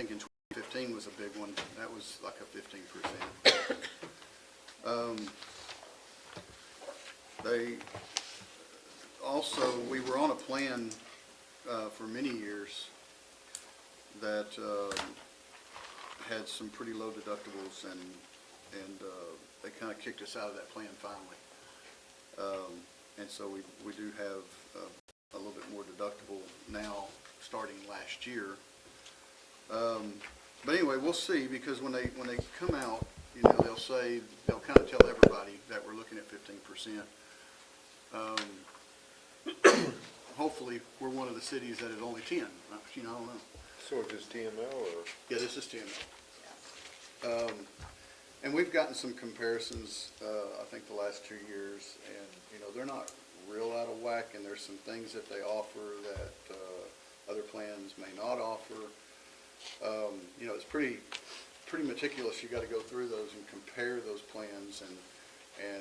think in 2015 was a big one. That was like a 15%. They also, we were on a plan for many years that had some pretty low deductibles, and they kind of kicked us out of that plan finally. And so we do have a little bit more deductible now, starting last year. But anyway, we'll see, because when they come out, you know, they'll kind of tell everybody that we're looking at 15%. Hopefully, we're one of the cities that is only 10. You know, I don't know. So is TML or? Yeah, this is TML. And we've gotten some comparisons, I think the last 2 years, and, you know, they're not real out of whack, and there's some things that they offer that other plans may not offer. You know, it's pretty meticulous. You got to go through those and compare those plans, and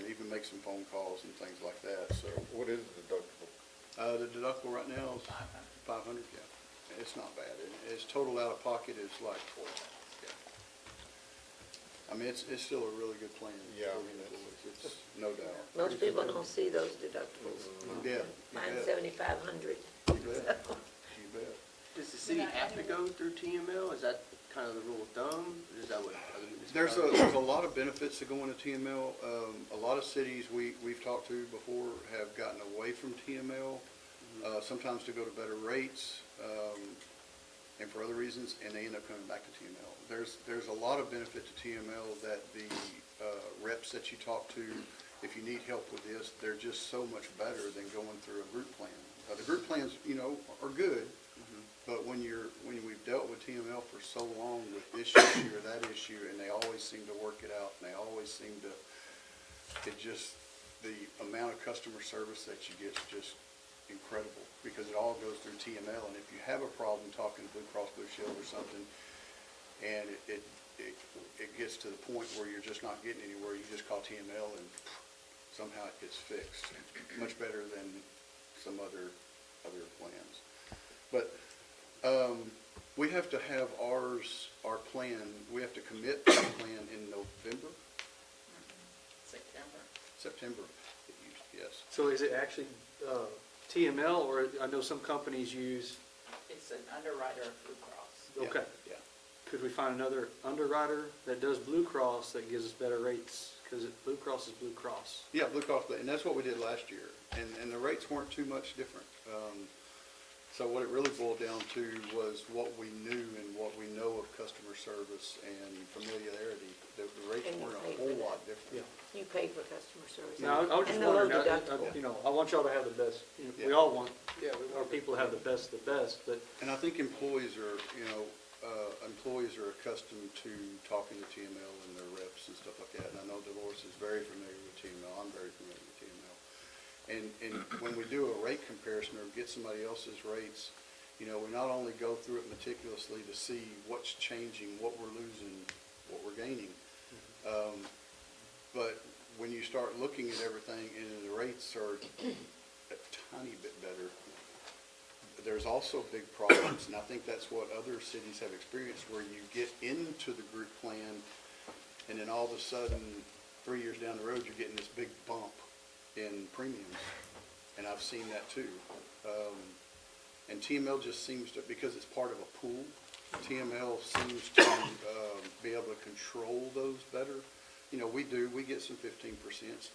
even make some phone calls and things like that. So What is the deductible? the deductible right now is 500. Yeah, it's not bad. It's total out of pocket is like 4. Yeah, I mean it's still a really good plan. Yeah, It's no doubt. Most people don't see those deductibles. Yeah, Mine's 7,500. you bet. You bet. Does the city have to go through TML? Is that kind of the rule of thumb? Is that what other There's municipalities? a lot of benefits to going to TML. A lot of cities we've talked to before have gotten away from TML, sometimes to go to better rates, and for other reasons, and they end up coming back to TML. There's a lot of benefit to TML that the reps that you talk to, if you need help with this, they're just so much better than going through a group plan. The group plans, you know, are good. But when we've dealt with TML for so long with this issue or that issue, and they always seem to work it out, and they always seem to, the amount of customer service that you get is just incredible, because it all goes through TML. And if you have a problem talking to Blue Cross Blue Shield or something, and it gets to the point where you're just not getting anywhere, you just call TML and somehow it gets fixed. Much better than some other plans. But we have to have our plan, we have to commit to the plan in November, September, yes. So is it actually TML, or I know some companies use, It's an underwriter of Blue Cross. okay. Yeah. Could we find another underwriter that does Blue Cross that gives us better rates? Because Blue Cross is Blue Cross. Yeah, Blue Cross, and that's what we did last year, and the rates weren't too much different. So what it really boiled down to was what we knew and what we know of customer service and familiarity. The rates And you weren't pay a whole for lot that. different. You pay for customer service. Now, I was just And the low wondering, deductible. you know, I want y'all to have the best, we Yeah. all want our people to have the best, but And I think employees are, you know, employees are accustomed to talking to TML and their reps and stuff like that. And I know Dolores is very familiar with TML. I'm very familiar with TML. And when we do a rate comparison or get somebody else's rates, you know, we not only go through it meticulously to see what's changing, what we're losing, what we're gaining, but when you start looking at everything and the rates are a tiny bit better, there's also big problems, and I think that's what other cities have experienced, where you get into the group plan, and then all of a sudden, 3 years down the road, you're getting this big bump in premiums, and I've seen that too. And TML just seems to, because it's part of a pool, TML seems to be able to control those better. You know, we get some 15%,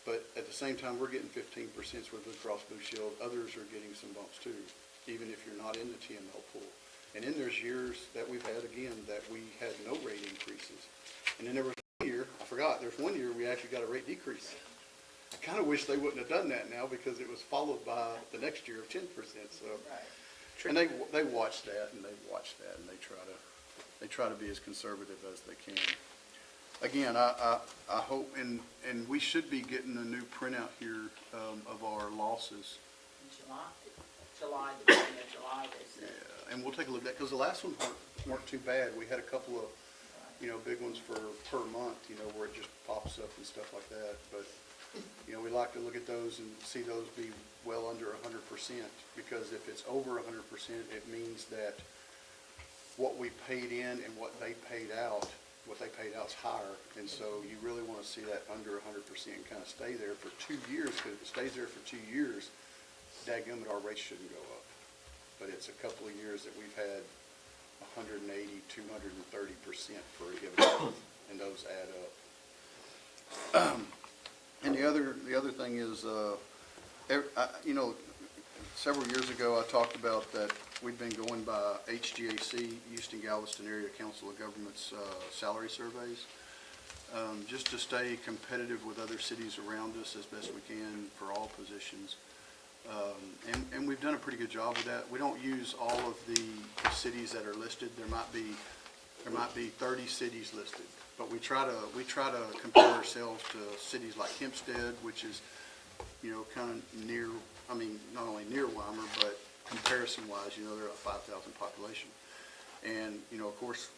but at the same time, we're getting 15% with Blue Cross Blue Shield. Others are getting some bumps too, even if you're not in the TML pool. And then there's years that we've had, again, that we had no rate increases. And then there was 1 year, I forgot, there's 1 year we actually got a rate decrease. I kind of wish they wouldn't have done that now, because it was followed by the next year of 10%. So, and they watch that, and they try to be as conservative as they can. Again, I hope, and we should be getting a new printout here of our losses. July, the beginning of July, they said. Yeah, and we'll take a look at that, because the last ones weren't too bad. We had a couple of, you know, big ones per month, you know, where it just pops up and stuff like that. But, you know, we like to look at those and see those be well under 100%, because if it's over 100%, it means that what we paid in and what they paid out is higher. And so you really want to see that under 100% and kind of stay there for 2 years, because if it stays there for 2 years, dadgummit, our rates shouldn't go up. But it's a couple of years that we've had 180, 230% for a given month, and those add up. And the other thing is, you know, several years ago, I talked about that we've been going by HGAC, Houston Galveston Area Council of Governments, salary surveys, just to stay competitive with other cities around us as best we can for all positions. And we've done a pretty good job with that. We don't use all of the cities that are listed. There might be 30 cities listed, but we try to compare ourselves to cities like Hempstead, which is, you know, kind of near, I mean, not only near Weimar, but comparison-wise, you know, they're a 5,000 population. And, you know, of course,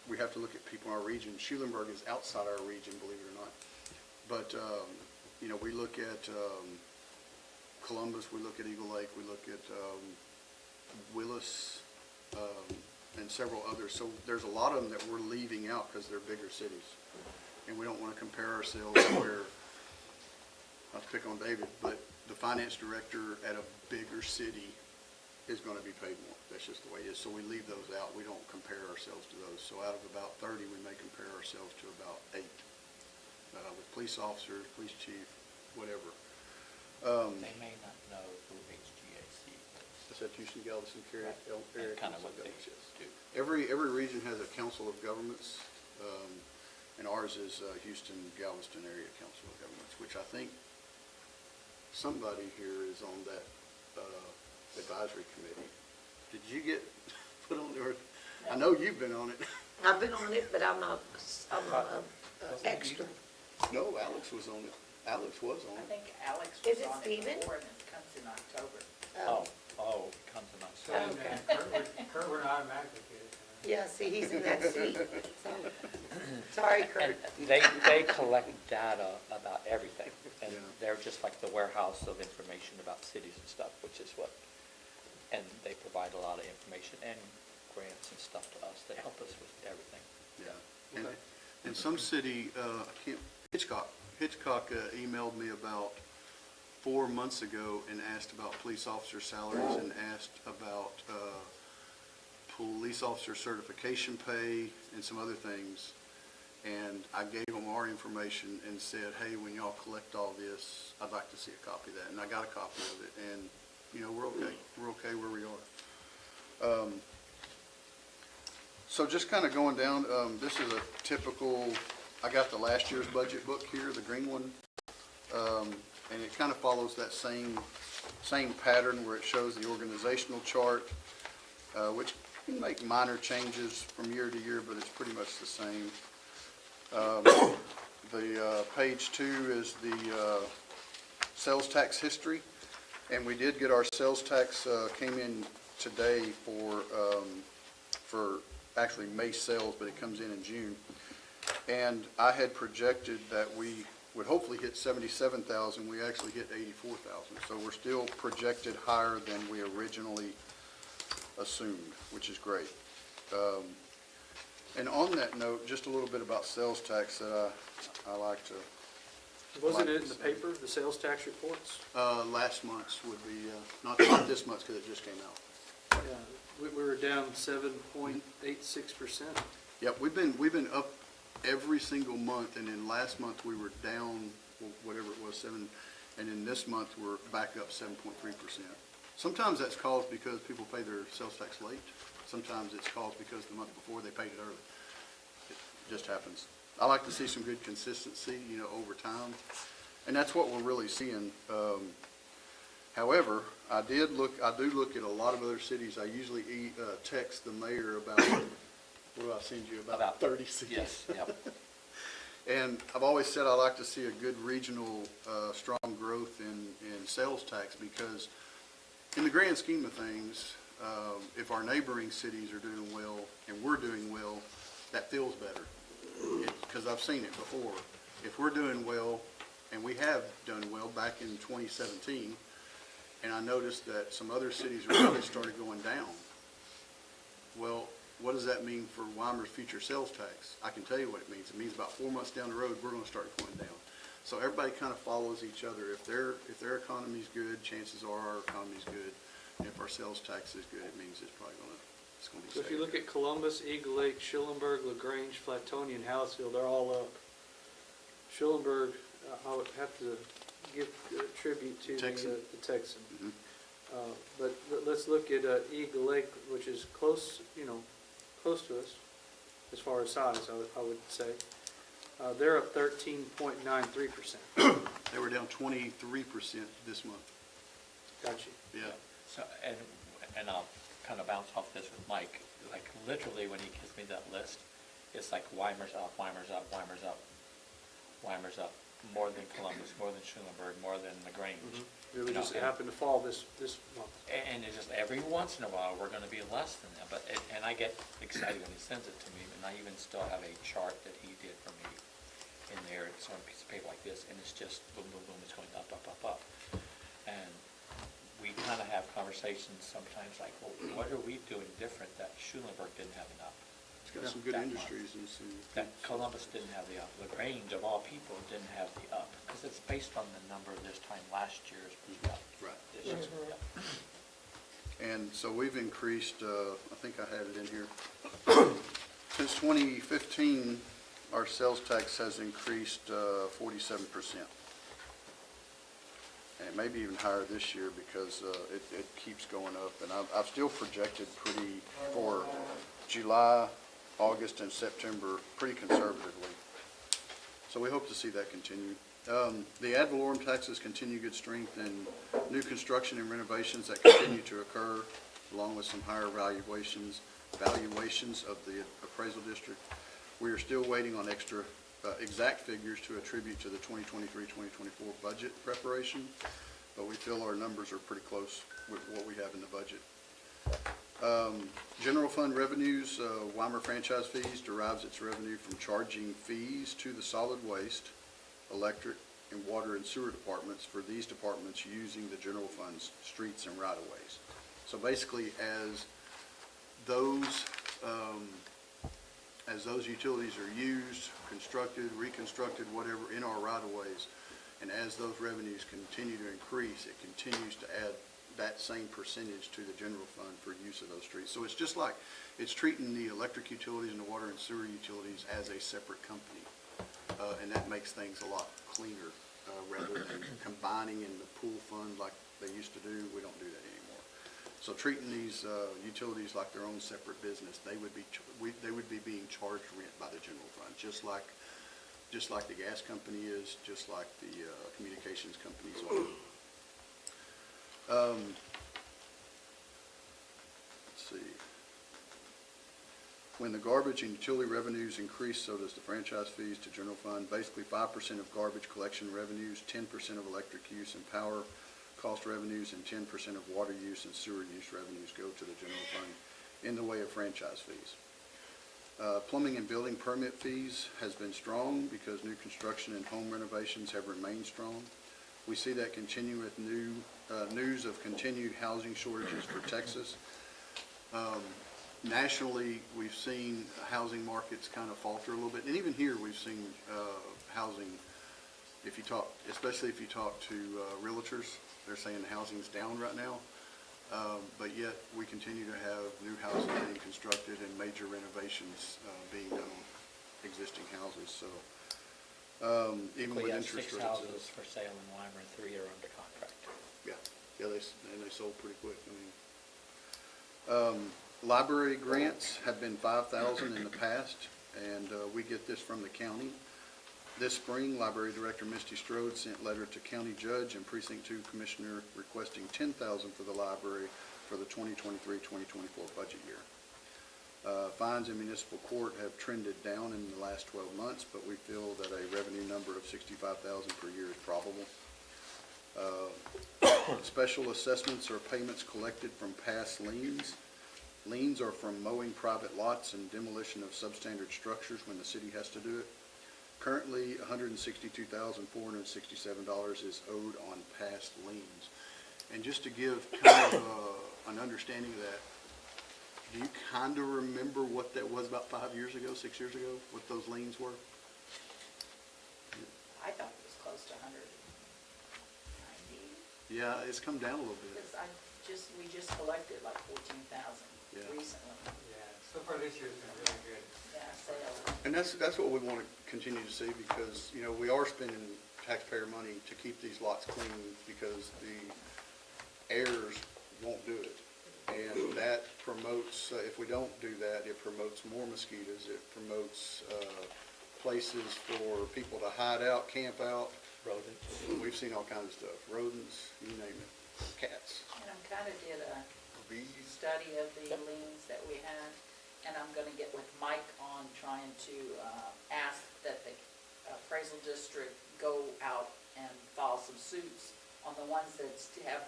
we have to look at people in our region. Schulenburg is outside our region, believe it or not. But, you know, we look at Columbus, we look at Eagle Lake, we look at Willis, and several others. So there's a lot of them that we're leaving out because they're bigger cities. And we don't want to compare ourselves where, not to pick on David, but the finance director at a bigger city is going to be paid more. That's just the way it is. So we leave those out. We don't compare ourselves to those. So out of about 30, we may compare ourselves to about 8, with police officers, police chief, whatever. They may not know who HGAC is. Is that Houston Galveston Area? And kind of what they Yes. do. Every region has a council of governments, and ours is Houston Galveston Area Council of Governments, which I think somebody here is on that advisory committee. Did you get put on there? I know you've been on it. I've been on it, but I'm a extra. No, Alex was on it. Alex was on I it. think Alex Is was it on it Stephen? before, and it comes in October. Oh, it comes in So, October. Okay. Kurt would automatically get it. Yeah, see, he's in that seat. So, sorry, And Kurt. they collect data about everything. And Yeah. they're just like the warehouse of information about cities and stuff, which is what, and they provide a lot of information and grants and stuff to us. They help us with everything. Yeah. Okay. And some city, Hitchcock emailed me about 4 months ago and asked about police officer salaries and asked about police officer certification pay and some other things. And I gave them our information and said, hey, when y'all collect all this, I'd like to see a copy of that. And I got a copy of it, and, you know, we're okay. We're okay where we are. So just kind of going down, this is a typical, I got the last year's budget book here, the green one. And it kind of follows that same pattern where it shows the organizational chart, which can make minor changes from year to year, but it's pretty much the same. The page 2 is the sales tax history, and we did get our sales tax, came in today for actually May sales, but it comes in June. And I had projected that we would hopefully hit 77,000. We actually hit 84,000. So we're still projected higher than we originally assumed, which is great. And on that note, just a little bit about sales tax that I like to. Wasn't it in the paper, the sales tax reports? Last month's would be, not this month's because it just came out. Yeah, we were down 7.86%. Yep, we've been up every single month, and then last month we were down, whatever it was, 7, and then this month we're back up 7.3%. Sometimes that's caused because people pay their sales tax late. Sometimes it's caused because the month before they paid it early. It just happens. I like to see some good consistency, you know, over time, and that's what we're really seeing. However, I do look at a lot of other cities. I usually text the mayor about, what do I send you, about 30 cities. Yes, yep. And I've always said I like to see a good regional, strong growth in sales tax, because in the grand scheme of things, if our neighboring cities are doing well and we're doing well, that feels better. Because I've seen it before. If we're doing well, and we have done well back in 2017, and I noticed that some other cities really started going down. Well, what does that mean for Weimer's future sales tax? I can tell you what it means. It means about 4 months down the road, we're gonna start going down. So everybody kind of follows each other. If their economy's good, chances are our economy's good. And if our sales tax is good, it means it's gonna be So if you stable. look at Columbus, Eagle Lake, Schulenburg, LaGrange, Flatonia, and Hallettsville, they're all up. Schulenburg, I would have to give tribute to Texan. the Texan. Mhm. But let's look at Eagle Lake, which is close, close to us as far as size, I would say. They're up 13.93%. They were down 23% this month. Got you. Yeah. So, and I'll kind of bounce off this with Mike, like literally when he gives me that list, it's like Weimer's up, Weimer's up, Weimer's up, Weimer's up, more than Columbus, more than Schulenburg, more than LaGrange. It would You know, just and- happen to fall this month. And it's just every once in a while, we're gonna be less than that, but, and I get excited when he sends it to me, and I even still have a chart that he did for me in there, it's on a piece of paper like this, and it's just boom, boom, boom, it's going up, up, up, up. And we kinda have conversations sometimes like, well, what are we doing different that Schulenburg didn't have enough? It's got some good That industries and some. That Columbus didn't have the up, LaGrange of all people didn't have the up, because it's based on the number this time last year's was up. Right. This year's was up. And so we've increased, I think I had it in here. Since 2015, our sales tax has increased 47%. And maybe even higher this year because it keeps going up. And I've still projected for July, August, and September, pretty conservatively. So we hope to see that continue. The ad valorem taxes continue good strength in new construction and renovations that continue to occur, along with some higher valuations of the appraisal district. We are still waiting on extra exact figures to attribute to the 2023-2024 budget preparation, but we feel our numbers are pretty close with what we have in the budget. General fund revenues, Weimer franchise fees derives its revenue from charging fees to the solid waste, electric, and water and sewer departments for these departments using the general fund's streets and right-of-ways. So basically, as those utilities are used, constructed, reconstructed, whatever, in our right-of-ways, and as those revenues continue to increase, it continues to add that same percentage to the general fund for use of those streets. So it's just like, it's treating the electric utilities and the water and sewer utilities as a separate company. And that makes things a lot cleaner, rather than combining in the pool fund like they used to do. We don't do that anymore. So treating these utilities like their own separate business, they would be being charged rent by the general fund, just like the gas company is, just like the communications companies are. Let's see. When the garbage and utility revenues increase, so does the franchise fees to general fund. Basically, 5% of garbage collection revenues, 10% of electric use and power cost revenues, and 10% of water use and sewer use revenues go to the general fund in the way of franchise fees. Plumbing and building permit fees has been strong because new construction and home renovations have remained strong. We see that continue with news of continued housing shortages for Texas. Nationally, we've seen housing markets kind of falter a little bit, and even here, we've seen housing, especially if you talk to realtors, they're saying the housing's down right now, but yet we continue to have new houses being constructed and major renovations being done on existing houses, so even with We have interest 6 rates. houses for sale in Weimer and 3 are under contract. Yeah, they sold pretty quick. I mean, library grants have been $5,000 in the past, and we get this from the county. This spring, Library Director Misty Strode sent letter to County Judge and Precinct 2 Commissioner requesting $10,000 for the library for the 2023-2024 budget year. Fines in municipal court have trended down in the last 12 months, but we feel that a revenue number of $65,000 per year is probable. Special assessments are payments collected from past liens. Liens are from mowing private lots and demolition of substandard structures when the city has to do it. Currently, $162,467 is owed on past liens. And just to give kind of an understanding of that, Do you kind of remember what that was about 5 years ago, 6 years ago, what those liens were? I thought it was close to 190, Yeah, it's come down a little bit. because we just collected like 14,000 Yeah. recently. Yeah, so far this year's been really good. Yeah, sales. And that's what we want to continue to see, because, you know, we are spending taxpayer money to keep these lots clean, because the heirs won't do it. And that promotes, if we don't do that, it promotes more mosquitoes, it promotes places for people to hide out, camp out. Rodents. We've seen all kinds of stuff, rodents, you name it, cats. And I kind of did a Bees. study of the liens that we had, and I'm gonna get with Mike on trying to ask that the appraisal district go out and file some suits on the ones that have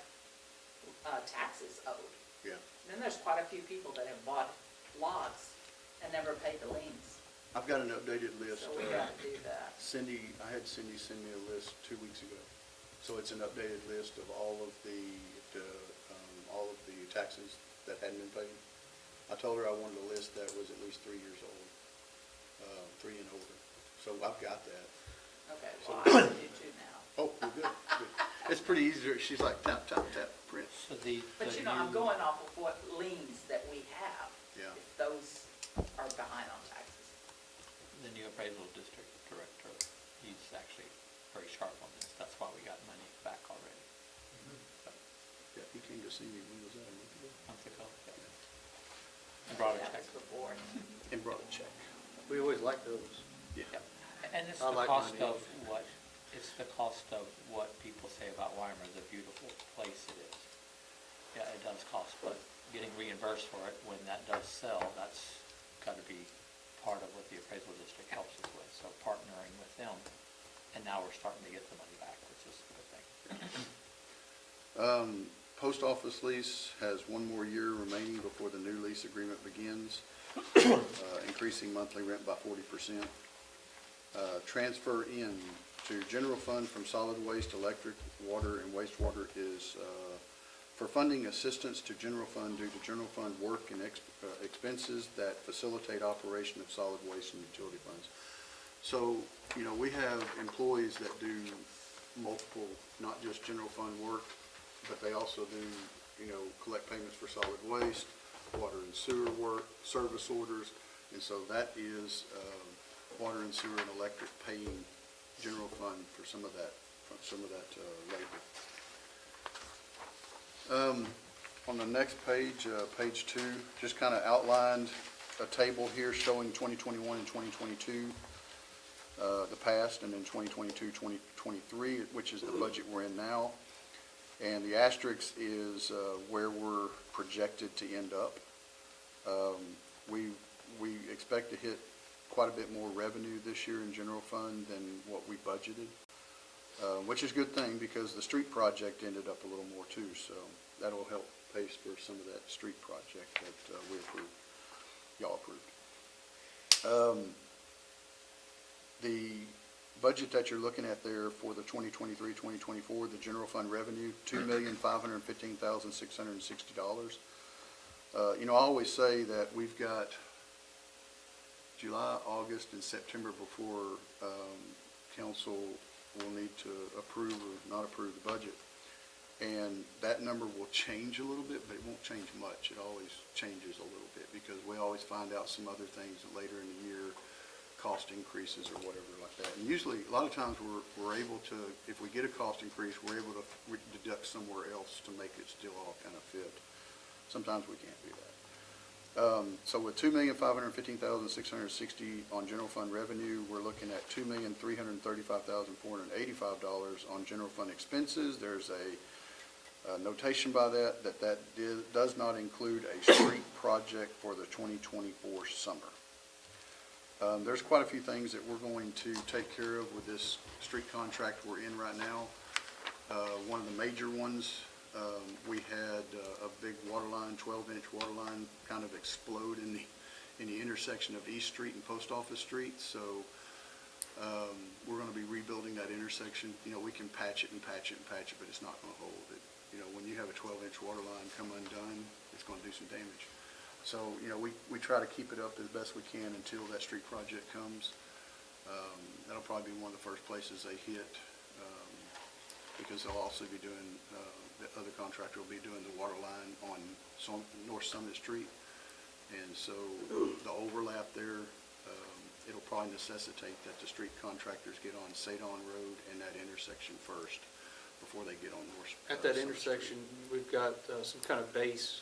taxes owed. Yeah. And then there's quite a few people that have bought lots and never paid the liens, I've got an updated list. so we gotta do that. Cindy, I had Cindy send me a list 2 weeks ago. So it's an updated list of all of the taxes that hadn't been paid. I told her I wanted a list that was at least 3 years old, 3 and older. So I've got that. Okay, So- well, I do too now. Oh, well, good, good. It's pretty easy. She's like, tap, tap, tap, print. So the. But you know, I'm going off of what liens that we have. Yeah. If those are behind on taxes. The new appraisal district director, he's actually very sharp on this. That's why we got money back already. So, Yeah, he came to see me, when was that, a month ago? months ago, yeah. And brought a That check. was before. And brought a check. We always like those. Yeah. Yep. And it's I the like cost money. of what people say about Weimar, the beautiful place it is. Yeah, it does cost, but getting reimbursed for it when that does sell, that's gotta be part of what the appraisal district helps us with. So partnering with them, and now we're starting to get the money back, which is a good thing. Post office lease has 1 more year remaining before the new lease agreement begins, increasing monthly rent by 40%. Transfer in to general fund from solid waste, electric, water, and wastewater is for funding assistance to general fund due to general fund work and expenses that facilitate operation of solid waste and utility funds. So, you know, we have employees that do multiple, not just general fund work, but they also do, you know, collect payments for solid waste, water and sewer work, service orders, and so that is water and sewer and electric paying general fund for some of that labor. On the next page, page 2, just kind of outlined a table here showing 2021 and 2022, the past, and then 2022, 2023, which is the budget we're in now. And the asterisk is where we're projected to end up. We expect to hit quite a bit more revenue this year in general fund than what we budgeted, which is a good thing because the street project ended up a little more too, so that'll help pay for some of that street project that we approved, y'all approved. The budget that you're looking at there for the 2023-2024, the general fund revenue, $2,515,660. You know, I always say that we've got July, August, and September before council will need to approve or not approve the budget. And that number will change a little bit, but it won't change much. It always changes a little bit because we always find out some other things later in the year, cost increases or whatever like that. And usually, a lot of times we're able to, if we get a cost increase, we're able to deduct somewhere else to make it still all kind of fit. Sometimes we can't do that. So with $2,515,660 on general fund revenue, we're looking at $2,335,485 on general fund expenses. There's a notation by that does not include a street project for the 2024 summer. There's quite a few things that we're going to take care of with this street contract we're in right now. One of the major ones, we had a big water line, 12-inch water line, kind of explode in the intersection of East Street and Post Office Street. So we're going to be rebuilding that intersection. You know, we can patch it and patch it and patch it, but it's not going to hold it. You know, when you have a 12-inch water line come undone, it's going to do some damage. So, you know, we try to keep it up as best we can until that street project comes. That'll probably be one of the first places they hit, because they'll also be doing, the other contractor will be doing the water line on North Summit Street. And so the overlap there, it'll probably necessitate that the street contractors get on Sadon Road and that intersection first before they get on North. At that Summit Street. intersection, we've got some kind of base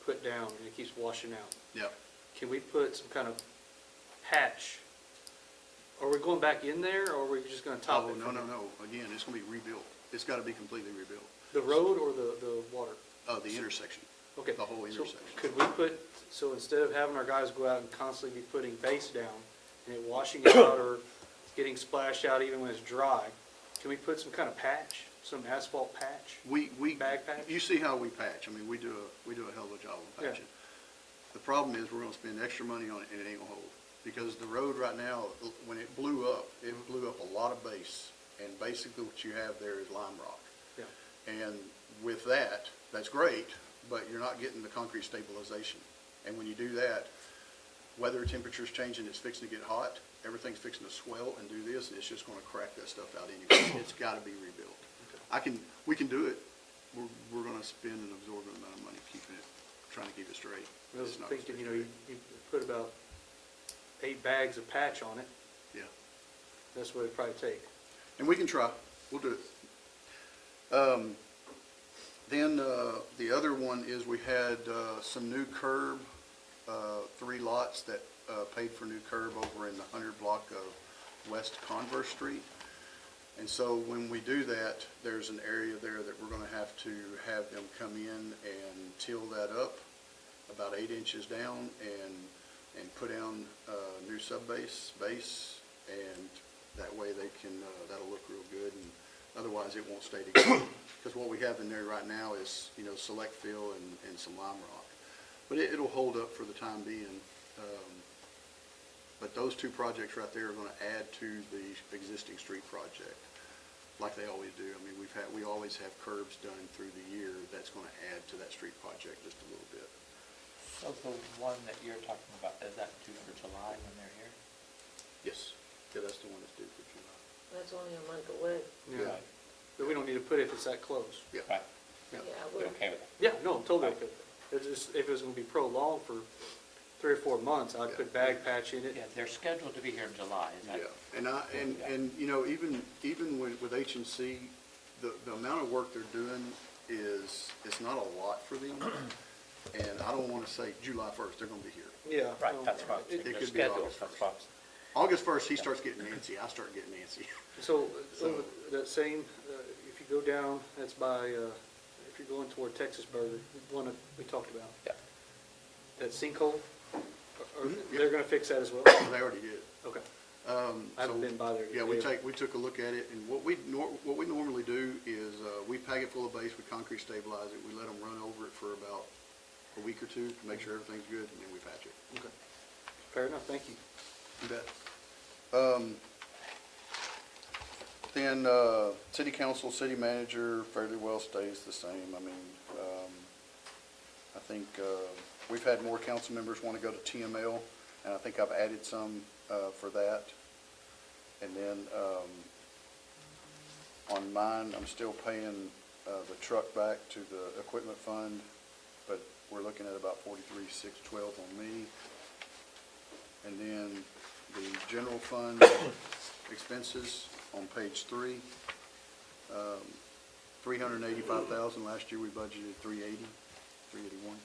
put down, and it keeps washing out. Yep. Can we put some kind of patch? Are we going back in there, or are we just gonna top Oh, it? no, from no, there? no. Again, it's gonna be rebuilt. It's gotta be completely rebuilt. The road or the water? The intersection. Okay. The whole So intersection. could we put, so instead of having our guys go out and constantly be putting base down and it washing out or getting splashed out even when it's dry, can we put some kind of patch, some asphalt patch? We. Bag patch? You see how we patch. I mean, we do a hell of a job of Yeah. patching. The problem is we're gonna spend extra money on it and it ain't gonna hold. Because the road right now, when it blew up a lot of base. And basically what you have there is lime rock. Yeah. And with that, that's great, but you're not getting the concrete stabilization. And when you do that, weather temperature's changing, it's fixing to get hot, everything's fixing to swell and do this, and it's just gonna crack that stuff out anyway. It's gotta be rebuilt. We can do it. We're gonna spend an absorbent amount of money keeping it, trying to keep it straight. I was It's not thinking, you know, straight. you put about 8 bags of patch on it, Yeah. that's what it'd probably take. And we can try, we'll do it. Then, the other one is we had, some new curb, 3 lots that, paid for new curb over in the 100 block of West Converse Street. And so when we do that, there's an area there that we're gonna have to have them come in and till that up about 8 inches down and put down, new sub-base, and that way they can, that'll look real good, and otherwise it won't stay together. Because what we have in there right now is, you know, select fill and some lime rock. But it'll hold up for the time being. But those 2 projects right there are gonna add to the existing street project, like they always do. I mean, we always have curbs done through the year. That's gonna add to that street project just a little bit. So the one that you're talking about, is that due for July when they're here? Yes. Yeah, that's the one that's due for July. That's only a month away. Yeah. But we don't need to put it if it's that close. Yeah. Right, Yeah, we're we're, okay with that. Yeah, no, I'm totally okay with that. It's just, if it was gonna be prolonged for 3 or 4 months, I'd put bag patch in it. Yeah, they're scheduled to be here in July, is that? Yeah, and, you know, even with H&C, the amount of work they're doing it's not a lot for them. And I don't wanna say July 1st, they're gonna be here. Yeah. Right, no, that's what, it- their could be schedule, August that's what. August 1st, he starts getting antsy, I start getting antsy. So, over that same, if you go down, that's by, if you're going toward Texas Burger, the one that we talked about. Yeah. That sinkhole, or Mhm, yeah. they're gonna fix that as well? They already did. Okay. I haven't So, been by there yet. Yeah, we took a look at it, and what we normally do is, we pack it full of base, we concrete stabilize it, we let them run over it for about a week or 2 to make sure everything's good, and then we patch it. Okay. Fair enough, thank you. You bet. Then, city council, city manager fairly well stays the same. I mean, I think, we've had more council members want to go to TML, and I think I've added some, for that. And then, on mine, I'm still paying, the truck back to the equipment fund, but we're looking at about 43,612 on me. And then the general fund expenses on page 3, 385,000. Last year we budgeted 381.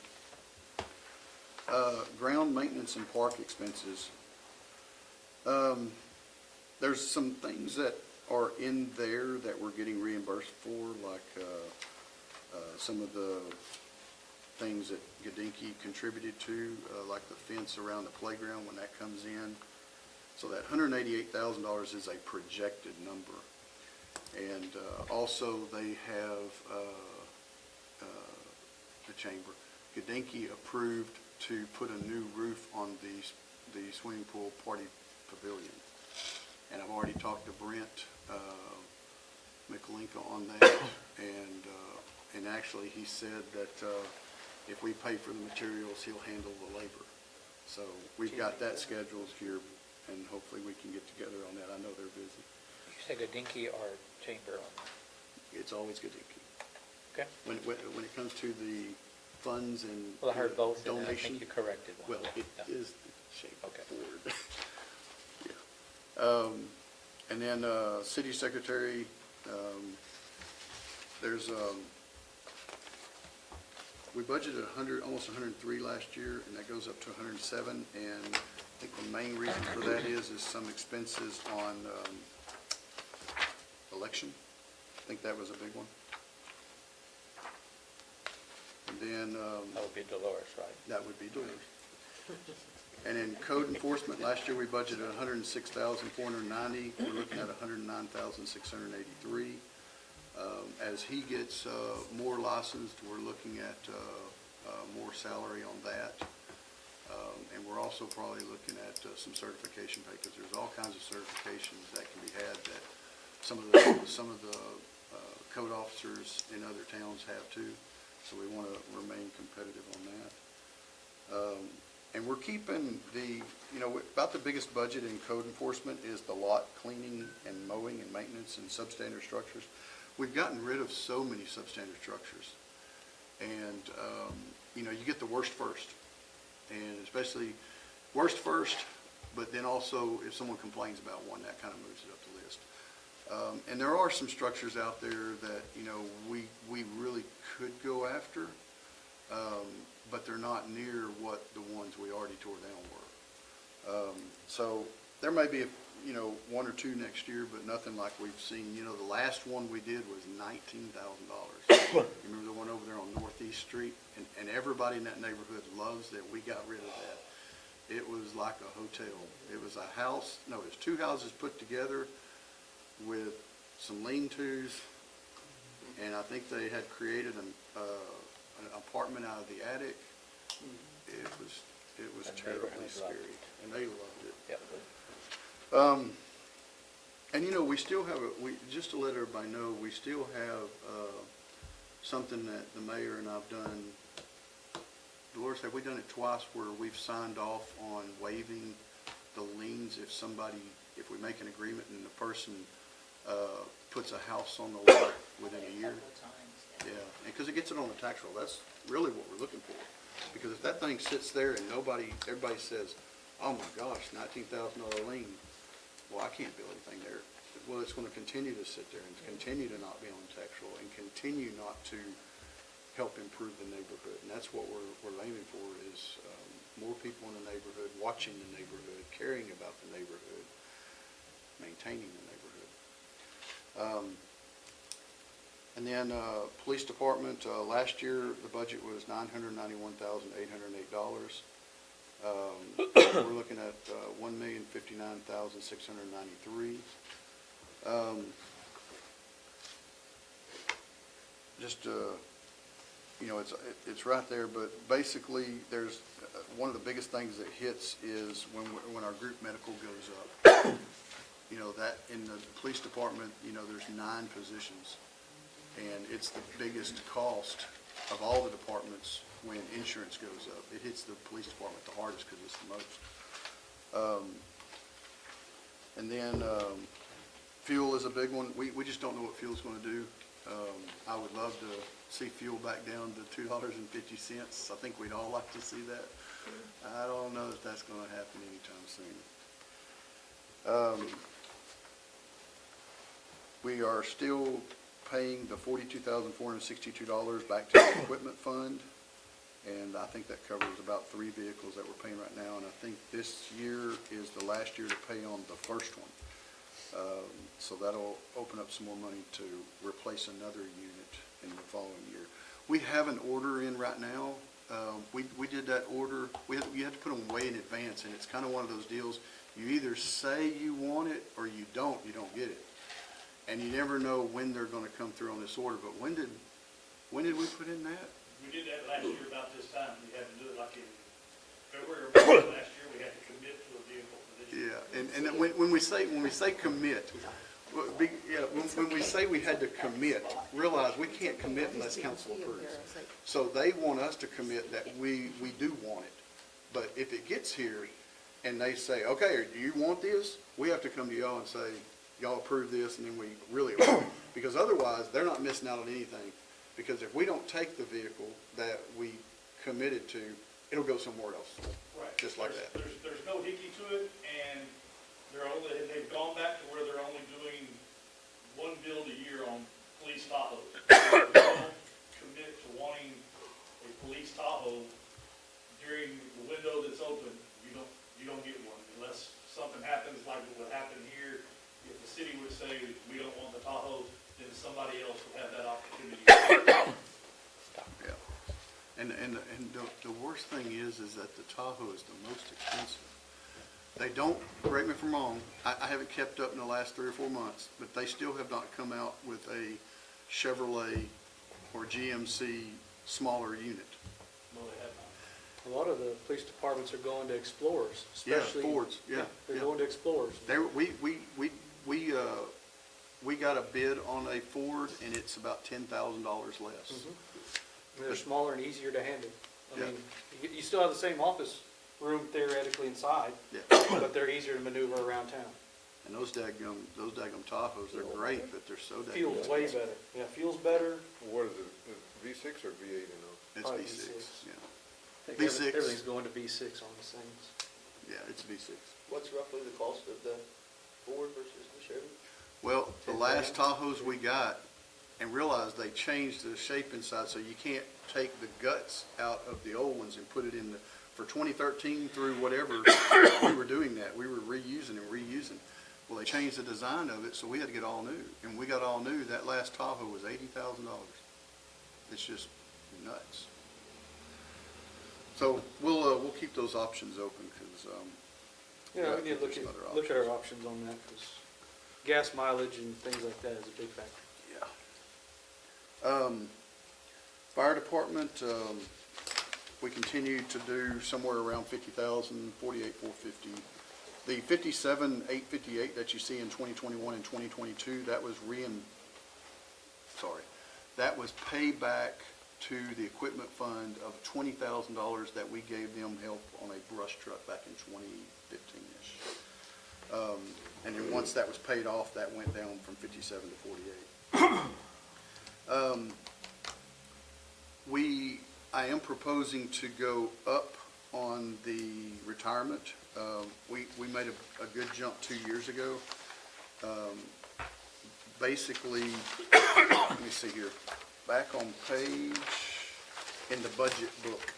Ground maintenance and park expenses. There's some things that are in there that we're getting reimbursed for, like some of the things that Gedinke contributed to, like the fence around the playground when that comes in. So that $188,000 is a projected number. And also they have the chamber. Gedinke approved to put a new roof on the swimming pool party pavilion. And I've already talked to Brent McLinka on that, and actually he said that if we pay for the materials, he'll handle the labor. So we've got that scheduled here, and hopefully we can get together on that. I know they're busy. You say Godinky or Chamber on that? It's always good to keep. Okay. When it comes to the funds and Well, I heard both, and I donation, think you corrected one. well, it Yeah. is the shape of Okay. Ford. Yeah. And then, city secretary, there's, we budgeted 100, almost 103 last year, and that goes up to 107. And I think the main reason for that is some expenses on, election. I think that was a big one. And then, That would be Dolores, right? that would be Dolores. And in code enforcement, last year we budgeted 106,490. We're looking at 109,683. As he gets more licensed, we're looking at more salary on that. And we're also probably looking at some certification pay, because there's all kinds of certifications that can be had that some of the code officers in other towns have too. So we want to remain competitive on that. And we're keeping about the biggest budget in code enforcement is the lot cleaning and mowing and maintenance and substandard structures. We've gotten rid of so many substandard structures. And, you get the worst first. And especially worst first, but then also if someone complains about one, that kind of moves it up the list. And there are some structures out there that, we really could go after, but they're not near what the ones we already tore down were. So there may be, one or two next year, but nothing like we've seen. The last one we did was $19,000. You remember the one over there on Northeast Street? And everybody in that neighborhood loves that we got rid of that. It was like a hotel. It was a house, no, it was two houses put together with some lean-tos, and I think they had created an apartment out of the attic. It was And terribly neighborhoods loved scary, and they loved it. Yep. And we still have, just to let everybody know, we still have something that the mayor and I've done. Dolores, have we done it twice where we've signed off on waiving the liens if we make an agreement and the person puts a house on the lot within a year? couple of times, Yeah, because it gets it on the tax roll. That's really what we're looking for. Because if that thing sits there and everybody says, oh my gosh, $19,000 lien, well, I can't build anything there. Well, it's going to continue to sit there and continue to not be on the tax roll and continue not to help improve the neighborhood. And that's what we're aiming for is more people in the neighborhood, watching the neighborhood, caring about the neighborhood, maintaining the neighborhood. And then police department, last year the budget was $991,808. We're looking at $1,059,693. Just it's right there, but basically there's one of the biggest things that hits is when our group medical goes up. That in the police department, there's 9 positions. And it's the biggest cost of all the departments when insurance goes up. It hits the police department the hardest because it's the most. And then fuel is a big one. We just don't know what fuel's going to do. I would love to see fuel back down to $2.50. I think we'd all like to see that. I don't know if that's going to happen anytime soon. We are still paying the $42,462 back to the equipment fund, and I think that covers about 3 vehicles that we're paying right now, and I think this year is the last year to pay on the first one. So that'll open up some more money to replace another unit in the following year. We have an order in right now. We did that order. You had to put them way in advance, and it's kind of one of those deals. You either say you want it or you don't get it. And you never know when they're going to come through on this order. But when did we put in that? We did that last year about this time. We had to do it like in February or March last year. We had to commit to a vehicle for this year. Yeah, and when we say commit, Well, yeah, when we say we had to commit, realize we can't commit unless council approves. So they want us to commit that we do want it. But if it gets here and they say, okay, do you want this? We have to come to y'all and say, y'all approve this, and then we really approve. Because otherwise, they're not missing out on anything. Because if we don't take the vehicle that we committed to, it'll go somewhere else. Right. Just like that. There's no hickey to it, and they've gone back to where they're only doing one build a year on police Tahoe. If you don't commit to wanting a police Tahoe during the window that's open, you don't get one unless something happens like what happened here. If the city would say, we don't want the Tahoe, then somebody else would have that opportunity. Yeah. And the worst thing is that the Tahoe is the most expensive. They don't, correct me if I'm wrong, I haven't kept up in the last 3 or 4 months, but they still have not come out with a Chevrolet or GMC smaller unit. No, they have not. A lot of the police departments are going to Explorers, Yeah, especially. Fords, yeah. They're yeah. going to Explorers. We got a bid on a Ford, and it's about $10,000 less. And they're smaller and easier to handle. I Yeah. mean, you still have the same office room theoretically inside, Yeah. but they're easier to maneuver around town. And those daggum Tahoes, they're great, but they're so daggum. Fuel's way better. Yeah, fuel's better. What is it, V6 or V8 in those? It's Probably V6, V6. yeah. I think V6. Everything's going to V6 on these things. Yeah, it's V6. What's roughly the cost of the Ford versus the Chevy? Well, the last Tahoes we got, and realized they changed the shape inside, so you can't take the guts out of the old ones and put it in the, for 2013 through whatever, we were doing that. We were reusing and reusing. Well, they changed the design of it, so we had to get all new. And we got all new, that last Tahoe was $80,000. It's just nuts. So we'll keep those options open, because, Yeah, we need to there's some other look at our options on that, because gas mileage and things like that is a big factor. yeah. Fire department, we continue to do somewhere around 50,000, 48,450. The 57,858 that you see in 2021 and 2022, that was that was payback to the equipment fund of $20,000 that we gave them help on a brush truck back in 2015-ish. And then once that was paid off, that went down from 57 to 48. I am proposing to go up on the retirement. We made a good jump 2 years ago. Basically, let me see here, back on page, in the budget book,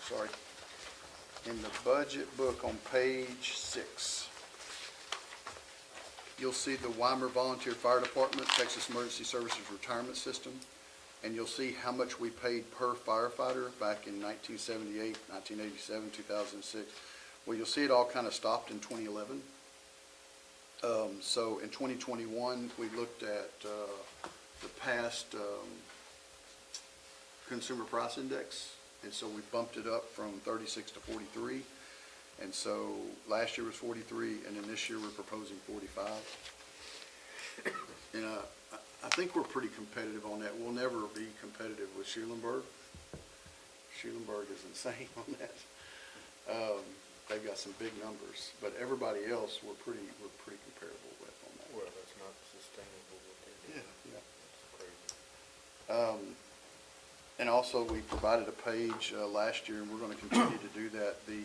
in the budget book on page 6, you'll see the Weimer Volunteer Fire Department, Texas Emergency Services Retirement System, and you'll see how much we paid per firefighter back in 1978, 1987, 2006. Well, you'll see it all kind of stopped in 2011. So in 2021, we looked at the past Consumer Price Index, and so we bumped it up from 36 to 43. And so last year was 43, and then this year we're proposing 45. And I think we're pretty competitive on that. We'll never be competitive with Schulenburg. Schulenburg is insane on that. They've got some big numbers, but everybody else we're pretty comparable with on that. Well, that's not sustainable what they do. Yeah. That's crazy. And also, we provided a page last year, and we're going to continue to do that. The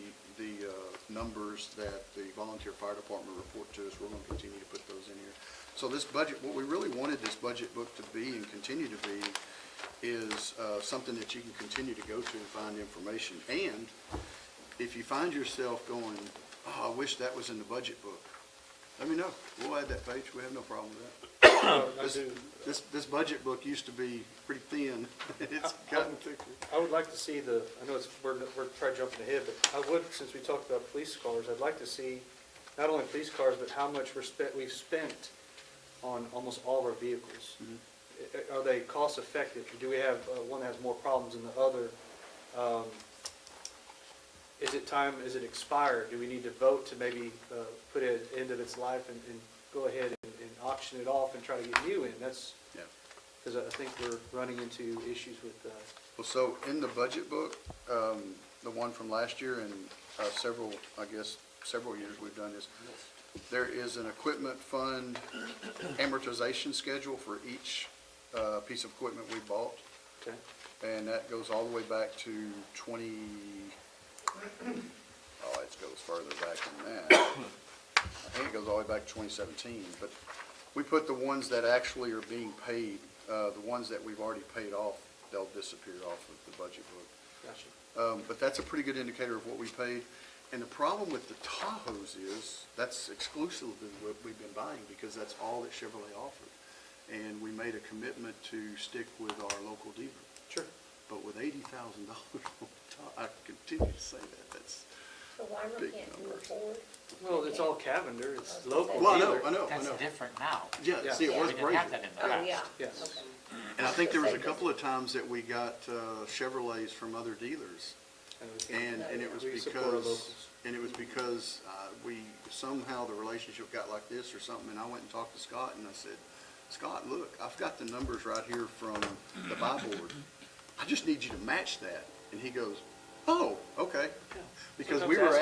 numbers that the volunteer fire department report to us, we're going to continue to put those in here. So this budget, what we really wanted this budget book to be and continue to be is something that you can continue to go to and find information. And if you find yourself going, oh, I wish that was in the budget book, let me know. We'll add that page. We have no problem with that. This budget book used to be pretty thin. It's gotten thicker. I would like to see I know we're trying jumping ahead, but I would, since we talked about police cars, I'd like to see not only police cars, but how much we've spent on almost all of our vehicles. Mm-hmm. Are they cost effective? Do we have one that has more problems than the other? Is it expired? Do we need to vote to maybe put it at the end of its life and go ahead and auction it off and try to get new in. That's, Yeah. because I think we're running into issues with, Well, so in the budget book, the one from last year and several years we've done this, there is an equipment fund amortization schedule for each piece of equipment we bought. okay, And that goes all the way back to it goes further back than that. I think it goes all the way back to 2017, but we put the ones that actually are being paid, the ones that we've already paid off, they'll disappear off of the budget book. gotcha. But that's a pretty good indicator of what we paid. And the problem with the Tahoes is, that's exclusively what we've been buying, because that's all that Chevrolet offered. And we made a commitment to stick with our local dealer. Sure. But with $80,000 on the top, I continue to say that's, So Weimer Big can't do a numbers. Ford? Well, it's all Cavender, it's local well, dealer. I know. That's different now. Yeah, Yeah. see, it was We didn't have Brazier. that in the Oh, past. yeah. Yes. Okay. And I think there was a couple of times that we got Chevrolets from other dealers. And we can- And it was We support our locals. because we, somehow the relationship got like this or something, and I went and talked to Scott, and I said, Scott, look, I've got the numbers right here from the buy board. I just need you to match that. And he goes, oh, okay. Because we were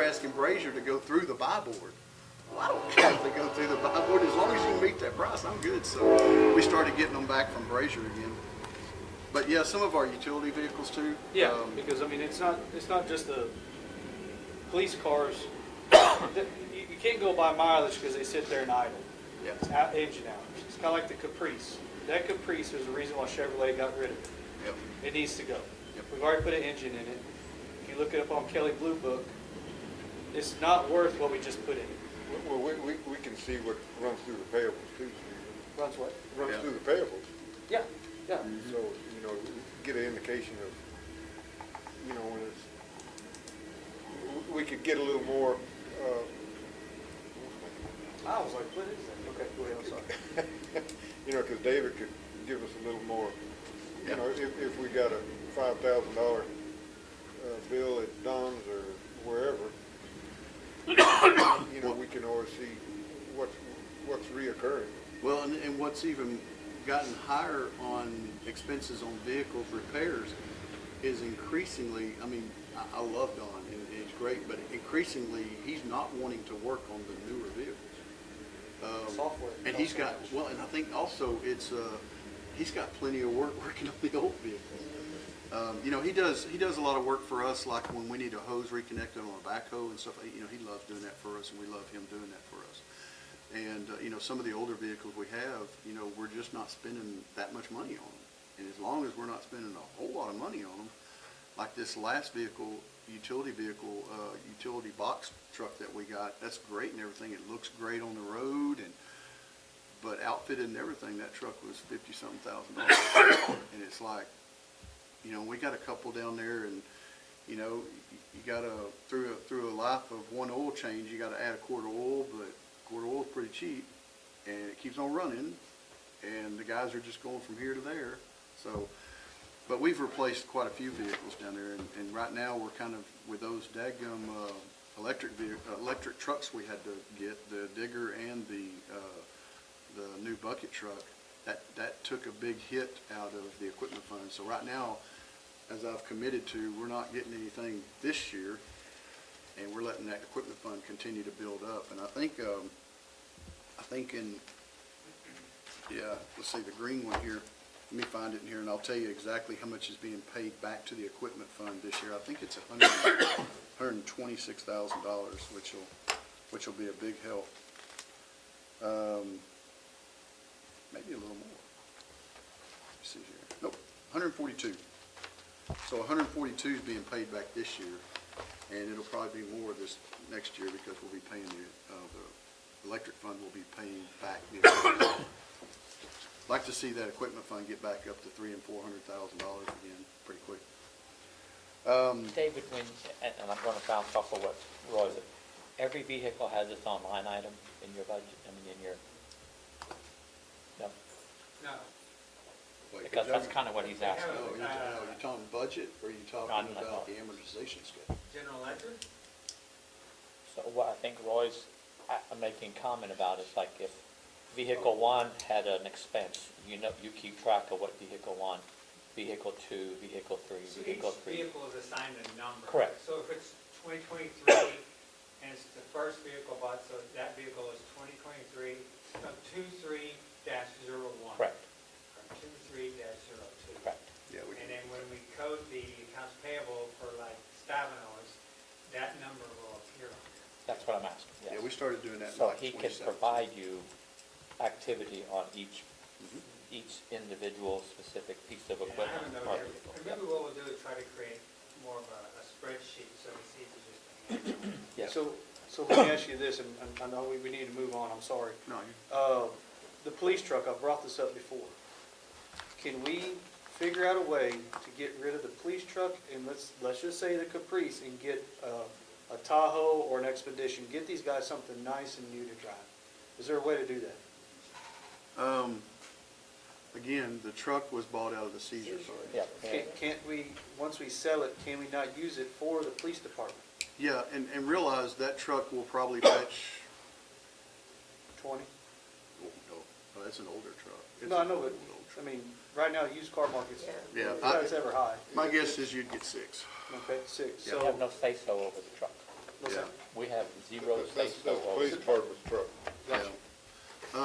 asking Brazier to go through the buy board. Well, I don't care if they go through the buy board, as long as you meet that price, I'm good. So we started getting them back from Brazier again. But yeah, some of our utility vehicles too. Yeah, because I mean, it's not just the police cars. You can't go by mileage because they sit there and idle. Yeah. It's out engine hours. It's kind of like the Caprice. That Caprice is the reason why Chevrolet got rid of it. Yep. It needs to go. Yep. We've already put an engine in it. If you look it up on Kelley Blue Book, it's not worth what we just put in it. Well, we can see what runs through the payables too, Steve. Runs what? Runs Yeah. through the payables. Yeah, yeah. So, you know, get an indication of, you know, when it's, we could get a little more, I was like, what is that? Okay, go ahead, I'm sorry. you know, because David could give us a little more, you Yeah. know, if we got a $5,000 bill at Don's or wherever, you know, we can always see what's reoccurring. Well, and what's even gotten higher on expenses on vehicle repairs is increasingly, I mean, I love Don, and he's great, but increasingly, he's not wanting to work on the newer vehicles. Software. And he's got, well, and I think also it's, he's got plenty of work working on the old vehicles. You know, he does a lot of work for us, like when we need a hose reconnected on a backhoe and stuff, you know, he loves doing that for us, and we love him doing that for us. And, you know, some of the older vehicles we have, you know, we're just not spending that much money on them. And as long as we're not spending a whole lot of money on them, like this last vehicle, utility box truck that we got, that's great and everything. It looks great on the road, but outfitted and everything, that truck was $50-something thousand. And it's like, you know, we got a couple down there, and, you know, you gotta, through a life of one oil change, you gotta add a quart of oil, but a quart of oil is pretty cheap, and it keeps on running, and the guys are just going from here to there. So, but we've replaced quite a few vehicles down there, and right now we're kind of with those dadgum electric trucks we had to get, the digger and the new bucket truck. That took a big hit out of the equipment fund. So right now, as I've committed to, we're not getting anything this year, and we're letting that equipment fund continue to build up. And I think let's see, the green one here, let me find it in here, and I'll tell you exactly how much is being paid back to the equipment fund this year. I think it's $126,000, which will be a big help. Maybe a little more. Let's see here. Nope, 142. So 142 is being paid back this year, and it'll probably be more this next year because we'll be paying the electric fund will be paying back the equipment. Like to see that equipment fund get back up to $300,000 and $400,000 again pretty quick. David, and I'm going to bounce off of what Roy said, every vehicle has its own line item in your budget, no? No, Wait, Because that's kind of what he's asking. Oh, you're talking budget, or are you talking about the amortization schedule? General Electric? So what I think Roy's making comment about is like if vehicle one had an expense, you know, you keep track of what vehicle one, vehicle two, vehicle three, So vehicle each three. vehicle is assigned a number. Correct. So if it's 2023, and it's the first vehicle bought, so that vehicle is 2023, 23-01. Correct, Or 23-02. correct. Yeah, we And can, then when we code the accounts payable for like Stavanos, that number will appear on there. That's what I'm asking, yes. yeah, we started doing that in So like he can 2017. provide you activity on each Mhm. individual specific piece of And I equipment haven't or noted, vehicle. and Yep. maybe what we'll do is try to create more of a spreadsheet so it's easy just to handle. Yes. So let me ask you this, and I know we need to move on, I'm sorry. No, you- The police truck, I've brought this up before. Can we figure out a way to get rid of the police truck, and let's just say the Caprice, and get a Tahoe or an Expedition, get these guys something nice and new to drive? Is there a way to do that? Again, the truck was bought out of the Caesar fund. Yeah, and Can't we, once we sell it, can we not use it for the police department? Yeah, and realize that truck will probably fetch, 20? no, that's an older truck. It's No, I an know, old, but, old I truck. mean, right now, used car market's, Yeah, it's ever high. my guess is you'd get 6. Okay, 6, Yeah. we have so, no say-so over the truck. what's that? We have zero That's say-so the over police the truck. department's truck. Yeah.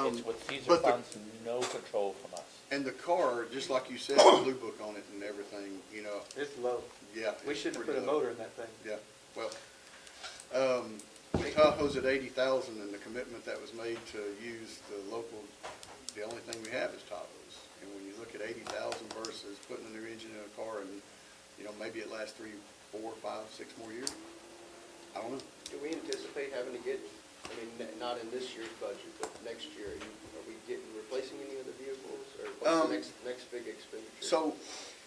It's with Caesar but the- funds, no control from us. And the car, just like you said, the blue book on it and everything, you know, It's low. yeah. We it's shouldn't have pretty put a low. motor in that thing. Yeah, well, the Tahoe's at 80,000 and the commitment that was made to use the local, the only thing we have is Tahoe's. And when you look at 80,000 versus putting a new engine in a car and, you know, maybe it lasts 3, 4, 5, 6 more years, I don't know. Do we anticipate having to get, I mean, not in this year's budget, but next year, are we replacing any of the vehicles? Or what's the next big expenditure? So,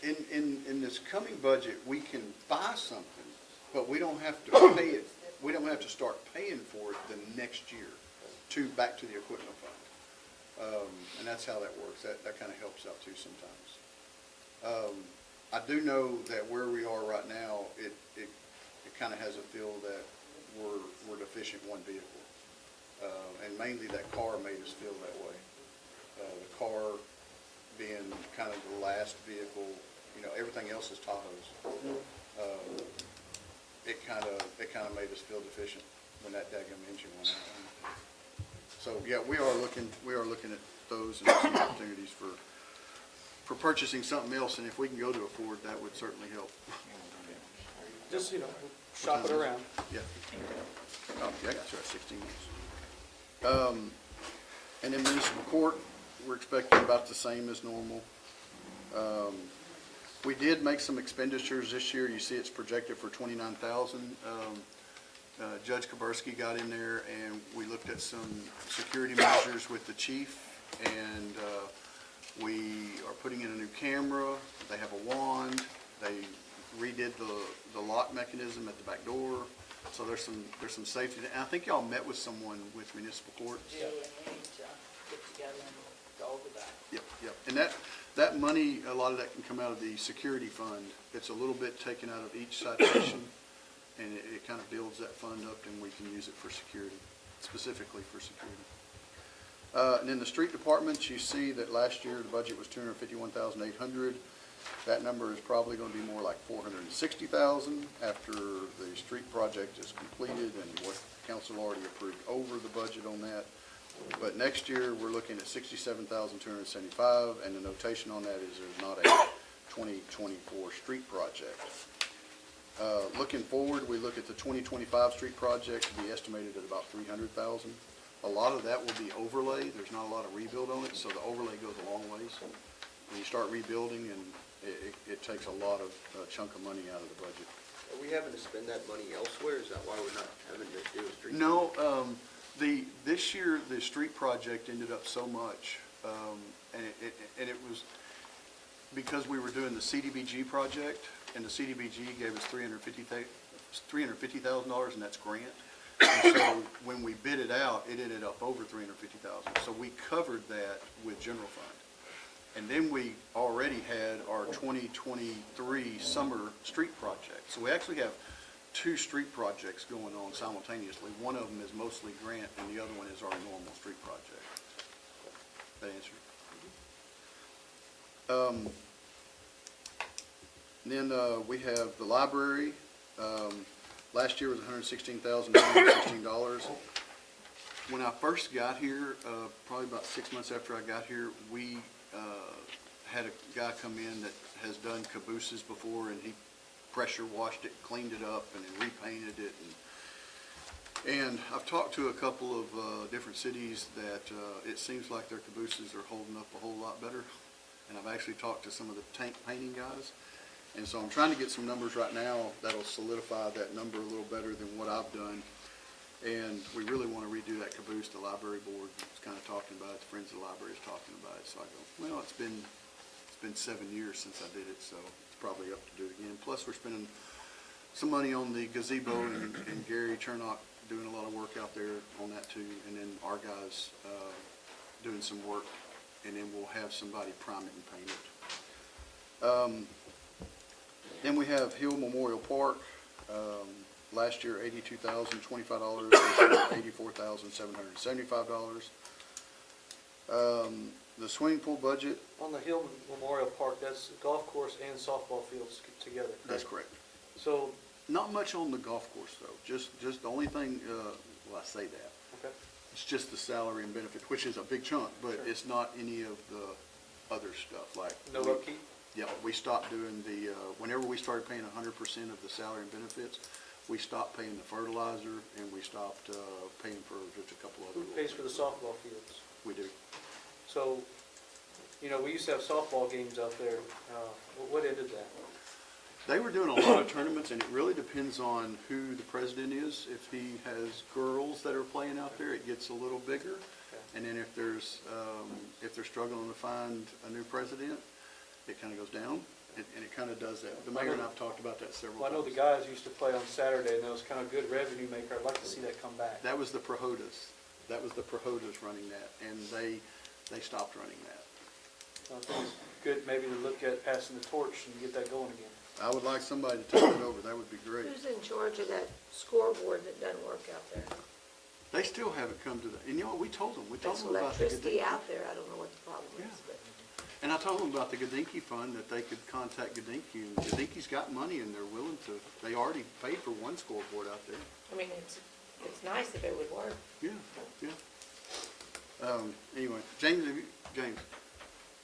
in this coming budget, we can buy something, but we don't have to pay it, we don't have to start paying for it the next year back to the equipment fund. And that's how that works. That kind of helps out too sometimes. I do know that where we are right now, it kind of has a feel that we're deficient one vehicle. And mainly that car made us feel that way. The car being kind of the last vehicle, you know, everything else is Tahoes. It kind of made us feel deficient when that daggum engine went out. So, yeah, we are looking at those and some opportunities for purchasing something else, and if we can go to a Ford, that would certainly help. Just, shop it around. Yeah. Oh, yeah, I got you at 16 months. And in municipal court, we're expecting about the same as normal. We did make some expenditures this year. You see it's projected for 29,000. Judge Kaburski got in there and we looked at some security measures with the chief, and we are putting in a new camera. They have a wand. They redid the lock mechanism at the back door. So there's some safety. And I think y'all met with someone with municipal court. Yeah, and we need to get together and go over that. Yep. And that money, a lot of that can come out of the security fund. It's a little bit taken out of each citation, and it kind of builds that fund up, and we can use it for security, specifically for security. And in the street departments, you see that last year the budget was $251,800. That number is probably going to be more like $460,000 after the street project is completed and what council already approved over the budget on that. But next year, we're looking at $67,275, and the notation on that is there's not a 2024 street project. Looking forward, we look at the 2025 street project to be estimated at about $300,000. A lot of that will be overlay. There's not a lot of rebuild on it, so the overlay goes a long ways. When you start rebuilding, and it takes a lot of chunk of money out of the budget. Are we having to spend that money elsewhere? Is that why we're not having to do a street? No, this year, the street project ended up so much, and it was because we were doing the CDBG project, and the CDBG gave us $350,000, and that's grant. And so when we bid it out, it ended up over $350,000. So we covered that with general fund. And then we already had our 2023 summer street project. So we actually have 2 street projects going on simultaneously. One of them is mostly grant, and the other one is our normal street project. That answer. Then we have the library. Last year was $116,916. When I first got here, probably about 6 months after I got here, we had a guy come in that has done cabooses before, and he pressure washed it, cleaned it up, and then repainted it. And I've talked to a couple of different cities that it seems like their cabooses are holding up a whole lot better. And I've actually talked to some of the tank painting guys. And so I'm trying to get some numbers right now that'll solidify that number a little better than what I've done. And we really want to redo that caboose. The library board is kind of talking about it. The Friends of the Library is talking about it. So I go, well, it's been 7 years since I did it, so it's probably up to do it again. Plus, we're spending some money on the gazebo, and Gary Chernock doing a lot of work out there on that too. And then our guys doing some work, and then we'll have somebody prime it and paint it. Then we have Hill Memorial Park. Last year, $82,025. This year, $84,775. The swimming pool budget. On the Hill Memorial Park, that's golf course and softball fields together. That's correct. So, Not much on the golf course though. Just the only thing. Well, I say that. okay, It's just the salary and benefit, which is a big chunk, but Sure. it's not any of the other stuff like. no upkeep? Yeah, we stopped doing the, whenever we started paying 100% of the salary and benefits, we stopped paying the fertilizer, and we stopped paying for just a couple other. Who pays for the softball fields? We do. So, we used to have softball games out there. What ended that? They were doing a lot of tournaments, and it really depends on who the president is. If he has girls that are playing out there, it gets a little bigger. Okay. And then if they're struggling to find a new president, it kind of goes down, and it kind of does that. The mayor and I've talked about that several Well, I know times. the guys used to play on Saturday, and that was kind of a good revenue maker. I'd like to see that come back. That was the Prohodas. That was the Prohodas running that, and they stopped running that. I think it's good maybe to look at passing the torch and get that going again. I would like somebody to take it over. That would be great. Who's in charge of that scoreboard that doesn't work out there? They still haven't come to the, and we told them There's about the electricity Gdinki. out there, I don't know what the problem is, Yeah. but. And I told them about the Gdinki fund, that they could contact Gdinki, and Gdinki's got money, and they're willing to, they already paid for one scoreboard out there. I mean, it's nice if it would work. Yeah, yeah. Anyway, James,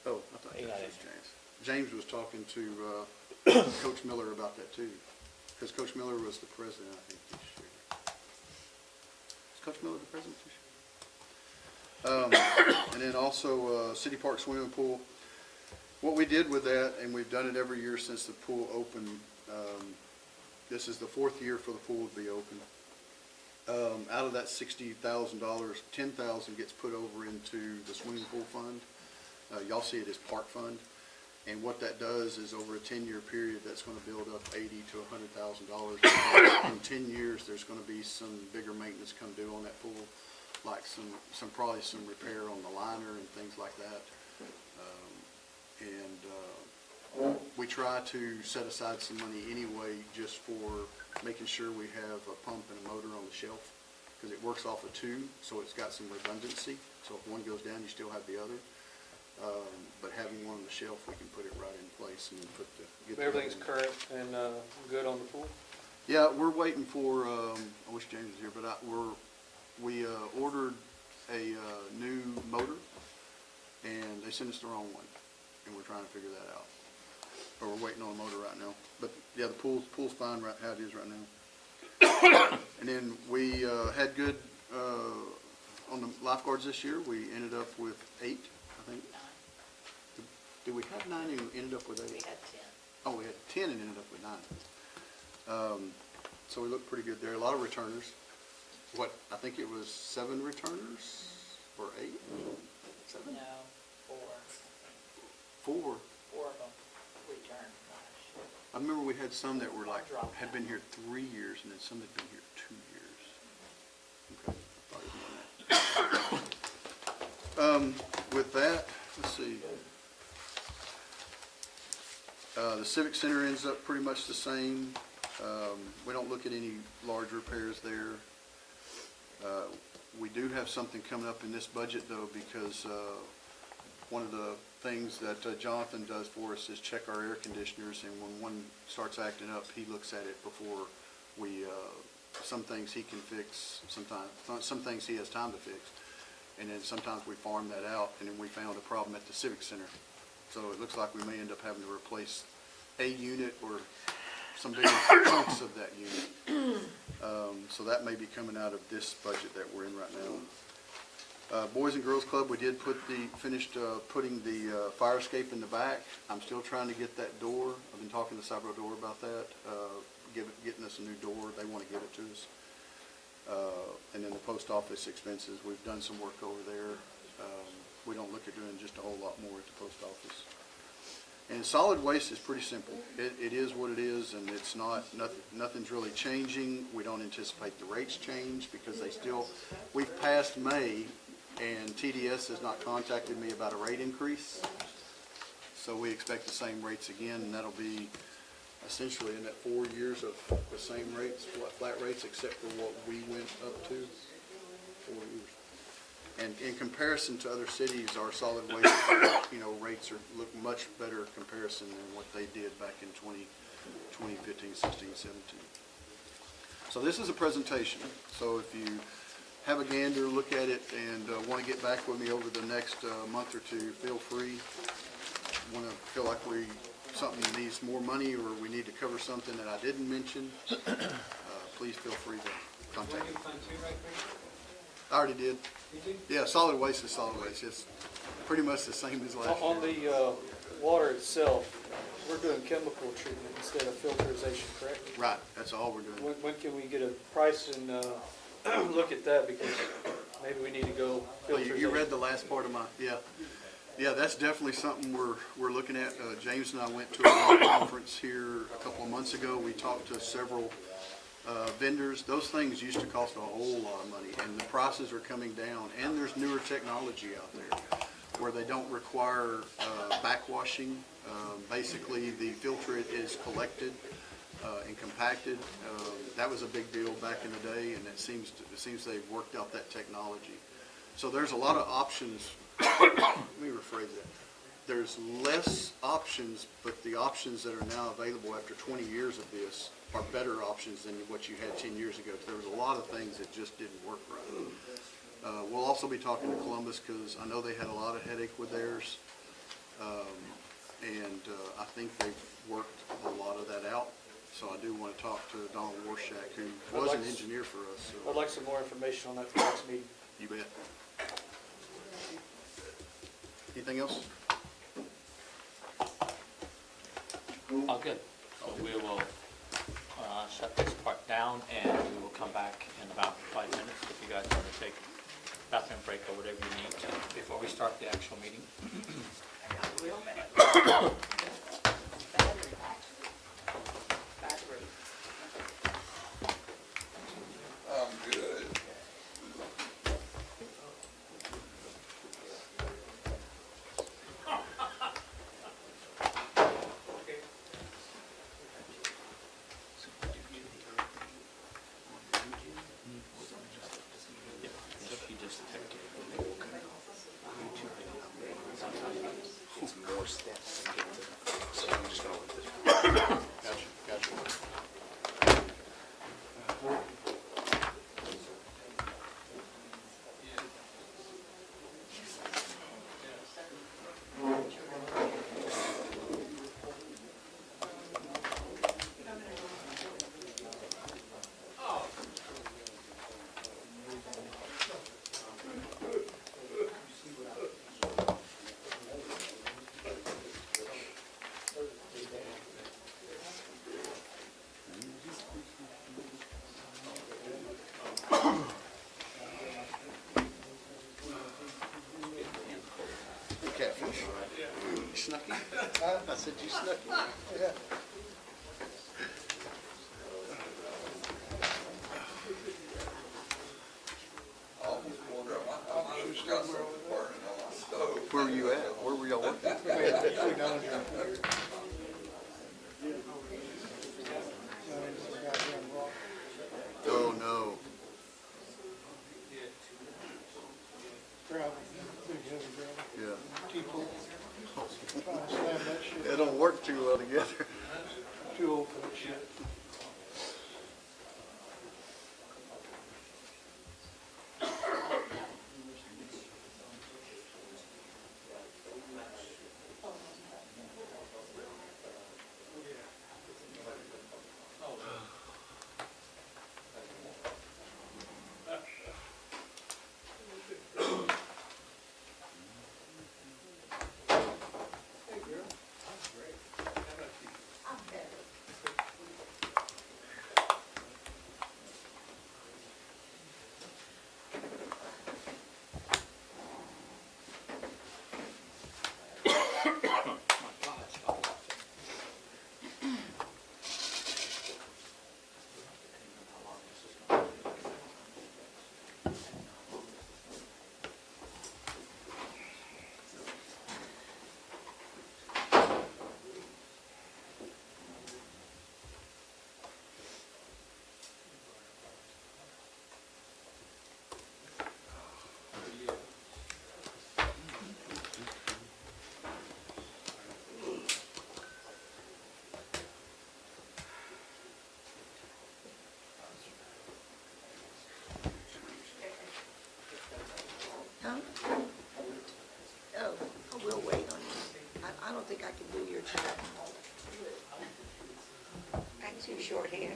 oh, I thought that was James. James was talking to Coach Miller about that too, because Coach Miller was the president, I think, this year. Is Coach Miller the president this year? And then also City Park swimming pool. What we did with that, and we've done it every year since the pool opened, this is the 4th year for the pool to be open. Out of that $60,000, $10,000 gets put over into the swimming pool fund. Y'all see it as park fund. And what that does is over a 10-year period, that's going to build up $80,000 to $100,000. In 10 years, there's going to be some bigger maintenance come due on that pool, like probably some repair on the liner and things like that. We try to set aside some money anyway just for making sure we have a pump and a motor on the shelf, because it works off of two, so it's got some redundancy. So if one goes down, you still have the other. But having one on the shelf, we can put it right in place and then get the. Everything's current and good on the pool? Yeah, we're waiting for, I wish James was here, but we ordered a new motor, and they sent us the wrong one, and we're trying to figure that out. But we're waiting on a motor right now. But yeah, the pool's fine right how it is right now. And then we had good on the lifeguards this year. We ended up with 8, I think. Did we have 9 and we ended up with 8? We had 10. Oh, we had 10 and ended up with 9. So we looked pretty good there. A lot of returners. I think it was 7 returners or 8? 7? No, 4. 4. 4 of them returned last year. I remember we had some that were like, Drop had that. been here 3 years, and then some had been here 2 years. Okay, I thought it was more than that. With that, let's see. The Civic Center ends up pretty much the same. We don't look at any large repairs there. We do have something coming up in this budget though, because one of the things that Jonathan does for us is check our air conditioners, and when one starts acting up, he looks at it before we, some things he can fix, sometimes, some things he has time to fix. And then sometimes we farm that out, and then we found a problem at the Civic Center. So it looks like we may end up having to replace a unit or some big chunks of that unit. So that may be coming out of this budget that we're in right now. Boys and Girls Club, we did finished putting the fire escape in the back. I'm still trying to get that door. I've been talking to Salvador about that, getting us a new door. They want to give it to us. And then the post office expenses, we've done some work over there. We don't look at doing just a whole lot more at the post office. And solid waste is pretty simple. It is what it is, and it's nothing's really changing. We don't anticipate the rates change because we've passed May, and TDS has not contacted me about a rate increase. So we expect the same rates again, and that'll be essentially in that 4 years of the same rates, flat rates, except for what we went up to, 4 years. And in comparison to other cities, our solid waste, rates look much better comparison than what they did back in 2015, 16, 17. So this is a presentation. So if you have a gander, look at it, and want to get back with me over the next month or two, feel free. Want to feel like something needs more money, or we need to cover something that I didn't mention, please feel free to contact me. I already did. Yeah, solid waste is solid waste. It's pretty much the same as last year. On the water itself, we're doing chemical treatment instead of filterization, correct? Right, that's all we're doing. When can we get a price and look at that, because maybe we need to go Well, filterization? you read the last part of my, yeah, that's definitely something we're looking at. James and I went to a conference here a couple of months ago. We talked to several vendors. Those things used to cost a whole lot of money, and the prices are coming down, and there's newer technology out there where they don't require backwashing. Basically, the filtrate is collected and compacted. That was a big deal back in the day, and it seems they've worked out that technology. So there's a lot of options. Let me rephrase that. There's less options, but the options that are now available after 20 years of this are better options than what you had 10 years ago. There was a lot of things that just didn't work right. We'll also be talking to Columbus, because I know they had a lot of headache with theirs. And I think they've worked a lot of that out. So I do want to talk to Donald Warshak, who was an engineer for us. So. I'd like some more information on that for next meeting. You bet. Anything else? Oh, good. So we will shut this part down, and we will come back in about 5 minutes if you guys want to take a bathroom break or whatever you need to before we start the actual meeting. I'm good. You just It's more steps to get to, so I'm just gonna let this. Gotcha. Catfish. You snuck in? I said you snuck in. Yeah. I almost wonder, I just got something burning on my stove. Where were you at? Where were y'all working? Oh, no. Yeah. well together. Too old for that shit. Huh? Oh, we'll wait on you. I don't think I can do your job. I got too short hair.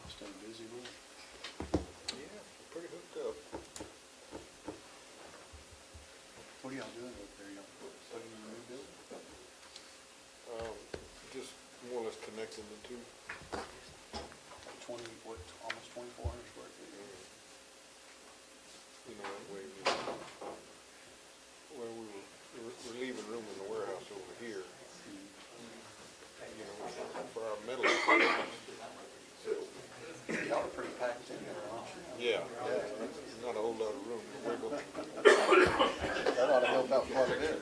Staying busy, man. Yeah, pretty hooked up. What are y'all doing over there? Y'all putting in a new building? Just more or less connecting the two. 20, what, almost 2,400 square feet? You know, that way, well, we're leaving room in the warehouse over here, you know, for our metal. Y'all are pretty packed in there, aren't you? Yeah, not a whole lot of room to wiggle. That ought to help out quite a bit.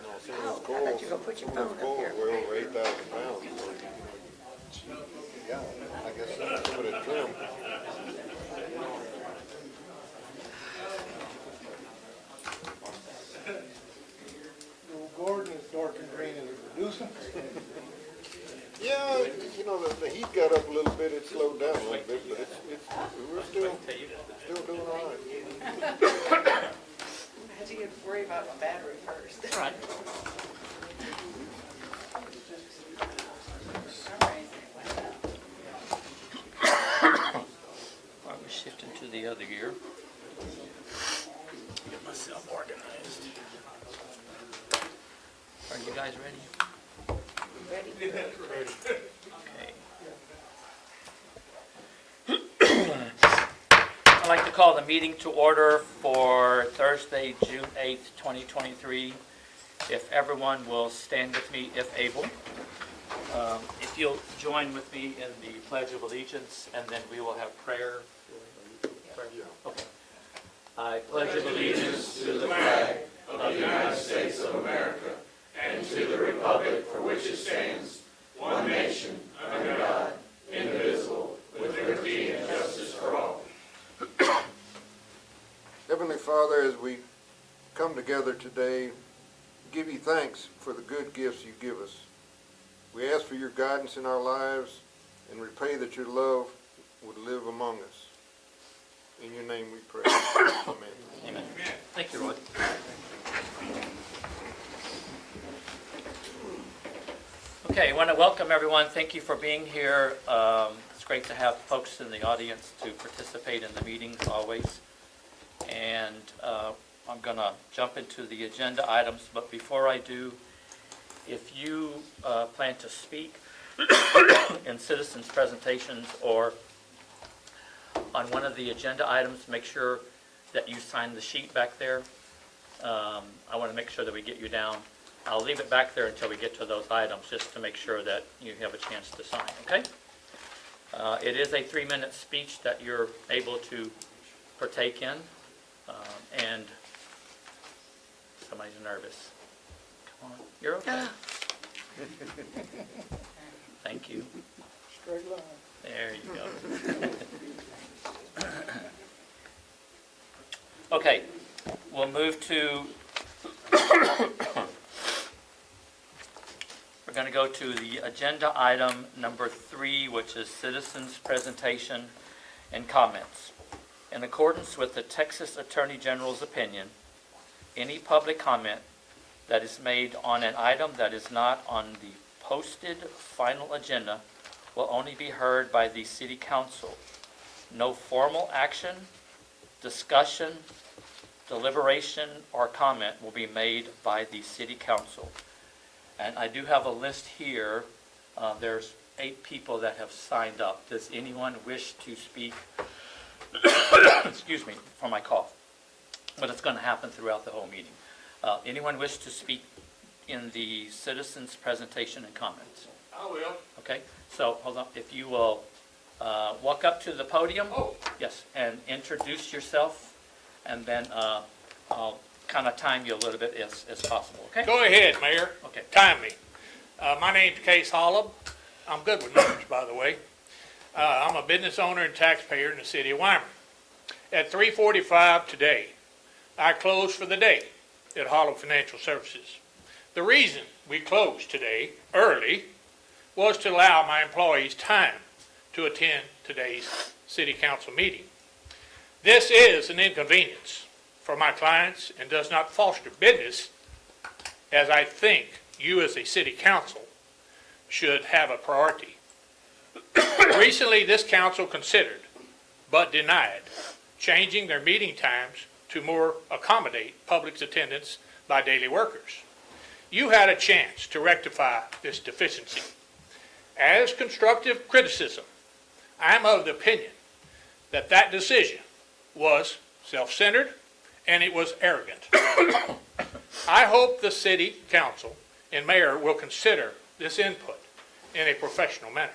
No, some of those I thought coils, you were gonna put your some of those phone up coils here. weigh over 8,000 pounds, so, you know, Yeah, I guess so. some of that trim. The old garden is dark and green, is it reducing? Yeah, you know, the heat got up a little bit, it slowed down a little bit, but we're still doing all right. I had to worry about my battery first. Right. All right, we're shifting to the other gear. Get myself organized. Are you guys ready? Ready? Okay. I'd like to call the meeting to order for Thursday, June 8th, 2023. If everyone will stand with me if able. If you'll join with me in the Pledge of Allegiance, and then we will have prayer. Okay. I pledge allegiance to the flag of the United States of America and to the republic for which it stands, one nation, under God, indivisible, with liberty and justice for all. Heavenly Father, as we come together today, give you thanks for the good gifts you give us. We ask for your guidance in our lives and we pray that your love would live among us. In your name we pray. Amen. Amen. Thank you, Roy. Okay, I want to welcome everyone. Thank you for being here. It's great to have folks in the audience to participate in the meetings always. And I'm going to jump into the agenda items, but before I do, if you plan to speak, in citizens' presentations or on one of the agenda items, make sure that you sign the sheet back there. I want to make sure that we get you down. I'll leave it back there until we get to those items, just to make sure that you have a chance to sign, okay? It is a 3-minute speech that you're able to partake in, and somebody's nervous. Come on, you're okay. Thank you. Straight line. There you go. Okay, we'll move to, we're going to go to the agenda item number 3, which is citizens' presentation and comments. In accordance with the Texas Attorney General's opinion, any public comment that is made on an item that is not on the posted final agenda will only be heard by the City Council. No formal action, discussion, deliberation, or comment will be made by the City Council. And I do have a list here. There's 8 people that have signed up. Does anyone wish to speak? Excuse me for my cough. But it's going to happen throughout the whole meeting. Anyone wish to speak in the citizens' presentation and comments? I will. Okay, so hold on, if you will walk up to the podium. Oh. Yes, and introduce yourself, and then I'll kind of time you a little bit as possible, okay? Go ahead, Mayor. Okay. Time me. My name's Case Holub. I'm good with numbers, by the way. I'm a business owner and taxpayer in the city of Weimar. At 3:45 today, I closed for the day at Holub Financial Services. The reason we closed today early was to allow my employees time to attend today's city council meeting. This is an inconvenience for my clients and does not foster business, as I think you as a city council should have a priority. Recently, this council considered, but denied, changing their meeting times to more accommodate public's attendance by daily workers. You had a chance to rectify this deficiency. As constructive criticism, I am of the opinion that that decision was self-centered and it was arrogant. I hope the city council and mayor will consider this input in a professional manner.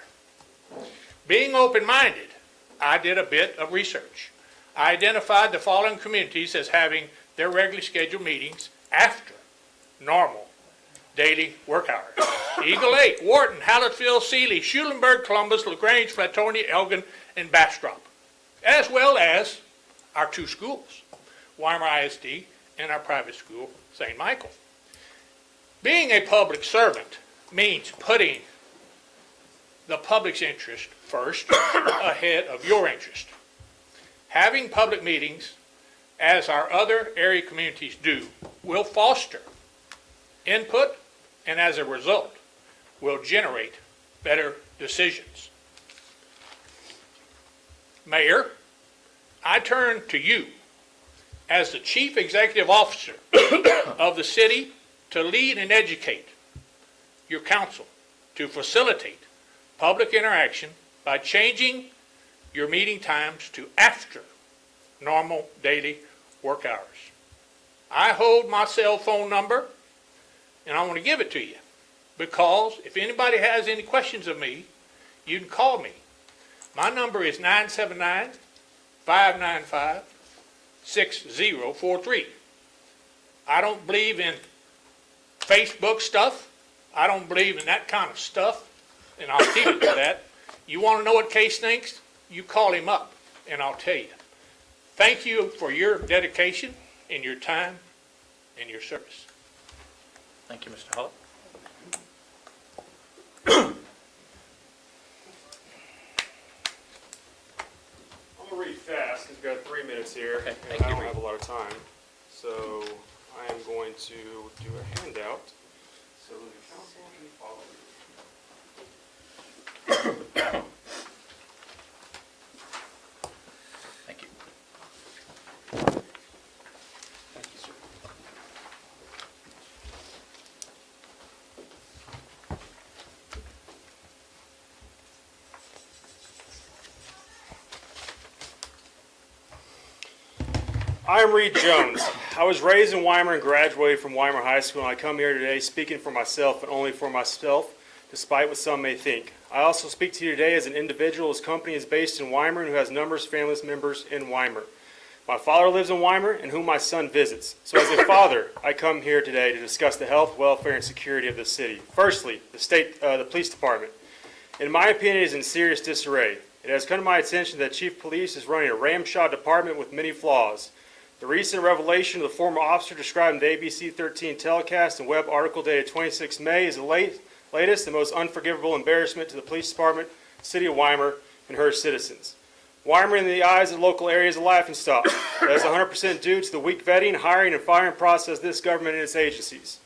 Being open-minded, I did a bit of research. I identified the following communities as having their regularly scheduled meetings after normal daily work hours: Eagle Lake, Wharton, Hallettsville, Sealy, Schulenburg, Columbus, LaGrange, Flatonia, Elgin, and Bastrop, as well as our 2 schools, Weimar ISD and our private school, St. Michael. Being a public servant means putting the public's interest first ahead of your interest. Having public meetings, as our other area communities do, will foster input and as a result will generate better decisions. Mayor, I turn to you as the Chief Executive Officer of the city to lead and educate your council to facilitate public interaction by changing your meeting times to after normal daily work hours. I hold my cell phone number, and I want to give it to you, because if anybody has any questions of me, you can call me. My number is 979-595-6043. I don't believe in Facebook stuff. I don't believe in that kind of stuff, and I'll keep it to that. You want to know what Case thinks? You call him up, and I'll tell you. Thank you for your dedication and your time and your service. Thank you, Mr. Holt. I'm gonna read fast, because we've got 3 minutes here, Okay, and thank I you, don't Reed. have a lot of time. So I am going to do a handout, so the council can follow. Thank you. Thank you, sir. I am Reed Jones. I was raised in Weimar and graduated from Weimar High School, and I come here today speaking for myself and only for myself, despite what some may think. I also speak to you today as an individual whose company is based in Weimar and who has numerous family members in Weimar. My father lives in Weimar and whom my son visits. So as a father, I come here today to discuss the health, welfare, and security of the city. Firstly, the police department. In my opinion, it is in serious disarray. It has come to my attention that Chief Police is running a ramshot department with many flaws. The recent revelation of the former officer described in the ABC 13 telecast and web article dated 26 May is the latest and most unforgivable embarrassment to the police department, city of Weimar, and her citizens. Weimar, in the eyes of the local area, is a laughingstock. That is 100% due to the weak vetting, hiring, and firing process of this government and its agencies.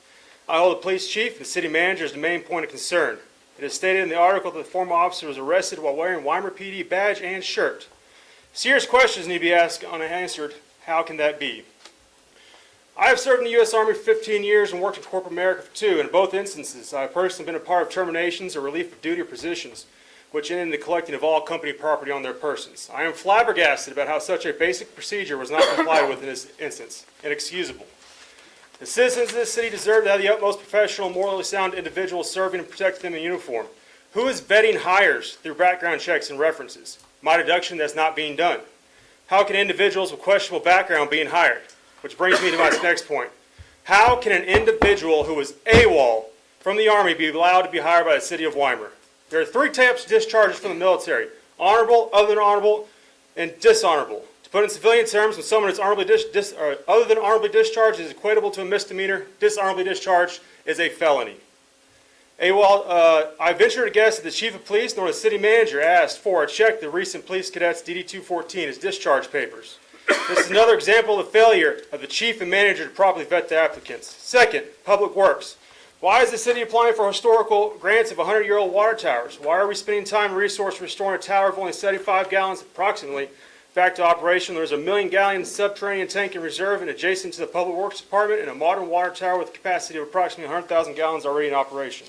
I hold the police chief and city manager as the main point of concern. It is stated in the article that the former officer was arrested while wearing Weimar PD badge and shirt. Serious questions need to be asked and answered. How can that be? I have served in the U.S. Army for 15 years and worked in corporate America for 2. In both instances, I have personally been a part of terminations or relief of duty or positions, which ended in the collecting of all company property on their persons. I am flabbergasted about how such a basic procedure was not complied with in this instance. Inexcusable. The citizens of this city deserve to have the utmost professional, morally sound individuals serving and protecting them in uniform. Who is vetting hires through background checks and references? My deduction, that's not being done. How can individuals with questionable background being hired? Which brings me to my next point. How can an individual who is AWOL from the Army be allowed to be hired by the city of Weimar? There are 3 types of discharges from the military: honorable, other than honorable, and dishonorable. To put it in civilian terms, when someone is other than honorably discharged is equatable to a misdemeanor, dishonorably discharged is a felony. I venture to guess that the chief of police nor the city manager asked for or checked the recent police cadet's DD-214 as discharge papers. This is another example of the failure of the chief and manager to properly vet the applicants. Second, public works. Why is the city applying for historical grants of 100-year-old water towers? Why are we spending time and resource restoring a tower of only 75 gallons approximately back to operation? There's a 1 million-gallon subterranean tank in reserve and adjacent to the Public Works Department and a modern water tower with a capacity of approximately 100,000 gallons already in operation.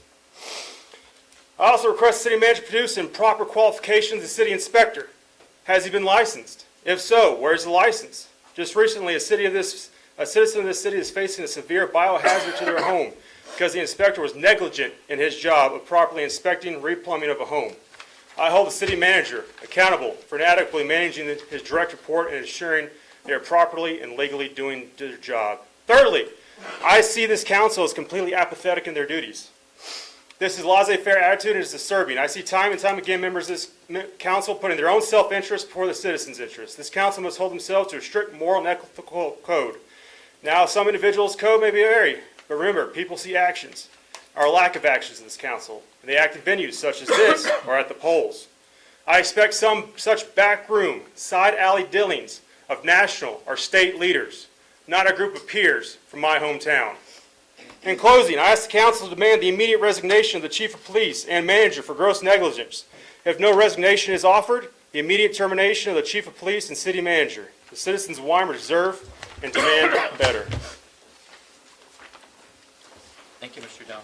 I also request the city manager produce improper qualifications of the city inspector. Has he been licensed? If so, where's the license? Just recently, a citizen of this city is facing a severe biohazard to their home because the inspector was negligent in his job of properly inspecting and replumbing of a home. I hold the city manager accountable for inadequately managing his direct report and ensuring they are properly and legally doing their job. Thirdly, I see this council as completely apathetic in their duties. This is laissez-faire attitude and is disturbing. I see time and time again members of this council putting their own self-interest before the citizens' interest. This council must hold themselves to a strict moral and ethical code. Now, some individuals' code may be vary, but remember, people see actions, or lack of actions in this council, and they act in venues such as this or at the polls. I expect some such backroom, side alley dealings of national or state leaders, not a group of peers from my hometown. In closing, I ask the council to demand the immediate resignation of the chief of police and manager for gross negligence. If no resignation is offered, the immediate termination of the chief of police and city manager. The citizens of Weimar deserve and demand better. Thank you, Mr. Dunn.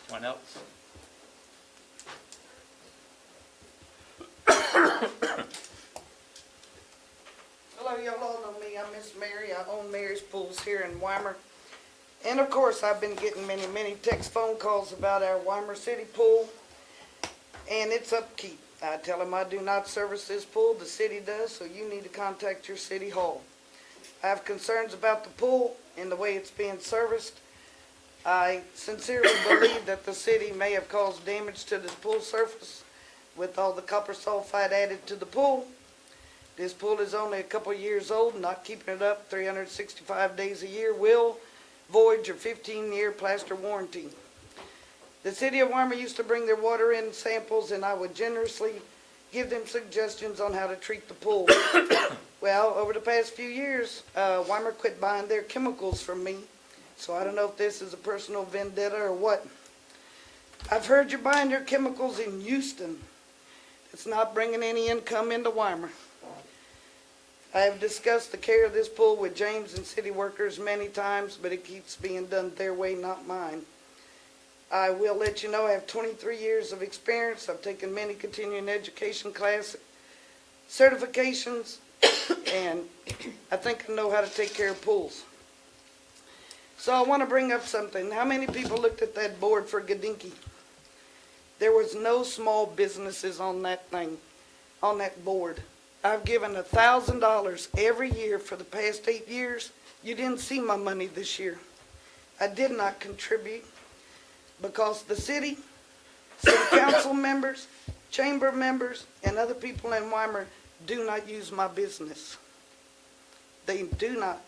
Anyone else? Hello, y'all all know me. I'm Miss Mary. I own Mary's Pools here in Weimar. And of course, I've been getting many text phone calls about our Weimar City pool and its upkeep. I tell them I do not service this pool. The city does, so you need to contact your city hall. I have concerns about the pool and the way it's being serviced. I sincerely believe that the city may have caused damage to this pool surface with all the copper sulfide added to the pool. This pool is only a couple years old. Not keeping it up 365 days a year will void your 15-year plaster warranty. The city of Weimar used to bring their water in samples, and I would generously give them suggestions on how to treat the pool. Well, over the past few years, Weimar quit buying their chemicals from me, so I don't know if this is a personal vendetta or what. I've heard you're buying your chemicals in Houston. It's not bringing any income into Weimar. I have discussed the care of this pool with James and city workers many times, but it keeps being done their way, not mine. I will let you know I have 23 years of experience. I've taken many continuing education classes certifications, and I think I know how to take care of pools. So I want to bring up something. How many people looked at that board for Gadinki? There was no small businesses on that thing, on that board. I've given $1,000 every year for the past 8 years. You didn't see my money this year. I did not contribute because the city council members, chamber members, and other people in Weimar do not use my business. They do not.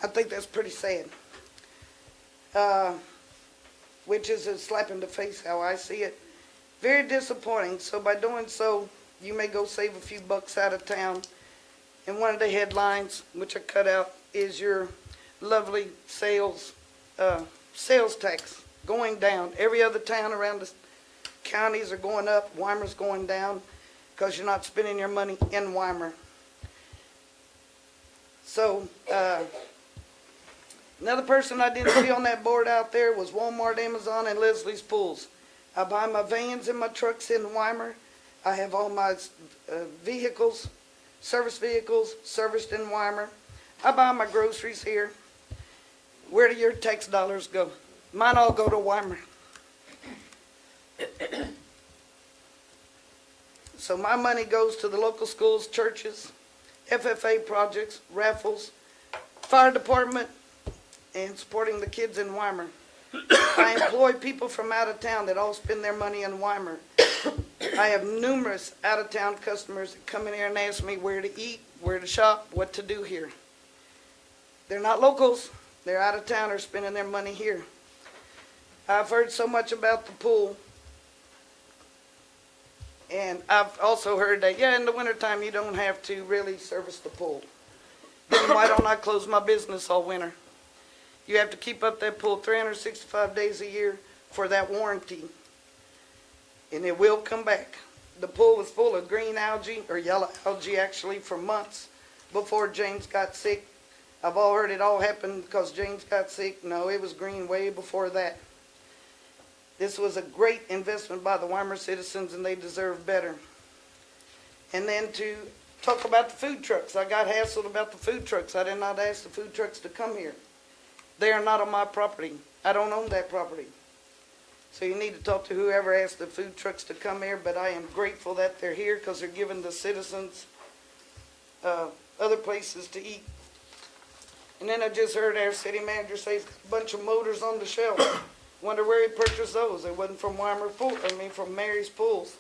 I think that's pretty sad. Which is a slap in the face how I see it. Very disappointing. So by doing so, you may go save a few bucks out of town. And one of the headlines, which I cut out, is your lovely sales tax going down. Every other town around the counties are going up. Weimar's going down because you're not spending your money in Weimar. So, another person I didn't see on that board out there was Walmart, Amazon, and Leslie's Pools. I buy my vans and my trucks in Weimar. I have all my vehicles, service vehicles, serviced in Weimar. I buy my groceries here. Where do your tax dollars go? Mine all go to Weimar. So my money goes to the local schools, churches, FFA projects, raffles, fire department, and supporting the kids in Weimar. I employ people from out of town that all spend their money in Weimar. I have numerous out-of-town customers that come in here and ask me where to eat, where to shop, what to do here. They're not locals. They're out-of-towners spending their money here. I've heard so much about the pool. And I've also heard that, yeah, in the wintertime you don't have to really service the pool. Then why don't I close my business all winter? You have to keep up that pool 365 days a year for that warranty. And it will come back. The pool was full of green algae, or yellow algae actually, for months before James got sick. I've all heard it all happened because James got sick. No, it was green way before that. This was a great investment by the Weimar citizens, and they deserve better. And then to talk about the food trucks. I got hassled about the food trucks. I did not ask the food trucks to come here. They are not on my property. I don't own that property. So you need to talk to whoever asked the food trucks to come here, but I am grateful that they're here because they're giving the citizens other places to eat. And then I just heard our city manager say he's got a bunch of motors on the shelf. Wonder where he purchased those. It wasn't from from Mary's Pools.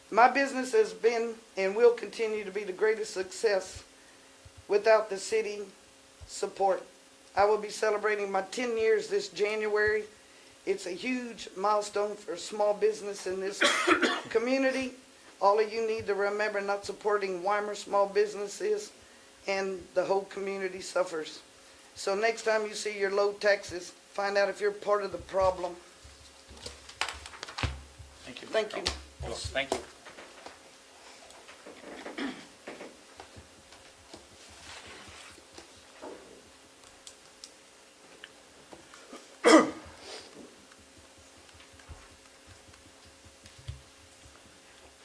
My business has been and will continue to be the greatest success without the city support. I will be celebrating my 10 years this January. It's a huge milestone for small business in this community. All of you need to remember not supporting Weimar small businesses, and the whole community suffers. So next time you see your low taxes, find out if you're part of the problem. Thank you. Thank you. Cool. Thank you.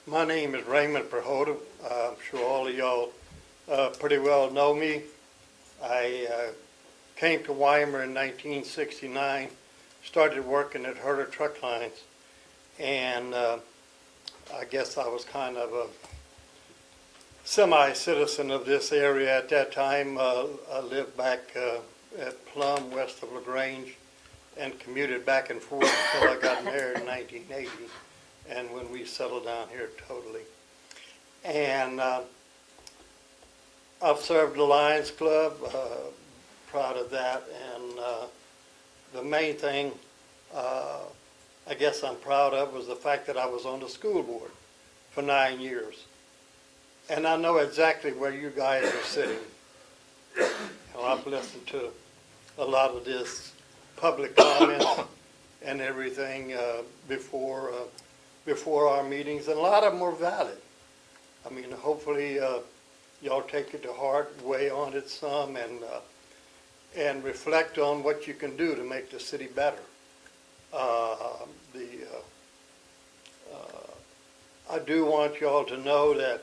My name is Raymond Perhoda. I'm sure all of y'all pretty well know me. I came to Weimar in 1969, started working at Herter Truck Lines, and I guess I was kind of a semi-citizen of this area at that time. I lived back at Plum, west of LaGrange, and commuted back and forth until I got married in 1980. And when we settled down here totally. And I've served the Lions Club, proud of that. And the main thing I guess I'm proud of was the fact that I was on the school board for 9 years. And I know exactly where you guys are sitting. I've listened to a lot of this public comment and everything before our meetings, and a lot of them were valid. I mean, hopefully y'all take it to heart, weigh on it some, and reflect on what you can do to make the city better. I do want y'all to know that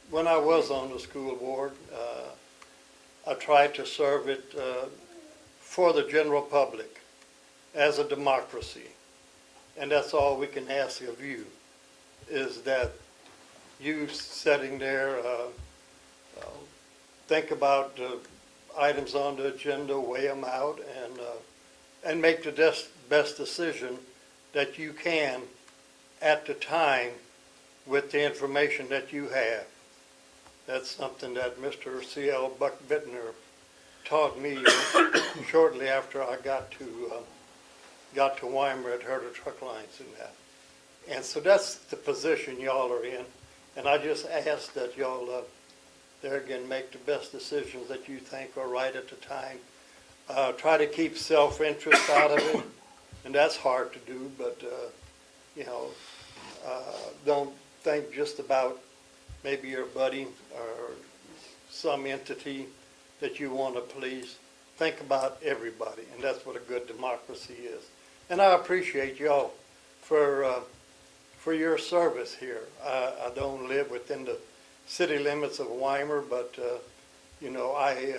when I was on the school board, I tried to serve it for the general public as a democracy. And that's all we can ask of you, is that you sitting there, think about the items on the agenda, weigh them out, and make the best decision that you can at the time with the information that you have. That's something that Mr. C.L. Buck Bittner taught me shortly after I got to Weimar at Herder Truck Lines and that. And so that's the position y'all are in. And I just ask that y'all, there again, make the best decisions that you think are right at the time. Try to keep self-interest out of it, and that's hard to do, but, don't think just about maybe your buddy or some entity that you want to please. Think about everybody, and that's what a good democracy is. And I appreciate y'all for your service here. I don't live within the city limits of Weimar, but, I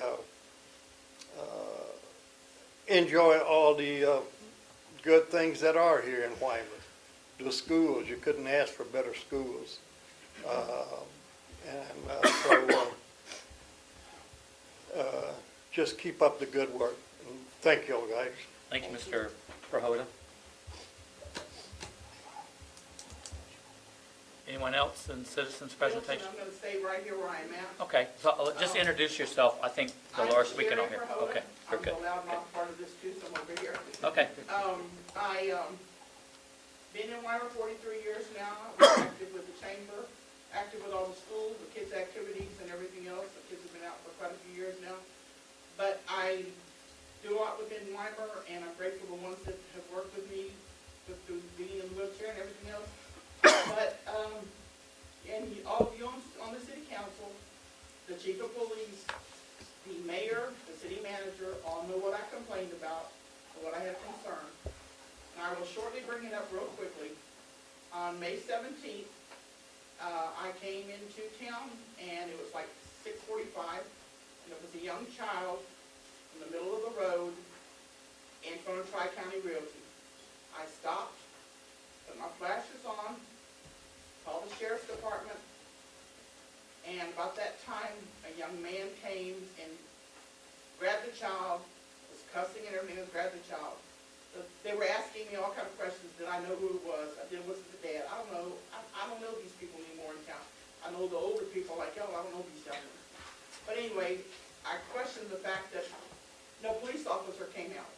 enjoy all the good things that are here in Weimar. The schools, you couldn't ask for better schools. Just keep up the good work. And thank you all, guys. Thank you, Mr. Prohoda. Anyone else in citizens' presentation? I'm going to stay right here where I am at. Okay, so just introduce yourself. I think Dolores, we can all hear. Okay, you're good. I'm the loudmouth part of this too, so I'm over here. Okay, I, been in Weimar 43 years now. I'm active with the chamber, active with all the schools, the kids' activities and everything else. The kids have been out for quite a few years now. But I do a lot within Weimar, and I'm grateful to the ones that have worked with me through being in the wheelchair and everything else. But, and all of you on the city council, the chief of police, the mayor, the city manager, all know what I complained about, or what I have concern. And I will shortly bring it up real quickly. On May 17th, I came into town, and it was like 6:45, and it was a young child in the middle of the road in front of Tri-County Realty. I stopped, put my flashes on, called the sheriff's department, and about that time, a young man came and grabbed the child, was cussing and everything, grabbed the child. They were asking me all kind of questions. Did I know who it was? I did. Was it the dad? I don't know. I don't know these people anymore in town. I know the older people like, oh, I don't know these young ones. But anyway, I questioned the fact that no police officer came out.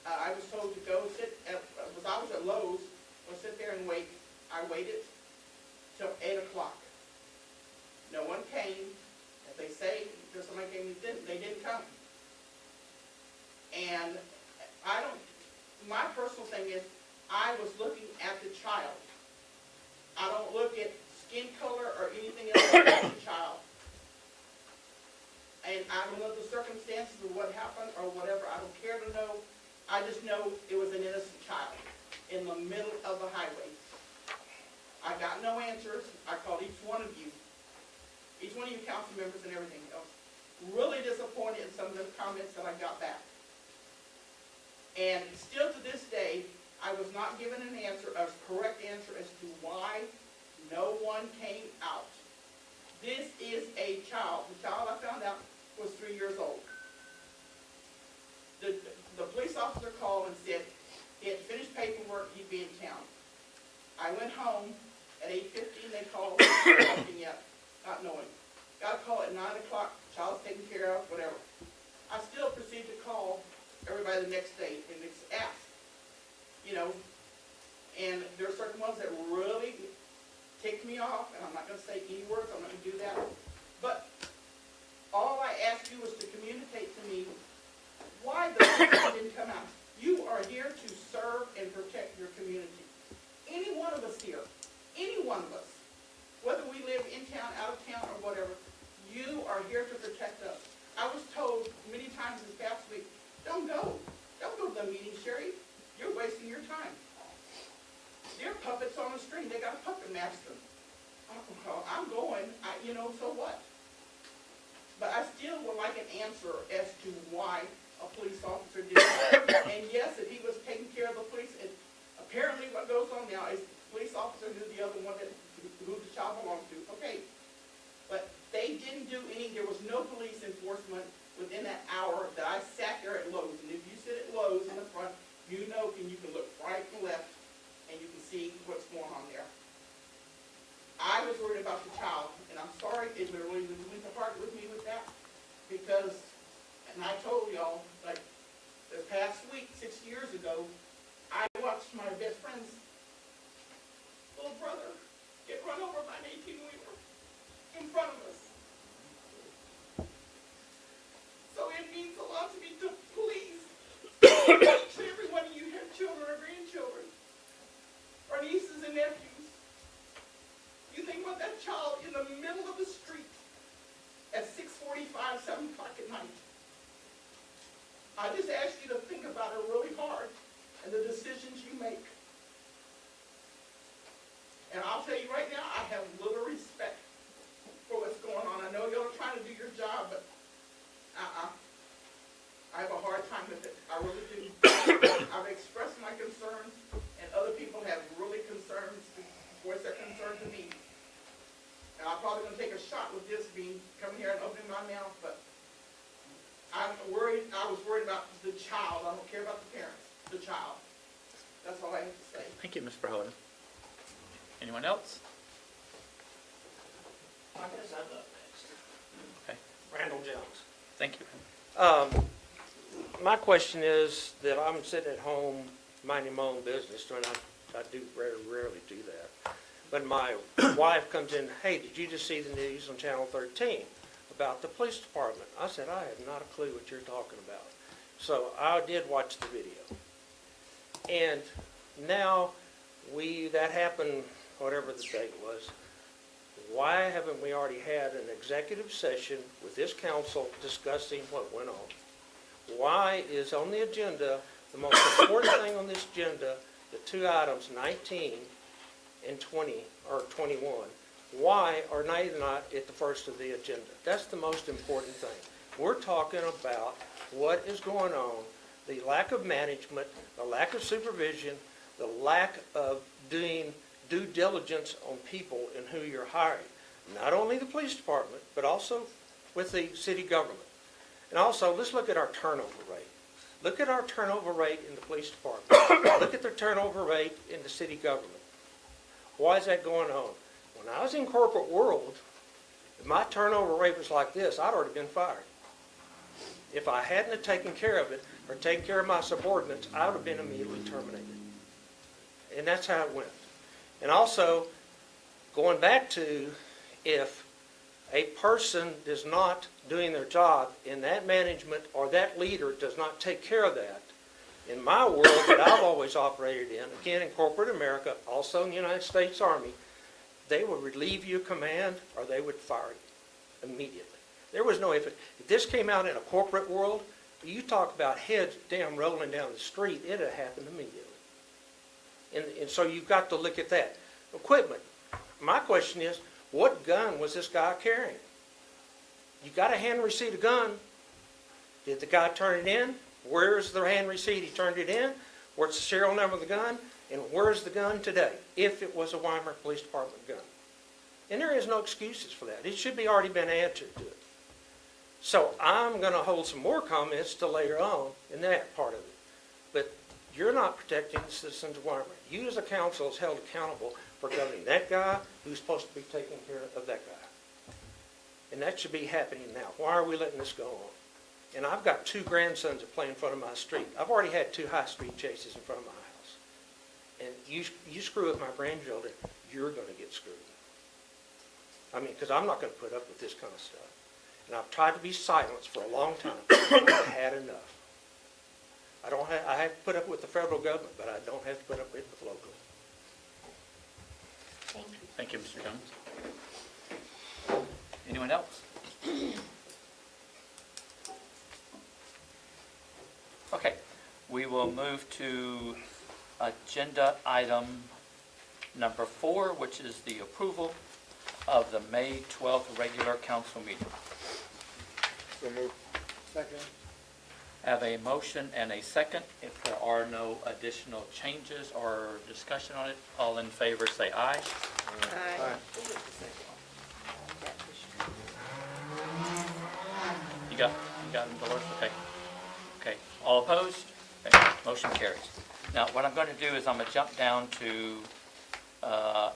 I was told to go sit at, I was at Lowe's, go sit there and wait. I waited till 8 o'clock. No one came. If they say there's somebody came, they didn't come. And my personal thing is, I was looking at the child. I don't look at skin color or anything else about the child. And I don't know the circumstances of what happened or whatever. I don't care to know. I just know it was an innocent child in the middle of the highway. I got no answers. I called each one of you council members and everything else. Really disappointed in some of the comments that I got back. And still to this day, I was not given an answer, a correct answer as to why no one came out. This is a child. The child I found out was 3 years old. The police officer called and said he had finished paperwork, he'd be in town. I went home at 8:15, they called, nothing yet, not knowing. Got a call at 9 o'clock, child's taken care of, whatever. I still proceeded to call everybody the next day and ask, and there are certain ones that really ticked me off, and I'm not going to say any words, I'm not going to do that. But all I asked you was to communicate to me why the police didn't come out. You are here to serve and protect your community. Any one of us here, any one of us, whether we live in town, out of town, or whatever, you are here to protect us. I was told many times this past week, don't go to the meeting, Sherry. You're wasting your time. asked them, I'm going, so what? But I still would like an answer as to why a police officer did that. And yes, if he was taking care of the police, and apparently what goes on now is the police officer knew the other one who the child belonged to, okay. But they didn't do there was no police enforcement within that hour that I sat there at Lowe's. And if you sit at Lowe's in the front, you can look right and left, and you can see what's going on there. I was worried about the child, and I'm sorry, it really went to heart with me with that, because, and I told y'all, like, the past week, 6 years ago, I watched my best friend's little brother get run over by an 18-wheeler in front of us. So it means a lot to me to please, each and every one of you have children or grandchildren, or nieces and nephews. You think about that child in the middle of the street at 6:45, 7 o'clock at night. I just ask you to think about it really hard and the decisions you make. And I'll tell you right now, I have little respect for what's going on. I know y'all are trying to do your job, but I have a hard time with it. I really do. I've expressed my concerns, and other people have really concerns, voiced their concern to me. And I'm probably going to take a shot with this coming here and opening my mouth, but I was worried about the child. I don't care about the parents, the child. That's all I have to say. Thank you, Ms. Verhoeven. Anyone else? I guess I'm up next. Okay, Randall Jones. thank you. My question is that I'm sitting at home minding my own business, and I do very rarely do that. But my wife comes in, hey, did you just see the news on Channel 13 about the police department? I said, I have not a clue what you're talking about. So I did watch the video. And now that happened, whatever the date was, why haven't we already had an executive session with this council discussing what went on? Why is on the agenda, the most important thing on this agenda, the two items, 19 and 20, or 21, why are they not at the first of the agenda? That's the most important thing. We're talking about what is going on, the lack of management, the lack of supervision, the lack of doing due diligence on people and who you're hiring. Not only the police department, but also with the city government. And also, let's look at our turnover rate. Look at our turnover rate in the police department. Look at the turnover rate in the city government. Why is that going on? When I was in corporate world, if my turnover rate was like this, I'd already been fired. If I hadn't have taken care of it, or taken care of my subordinates, I would have been immediately terminated. And that's how it went. And also, going back to, if a person is not doing their job and that management or that leader does not take care of that, in my world that I've always operated in, again in corporate America, also in the United States Army, they would relieve you of command or they would fire you immediately. There was no if this came out in a corporate world, you talk about heads down rolling down the street, it would happen immediately. And so you've got to look at that. Equipment. My question is, what gun was this guy carrying? You got a hand receipt of gun. Did the guy turn it in? Where's the hand receipt he turned it in? What's the serial number of the gun? And where's the gun today, if it was a Weimar Police Department gun? And there is no excuses for that. It should be already been answered to it. So I'm going to hold some more comments till later on in that part of it. But you're not protecting the citizens of Weimar. You as a council is held accountable for governing that guy who's supposed to be taking care of that guy. And that should be happening now. Why are we letting this go on? And I've got 2 grandsons that play in front of my street. I've already had 2 high-speed chases in front of my house. And you screw with my grandchildren, you're going to get screwed. I mean, because I'm not going to put up with this kind of stuff. And I've tried to be silenced for a long time. I've had enough. I have to put up with the federal government, but I don't have to put up with it locally. Thank you. Thank you, Mr. Jones. Anyone else? Okay, we will move to agenda item number 4, which is the approval of the May 12th regular council meeting. So moved. Second. Have a motion and a second. If there are no additional changes or discussion on it, all in favor say aye. Aye. You got them, Dolores? Okay. Okay. All opposed? Okay. Motion carries. Now, what I'm going to do is I'm going to jump down to,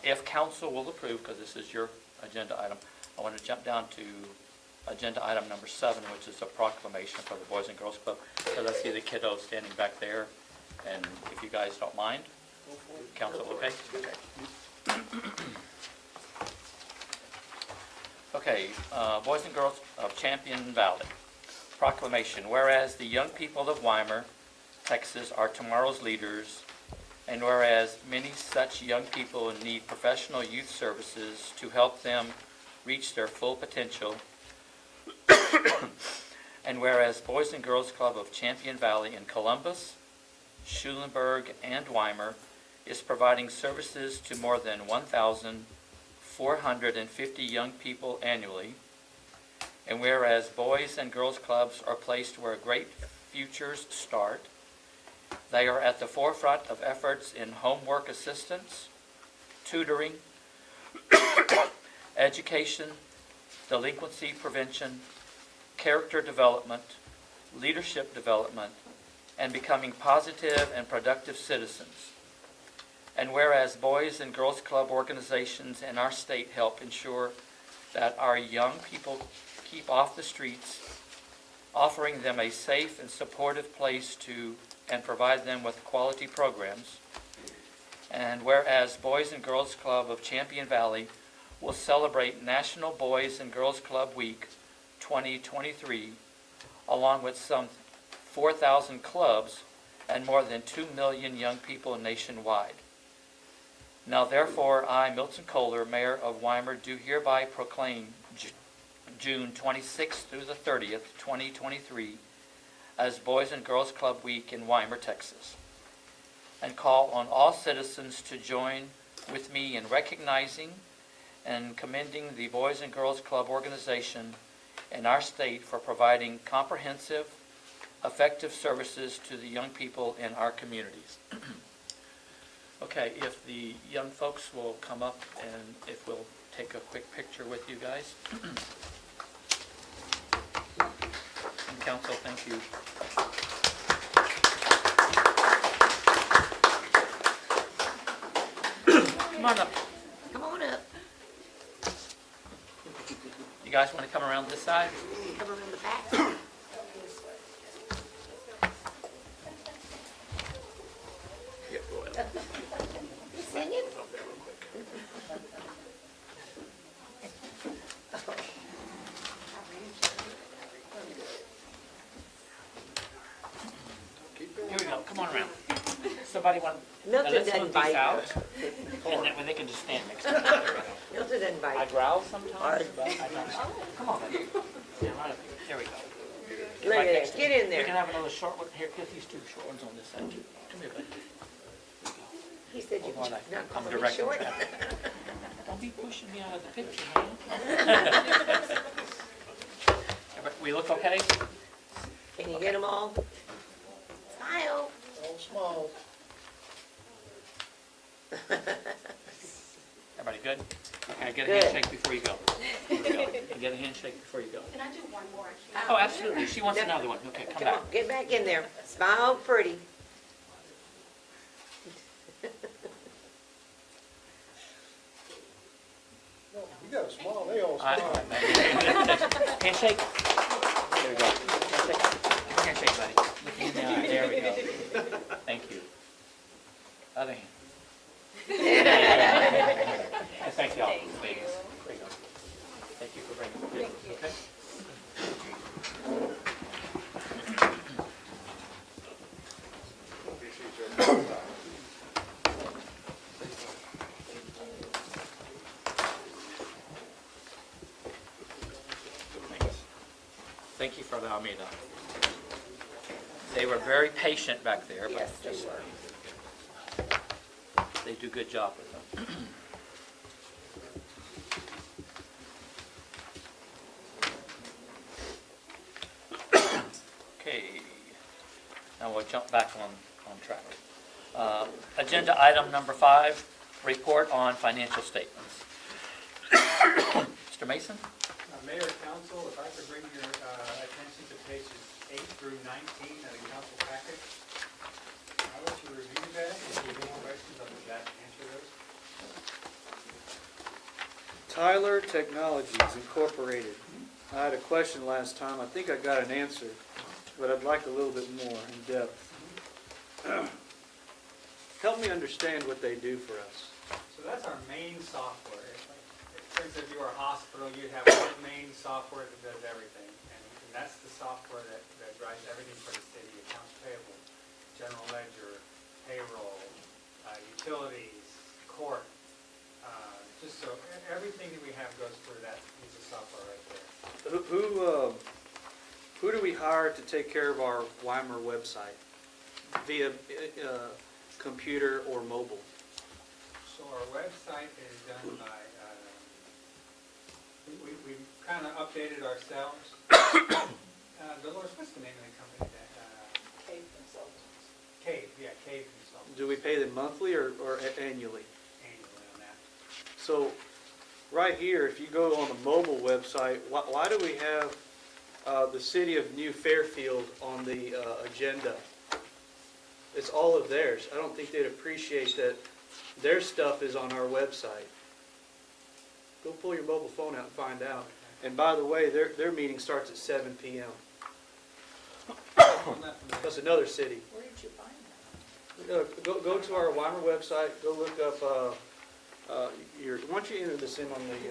if council will approve, because this is your agenda item, I want to jump down to agenda item number 7, which is a proclamation for the Boys and Girls Club. So let's see the kiddos standing back there, and if you guys don't mind, council, okay? Okay. Okay, Boys and Girls of Champion Valley. Proclamation, whereas the young people of Weimar, Texas are tomorrow's leaders, and whereas many such young people need professional youth services to help them reach their full potential, and whereas Boys and Girls Club of Champion Valley in Columbus, Schulenburg, and Weimar is providing services to more than 1,450 young people annually, and whereas Boys and Girls Clubs are placed where great futures start, they are at the forefront of efforts in homework assistance, tutoring, education, delinquency prevention, character development, leadership development, and becoming positive and productive citizens. And whereas Boys and Girls Club organizations in our state help ensure that our young people keep off the streets, offering them a safe and supportive place to and provide them with quality programs. And whereas Boys and Girls Club of Champion Valley will celebrate National Boys and Girls Club Week 2023, along with some 4,000 clubs and more than 2 million young people nationwide. Now therefore, I, Milton Kohler, Mayor of Weimar, do hereby proclaim June 26th through the 30th, 2023, as Boys and Girls Club Week in Weimar, Texas, and call on all citizens to join with me in recognizing and commending the Boys and Girls Club organization in our state for providing comprehensive, effective services to the young people in our communities. Okay, if the young folks will come up and if we'll take a quick picture with you guys. And council, thank you. Come on up. Come on up. You guys want to come around this side? Come around the back. Yeah, go ahead. Singing? Here we go. Come on around. Somebody want? Milton let's doesn't move bite. these out, and then they can just stand next to each other. There we go. Milton doesn't I bite. growl sometimes, but I don't. Come on, buddy. Yeah, right up here. There we go. Look Right at next it. to Get you. in there. We can have another short one. Here, get these 2 short ones on this side too. Come here, buddy. He said you're Hold on, not I'm calling me directing short. traffic. Don't be pushing me out of the picture, man. We look okay? Can you get them all? Smile. All small. Everybody good? Okay, get a Good. handshake before you go. Here we go. Get a handshake before you go. Can I do one more? Oh, absolutely. She wants another one. Okay, come Come back. on, get back in there. Smile pretty. You got a smile, they all All smile. right. Handshake. There we go. Handshake. Handshake, buddy. Look in the eye. There we go. Thank you. Other hand. And thank you all, ladies. There you go. Thank you for bringing it. Okay? Thanks. Thank you for allowing me to. They were very patient back there, but Yes, they just were. They do a good job with them. Okay, now we'll jump back on track. Agenda item number 5, report on financial statements. Mr. Mason? Mayor, council, if I could bring your attention to pages 8 through 19 of the council packet. I'll let you review that. If you have any questions, I'll be glad to answer those. Tyler Technologies Incorporated. I had a question last time. I think I got an answer, but I'd like a little bit more in depth. Help me understand what they do for us. So that's our main software. It's like, for instance, if you were a hospital, you'd have one main software that does everything. And that's the software that drives everything for the city: accounts payable, general ledger, payroll, utilities, court. Just so everything that we have goes through that piece of software right there. Who do we hire to take care of our Weimar website via computer or mobile? So our website is done by, we kind of updated ourselves. Dolores, what's the name of the company that? Cave Consultants. Cave, yeah, Cave Consultants. Do we pay them monthly or annually? Annually on that. So, right here, if you go on the mobile website, why do we have the city of New Fairfield on the agenda? It's all of theirs. I don't think they'd appreciate that their stuff is on our website. Go pull your mobile phone out and find out. And by the way, their meeting starts at 7 p.m. That's another city. Where did you find that? Go to our Weimar website, go look up why don't you enter this in on the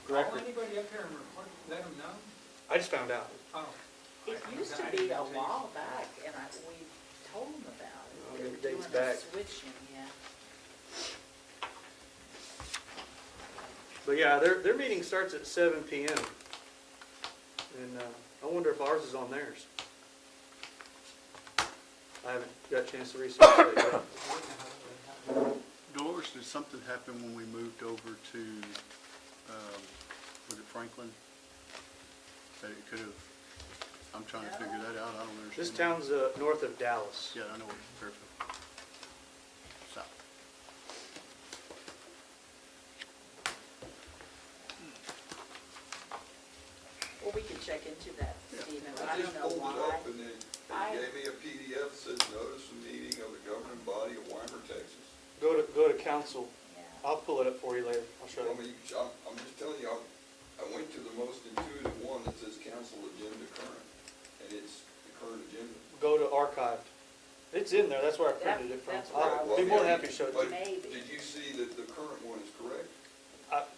Call record? anybody up here and report, let them know? I just found out. Oh. It used to be a while back, and we told them about Oh, it. They it were dates doing a back. switching, yeah. But yeah, their meeting starts at 7 p.m. And I wonder if ours is on theirs. I haven't got a chance to research that yet. Dolores, did something happen when we moved over to, was it Franklin? That it could have, I'm trying to figure that out, I don't understand. This town's north of Dallas. Yeah, I know, Fairfield. South. Well, we can check into that, Stephen, but I I just don't know pulled it why. up and they gave me a PDF that says notice of meeting of the governing body of Weimar, Texas. Go to council. Yeah. I'll pull it up for you later. I'll show I you. mean, I'm just telling you, I went to the most intuitive one that says council agenda current, and it's the current agenda. Go to archived. It's in there. That's where I printed it from. That's where I I'll be more than happy to show it to But you. Maybe. did you see that the current one is correct?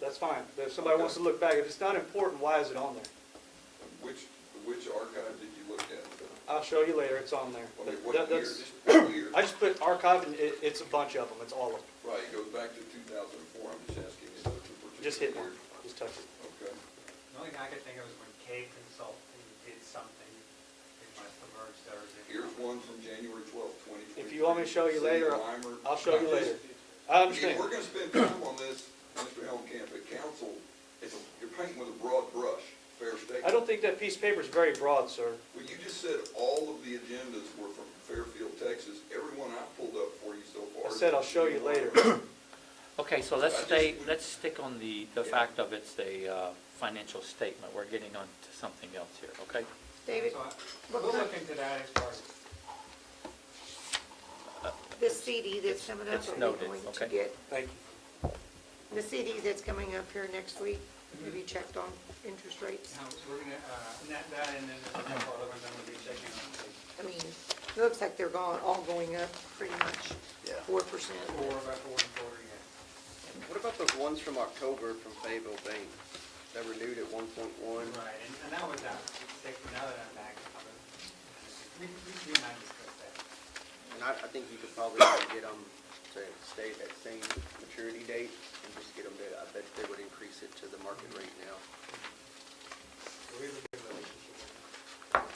That's fine. But if somebody wants to look back, if it's not important, why is it on there? Which archive did you look at? I'll show you later. It's on there. I mean, what That- year? that's- Just what year? I just put archive, and it's a bunch of them. It's all of them. Right, it goes back to 2004, I'm just asking you. what the particular Just hit year. one. Just touch it. Okay. The only thing I could think of was when Cave Consulting did something, it must have merged theirs in. Here's one from January 12th, 2023. If you want me to show you later, I'll show you later. I understand. We're gonna spend time on this, Mr. Helmkamp, at council, you're painting with a broad brush, fair statement. I don't think that piece of paper is very broad, sir. Well, you just said all of the agendas were from Fairfield, Texas. Every one I pulled up for you so far. I said I'll show you later. Okay, so let's stick on the fact of it's a financial statement. We're getting on to something else here, okay? David, So we'll look into that as far as, the CD that's coming up, It's are we noted, going to okay. get, Thank you. the CD that's coming up here next week, have you checked on interest rates? now, we're gonna, that and then there's a couple other ones I'm gonna be checking on. I mean, it looks like they're all going up pretty much, Yeah. 4%. About 4.25, yeah. What about those ones from October from Fayetteville Bank that renewed at 1.1? Right, and that was out, now that I'm back, we and I discussed that. And I think you could probably get them to stay at that same maturity date and just get them to, I bet they would increase it to the market rate now. So we have a good relationship with them.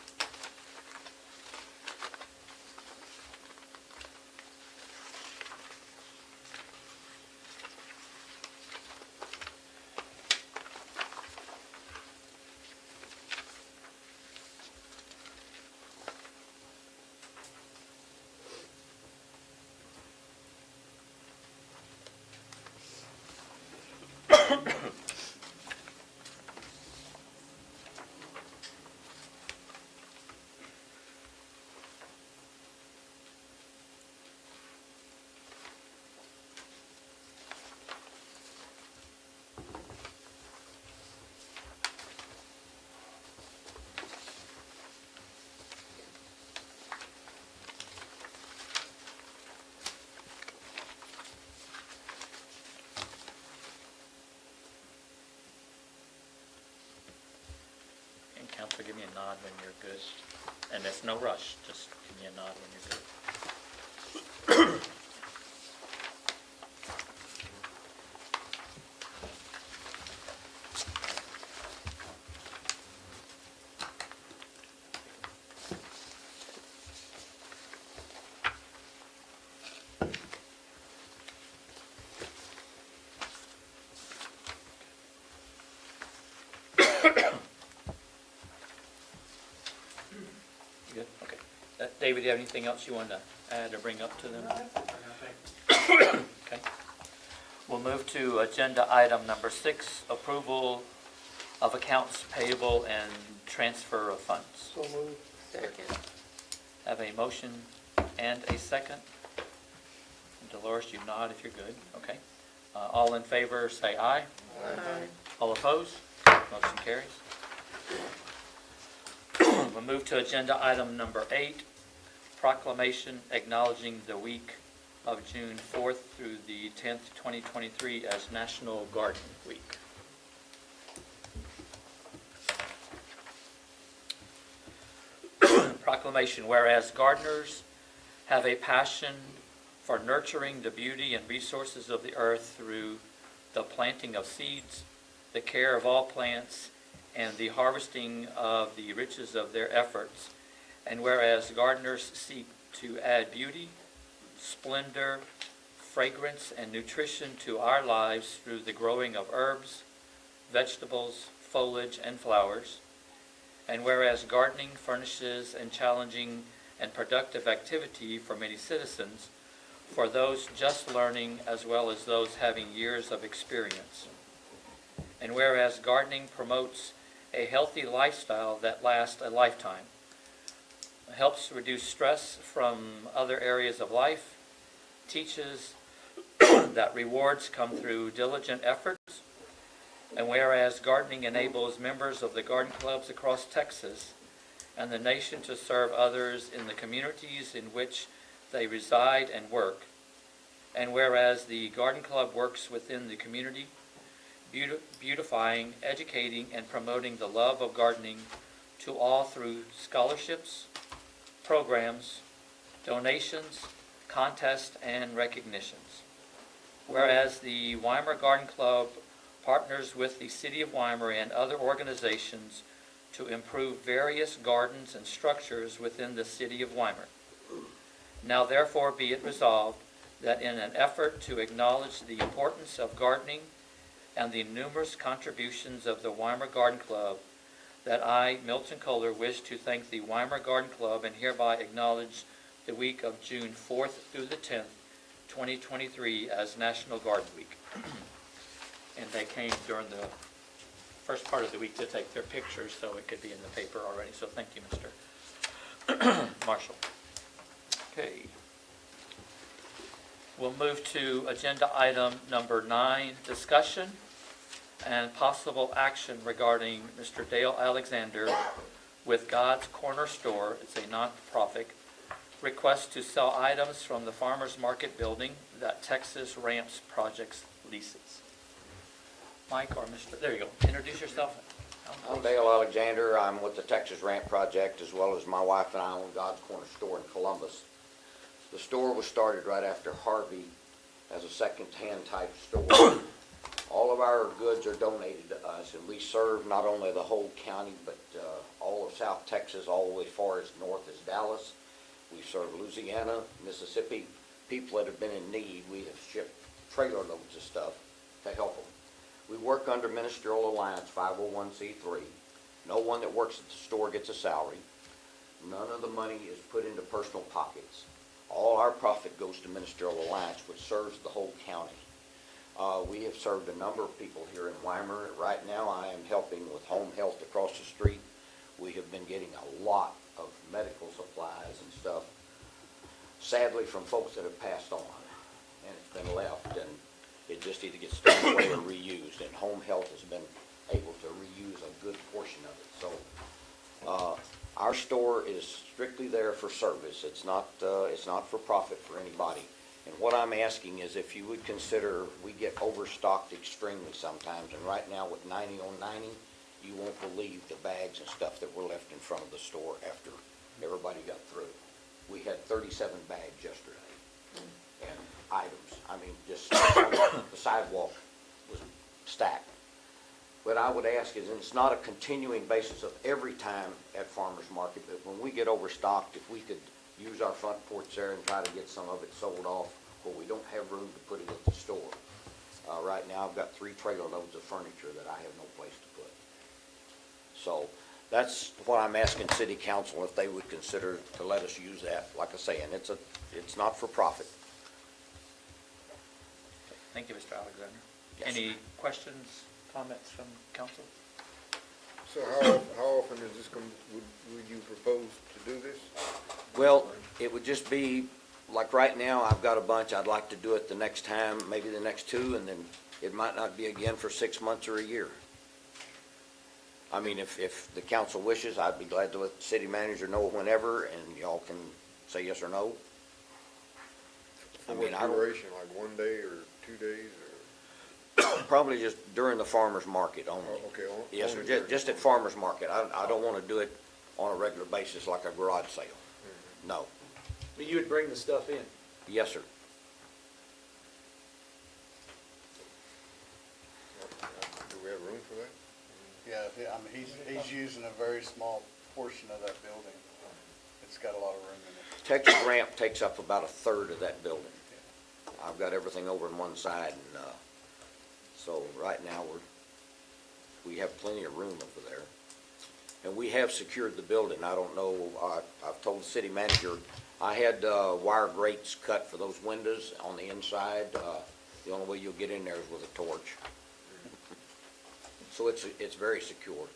when you're good. And there's no rush, just give me a nod when you're good. Good, okay. David, do you have anything else you want to add or bring up to them? Okay. We'll move to agenda item number 6, approval of accounts payable and transfer of funds. So moved. Second. Have a motion and a second. Dolores, you nod if you're good, okay. All in favor, say aye. Aye. All opposed? Motion carries. We'll move to agenda item number 8, proclamation acknowledging the week of June 4th through the 10th, 2023 as National Garden Week. Proclamation, whereas gardeners have a passion for nurturing the beauty and resources of the earth through the planting of seeds, the care of all plants, and the harvesting of the riches of their efforts. And whereas gardeners seek to add beauty, splendor, fragrance, and nutrition to our lives through the growing of herbs, vegetables, foliage, and flowers. And whereas gardening furnishes a challenging and productive activity for many citizens, for those just learning as well as those having years of experience. And whereas gardening promotes a healthy lifestyle that lasts a lifetime, helps reduce stress from other areas of life, teaches that rewards come through diligent efforts, and whereas gardening enables members of the garden clubs across Texas and the nation to serve others in the communities in which they reside and work, and whereas the garden club works within the community, beautifying, educating, and promoting the love of gardening to all through scholarships, programs, donations, contests, and recognitions. Whereas the Weimar Garden Club partners with the City of Weimar and other organizations to improve various gardens and structures within the City of Weimar. Now therefore be it resolved that in an effort to acknowledge the importance of gardening and the numerous contributions of the Weimar Garden Club, that I, Milton Kohler, wish to thank the Weimar Garden Club and hereby acknowledge the week of June 4th through the 10th, 2023 as National Garden Week. And they came during the first part of the week to take their pictures so it could be in the paper already. So thank you, Mr. Marshall. Okay. We'll move to agenda item number 9, discussion and possible action regarding Mr. Dale Alexander with God's Corner Store. It's a non-profit request to sell items from the Farmers Market building that Texas Ramps Projects leases. Mike or Mr. There you go. Introduce yourself. I'm Dale Alexander. I'm with the Texas Ramp Project, as well as my wife and I own God's Corner Store in Columbus. The store was started right after Harvey as a second-hand type store. All of our goods are donated to us, and we serve not only the whole county, but all of South Texas, all the way far as north as Dallas. We serve Louisiana, Mississippi, people that have been in need. We have shipped trailer loads of stuff to help them. We work under Ministerial Alliance 501c3. No one that works at the store gets a salary. None of the money is put into personal pockets. All our profit goes to Ministerial Alliance, which serves the whole county. We have served a number of people here in Weimar. Right now I am helping with home health across the street. We have been getting a lot of medical supplies and stuff, sadly from folks that have passed on, and it's been left, and it just either gets thrown away or reused, and home health has been able to reuse a good portion of it. So our store is strictly there for service. It's not for profit for anybody. And what I'm asking is if you would consider, we get overstocked extremely sometimes, and right now with 90 on 90, you won't believe the bags and stuff that were left in front of the store after everybody got through. We had 37 bags yesterday, and items, I mean, just, the sidewalk was stacked. What I would ask is, and it's not a continuing basis of every time at farmer's market, but when we get overstocked, if we could use our front porch there and try to get some of it sold off, where we don't have room to put it at the store. Right now, I've got 3 trailer loads of furniture that I have no place to put. So, that's what I'm asking city council, if they would consider to let us use that, like I say, and it's not for profit. Thank you, Mr. Alexander. Yes, Any questions, comments from council? So how often is this would you propose to do this? Well, it would just be, like right now, I've got a bunch, I'd like to do it the next time, maybe the next 2, and then it might not be again for 6 months or a year. I mean, if the council wishes, I'd be glad to let the city manager know whenever, and y'all can say yes or no. For I mean, what I don't- duration, like 1 day or 2 days, or? Probably just during the farmer's market only. Oh, okay, Yes, sir, only during- just at farmer's market. I don't want to do it on a regular basis like a garage sale. No. But you would bring the stuff in. Yes, sir. Do we have room for that? Yeah, I mean, he's using a very small portion of that building. It's got a lot of room in it. Texas Ramp takes up about 1/3 of that building. I've got everything over on one side, and, so right now we have plenty of room over there. And we have secured the building. I don't know, I've told the city manager, I had, wire grates cut for those windows on the inside. The only way you'll get in there is with a torch. So it's very secure.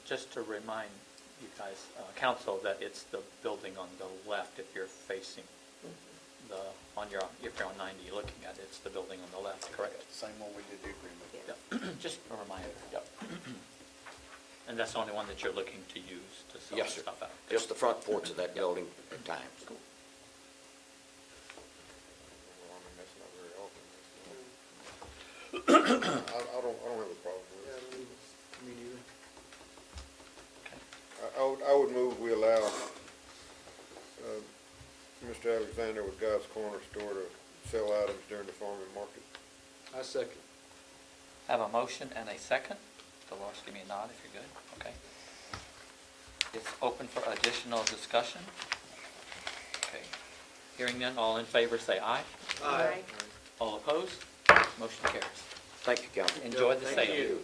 Just to remind you guys, council, that it's the building on the left if you're facing if you're on 90 looking at it, it's the building on the left, correct? Same one we did the agreement. Yep. Just a reminder. Yep. And that's the only one that you're looking to use to sell Yes, the sir. stuff out? Just the front porch of that building at times. Well, I mean, that's not very often. I don't have a problem with it. Me neither. I would move we allow, Mr. Alexander with God's Corner Store to sell items during the farming market. I second. Have a motion and a second. Dolores, give me a nod if you're good. Okay. It's open for additional discussion. Okay. Hearing none, all in favor say aye. Aye. All opposed? Motion carries. Thank you, Council. Enjoy the Thank sale. you.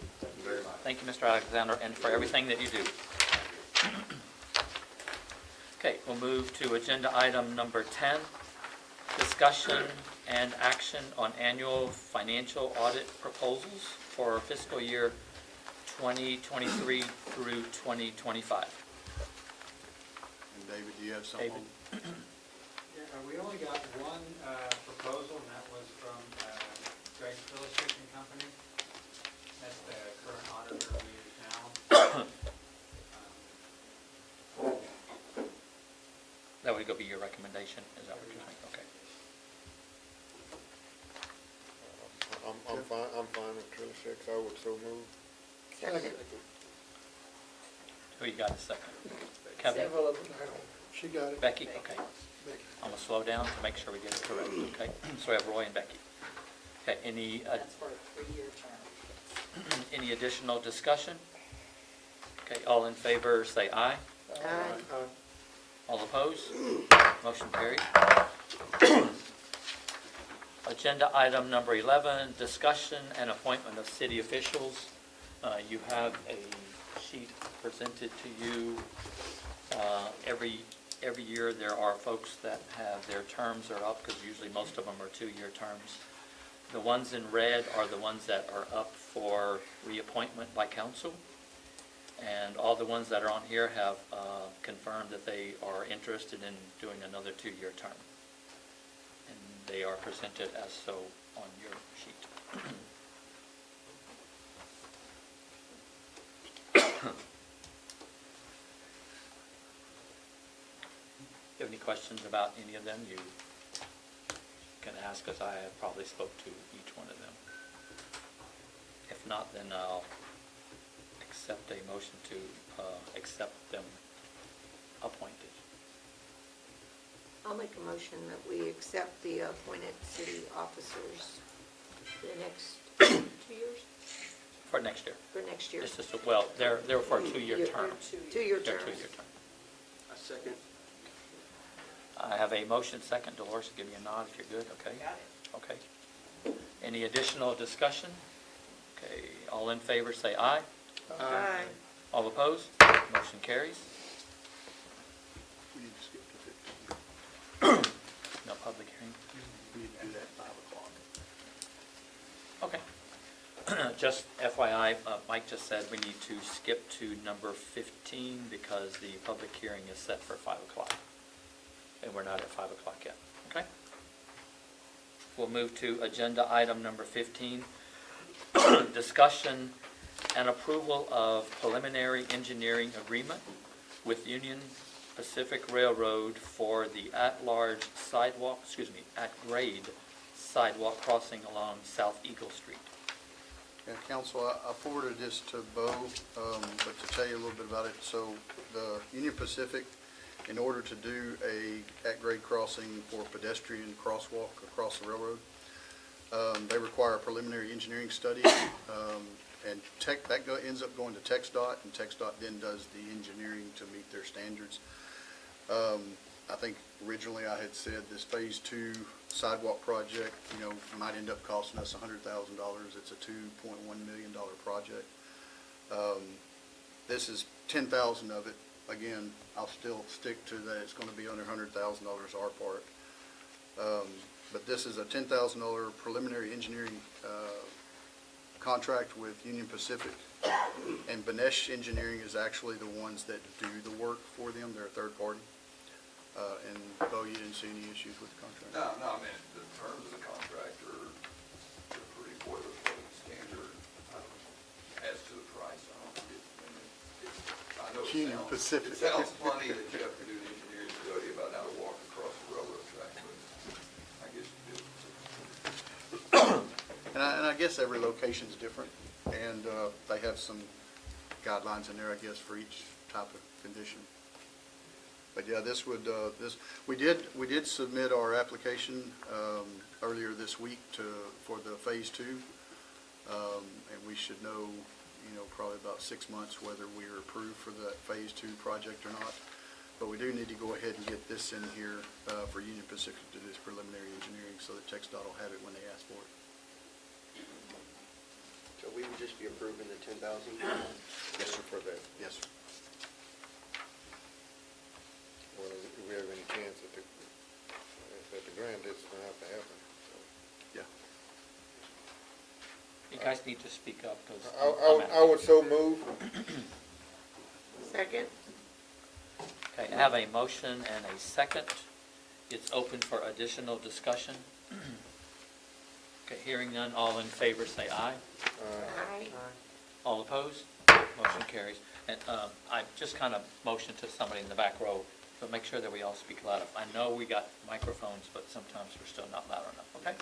Thank you, Mr. Alexander, and for everything that you do. Okay, we'll move to agenda item number 10, discussion and action on annual financial audit proposals for fiscal year 2023 through 2025. And David, do you have something? David? Yeah, we only got one proposal, and that was from Greg Phillips and Company. That's the current auditor we use now. That would go be your recommendation, is that what you're saying? Okay. I'm fine with Trill 6. I would so move. Second. Who you got a second? Kevin? Several of them. She got it. Becky? Okay. I'm gonna slow down to make sure we get it correct, okay? So we have Roy and Becky. Okay, That's for a 3-year term. any additional discussion? Okay, all in favor, say aye. Aye. All opposed? Motion carried. Agenda item number 11, discussion and appointment of city officials. You have a sheet presented to you. Every year there are folks that have their terms are up, because usually most of them are 2-year terms. The ones in red are the ones that are up for reappointment by council. And all the ones that are on here have confirmed that they are interested in doing another 2-year term. And they are presented as so on your sheet. If you have any questions about any of them, you can ask, because I have probably spoke to each one of them. If not, then I'll accept a motion to accept them appointed. I'll make a motion that we accept the appointed city officers for the next 2 years, For next year. for next year. It's just, well, they're for a 2-year term. 2-year They're terms. 2-year term. A second. I have a motion second. Dolores, give me a nod if you're good, okay? Got it. Okay. Any additional discussion? Okay, all in favor, say aye. Aye. All opposed? Motion carries. We need to skip to 15. No public hearing. We need to do that at 5 o'clock. Okay. Just FYI, Mike just said we need to skip to number 15 because the public hearing is set for 5 o'clock. And we're not at 5 o'clock yet, okay? We'll move to agenda item number 15. Discussion and approval of preliminary engineering agreement with Union Pacific Railroad for the at-grade sidewalk crossing along South Eagle Street. Yeah, council, I forwarded this to Bo, but to tell you a little bit about it, so the Union Pacific, in order to do a at-grade crossing for pedestrian crosswalk across the railroad, they require a preliminary engineering study, and ends up going to TxDOT, and TxDOT then does the engineering to meet their standards. I think originally I had said this Phase 2 sidewalk project, might end up costing us $100,000. It's a $2.1 million project. This is 10,000 of it. Again, I'll still stick to that. It's going to be under $100,000 our part. But this is a $10,000 preliminary engineering contract with Union Pacific. And Benesh Engineering is actually the ones that do the work for them. They're a third party. And Bo, you didn't see any issues with the contract? No, I mean, the terms of the contract are pretty boilerplate standard. As to the price, I don't think I know Union Pacific. It sounds funny that you have to do an engineering study about how to walk across the railroad track, but I guess you do. And I guess every location's different, and they have some guidelines in there, I guess, for each type of condition. But yeah, we did submit our application earlier this week for the Phase 2, and we should know, probably about 6 months whether we are approved for that Phase 2 project or not. But we do need to go ahead and get this in here for Union Pacific to do this preliminary engineering so that TxDOT will have it when they ask for it. So we would just be approving the 10,000? Yes, sir. For that, Yes, sir. well, if we have any chance that the grant is going to have to happen. Yeah. You guys need to speak up because I would so move. Second? Okay, I have a motion and a second. It's open for additional discussion. Okay, hearing none, all in favor say aye. Aye. All opposed? Motion carries. And I just kind of motioned to somebody in the back row, but make sure that we all speak loud. I know we got microphones, but sometimes we're still not loud enough, okay?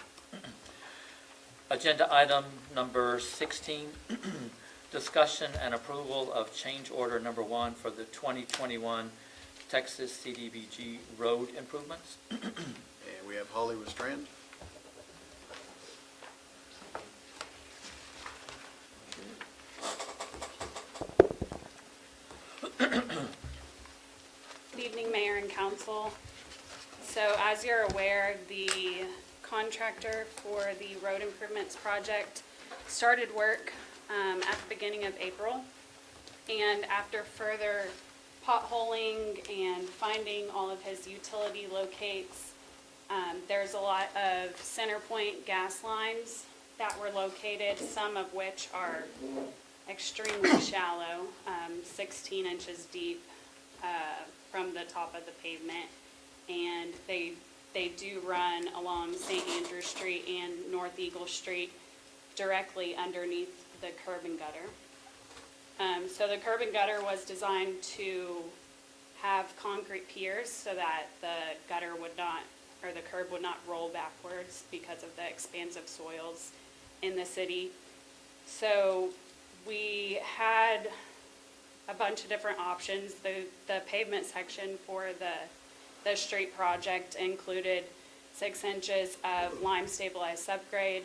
Agenda item number 16, discussion and approval of change order number 1 for the 2021 Texas CDBG road improvements. And we have Hollywood Strand. Good evening, Mayor and Council. So as you're aware, the contractor for the road improvements project started work at the beginning of April. And after further potholing and finding all of his utility locates, there's a lot of center point gas lines that were located, some of which are extremely shallow, 16 inches deep from the top of the pavement. And they do run along St. Andrew Street and North Eagle Street directly underneath the curb and gutter. So the curb and gutter was designed to have concrete piers so that the gutter would not, or the curb would not roll backwards because of the expansive soils in the city. So we had a bunch of different options. The pavement section for the street project included 6 inches of lime stabilized subgrade,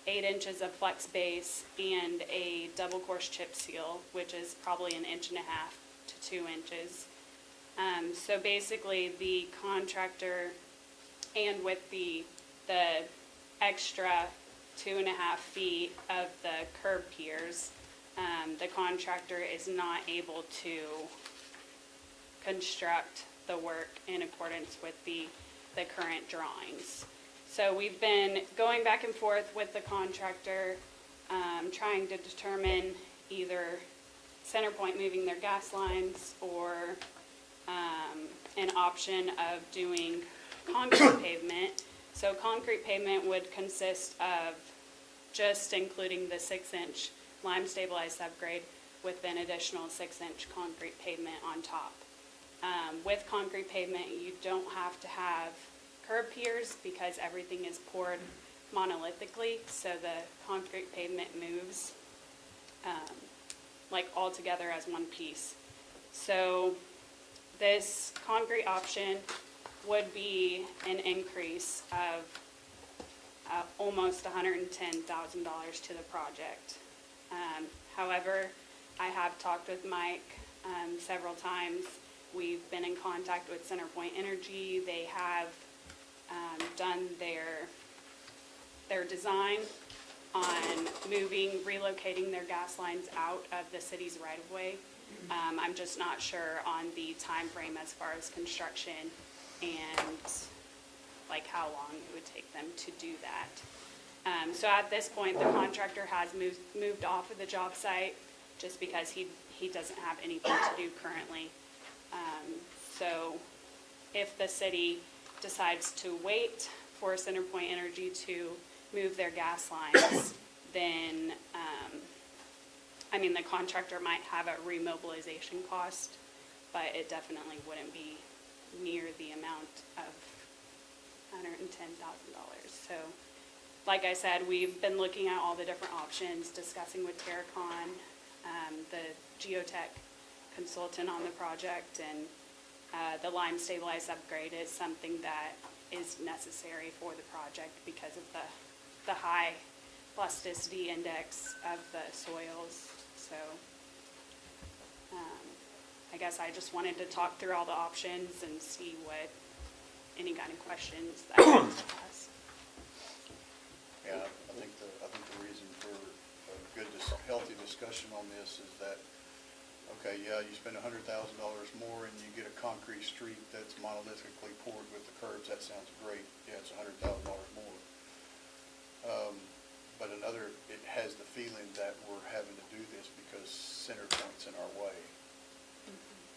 8 inches of flex base, and a double course chip seal, which is probably 1.5 inches to 2 inches. So basically, the contractor, and with the extra 2.5 feet of the curb piers, the contractor is not able to construct the work in accordance with the current drawings. So we've been going back and forth with the contractor, trying to determine either CenterPoint moving their gas lines or an option of doing concrete pavement. So concrete pavement would consist of just including the 6-inch lime stabilized subgrade with an additional 6-inch concrete pavement on top. With concrete pavement, you don't have to have curb piers because everything is poured monolithically, so the concrete pavement moves like all together as one piece. So this concrete option would be an increase of almost $110,000 to the project. However, I have talked with Mike several times. We've been in contact with CenterPoint Energy. They have done their design on relocating their gas lines out of the city's right-of-way. I'm just not sure on the time frame as far as construction and like how long it would take them to do that. So at this point, the contractor has moved off of the job site just because he doesn't have anything to do currently. So if the city decides to wait for CenterPoint Energy to move their gas lines, then, the contractor might have a remobilization cost, but it definitely wouldn't be near the amount of $110,000. So, like I said, we've been looking at all the different options, discussing with Terracon, the geotech consultant on the project, and the lime stabilized upgrade is something that is necessary for the project because of the high plasticity index of the soils. So I guess I just wanted to talk through all the options and see what any kind of questions that you has. Yeah, I think the reason for a good, healthy discussion on this is that, okay, yeah, you spend $100,000 more and you get a concrete street that's monolithically poured with the curbs. That sounds great. Yeah, it's $100,000 more. But it has the feeling that we're having to do this because CenterPoint's in our way.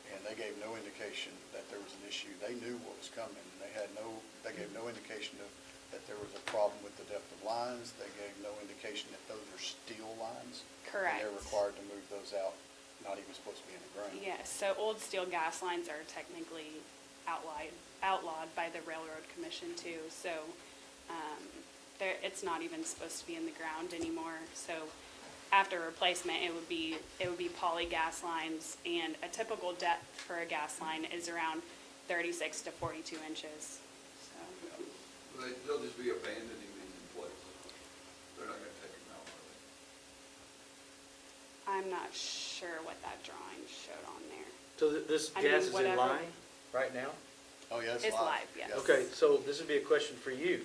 And they gave no indication that there was an issue. They knew what was coming. They gave no indication that there was a problem with the depth of lines. They gave no indication that those are steel lines. Correct. And they're required to move those out, not even supposed to be in the ground. Yes, so old steel gas lines are technically outlawed by the Railroad Commission too, so it's not even supposed to be in the ground anymore. So after replacement, it would be poly gas lines, and a typical depth for a gas line is around 36 to 42 inches. So. They'll just be abandoning these in place. They're not gonna take them out, are they? I'm not sure what that drawing showed on there. So this gas is in whatever. line right now? Oh, yeah, it's It's live. live, yes. Okay, so this would be a question for you,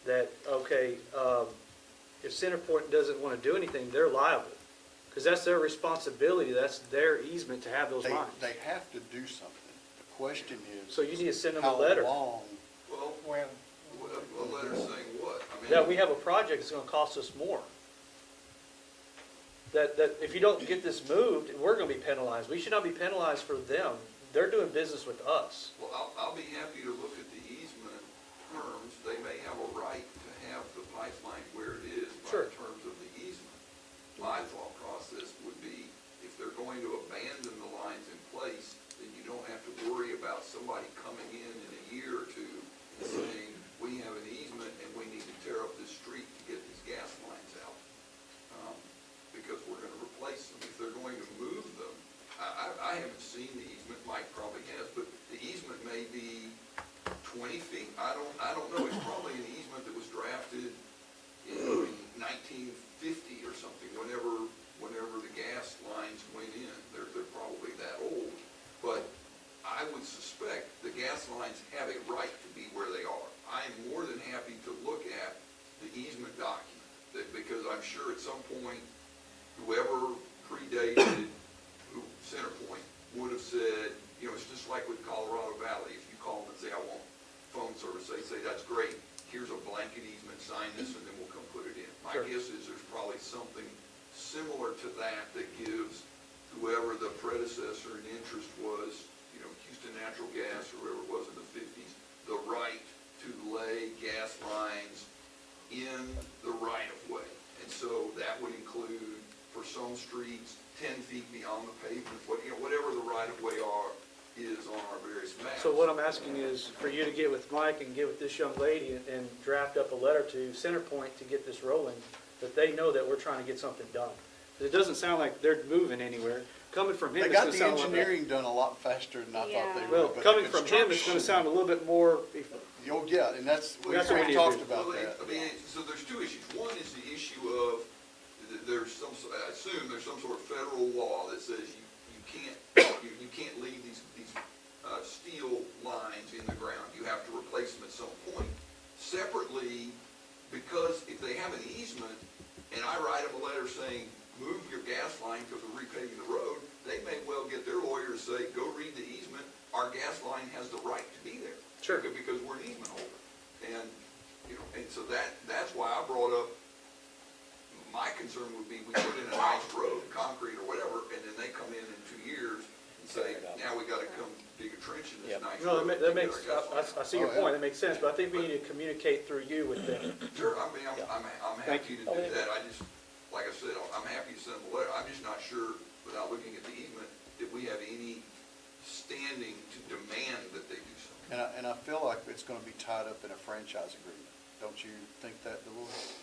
that, okay, if CenterPoint doesn't want to do anything, they're liable, because that's their responsibility, that's their easement to have those lines. They have to do something. The question is. So you need to send them a how letter. long? Well, a letter saying what? I mean. That we have a project that's gonna cost us more. That if you don't get this moved, we're gonna be penalized. We should not be penalized for them. They're doing business with us. Well, I'll be happy to look at the easement terms. They may have a right to have the pipeline where it is by Sure. the terms of the easement. My thought process would be, if they're going to abandon the lines in place, then you don't have to worry about somebody coming in a year or two and saying, we have an easement and we need to tear up this street to get these gas lines out. Because we're gonna replace them. If they're going to move them, I may be 20 feet. I don't know. It's probably an easement that was drafted in 1950 or something, whenever the gas lines went in. They're probably that old. But I would suspect the gas lines have a right to be where they are. I am more than happy to look at the easement document, because I'm sure at some point, whoever predated CenterPoint would have said, you know, it's just like with Colorado Valley. If you call them and say, I want phone service, they say, that's great. Here's a blanket easement, sign this, and then we'll come put it in. My guess is there's probably something similar to that that gives whoever the predecessor in interest was, you know, Houston Natural Gas or whoever it was in the 50s, the right to lay gas lines in the right-of-way. And so that would include, for some streets, 10 feet beyond the pavement, whatever the right-of-way is on our various maps. So what I'm asking is for you to get with Mike and get with this young lady and draft up a letter to CenterPoint to get this rolling, that they know that we're trying to get something done. 'Cause it doesn't sound like they're moving anywhere. Coming from him, They it's got gonna the sound like engineering done a lot faster than I thought they Yeah. would. Well, but coming the from him, it's gonna sound a little bit more, Oh, yeah, and that's, That's what we we need talked to do. about Well, that. I mean, so there's two issues. One is the issue of, there's some, I assume there's some sort of federal law that says you can't leave these steel lines in the ground. You have to replace them at some point. Separately, because if they have an easement, and I write them a letter saying, move your gas line because we're repaving the road, they may well get their lawyer to say, go read the easement, our gas line has the right to be there. Sure. Because we're an easement holder. And, you know, and so that's why I brought up, my concern would be we put in a nice road, concrete or whatever, and then they come in 2 years and say, now we gotta come dig a trench in this nice no, road. that makes, I see your Oh, yeah. point, that makes sense, but I think we need to communicate through you with them. Sure, I mean, I'm Thank happy to do that. I just, like I said, I'm happy to send them a letter. I'm just not sure, without looking at the easement, that we have any standing to demand that they do something. And I feel like it's gonna be tied up in a franchise agreement. Don't you think that, Dolores?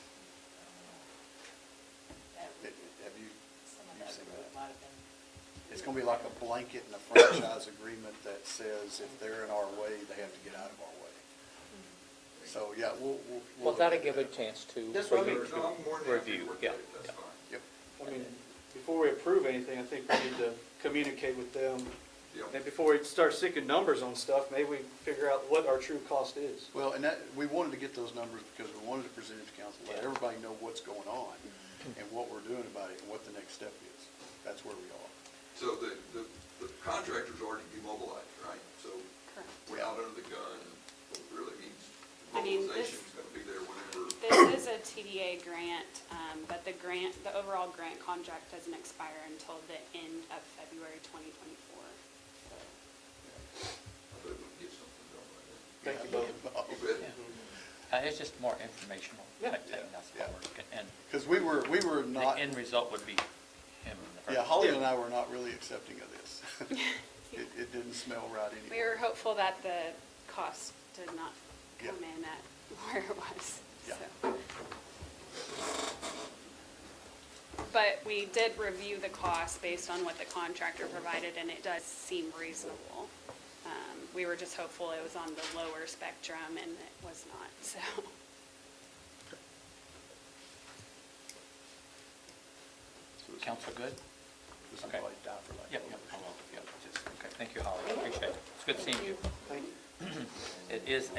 Have you, Some of that might have been. it's gonna be like a blanket in a franchise agreement that says if they're in our way, they have to get out of our way. So, yeah, we'll Well, that'll give a chance to That's what I mean. No, I'm more than happy review, to work yeah, with it. That's yeah. fine. I mean, before we approve anything, I think we need to communicate with them. Yep. And before we start sticking numbers on stuff, maybe we figure out what our true cost is. Well, and that, we wanted to get those numbers because we wanted to present it to council, let Yeah. everybody know what's going on and what we're doing about it and what the next step is. That's where we are. So the contractor's already demobilized, right? So Correct. we're out under the gun. It really means I mean, this- mobilization's gonna be there whenever. This is a TDA grant, but the overall grant contract doesn't expire until the end of February 2024. I bet we can get something done by then. Thank you both. You bet. It's just more informational type thing, that's Yeah. all we're, and Because we were the not, end result would be him in the first. yeah, Holly and I were not really accepting of this. It didn't smell right We anymore. were hopeful that the cost did not Yeah. come in at where it was, Yeah. so. But we did review the cost based on what the contractor provided, and it does seem reasonable. We were just hopeful it was on the lower spectrum, and it was not, so. Council good? This is Okay. like die for like. Yep, yep, I will, yep, just, okay, thank you, Holly, appreciate it. It's good seeing you. Thank you. It is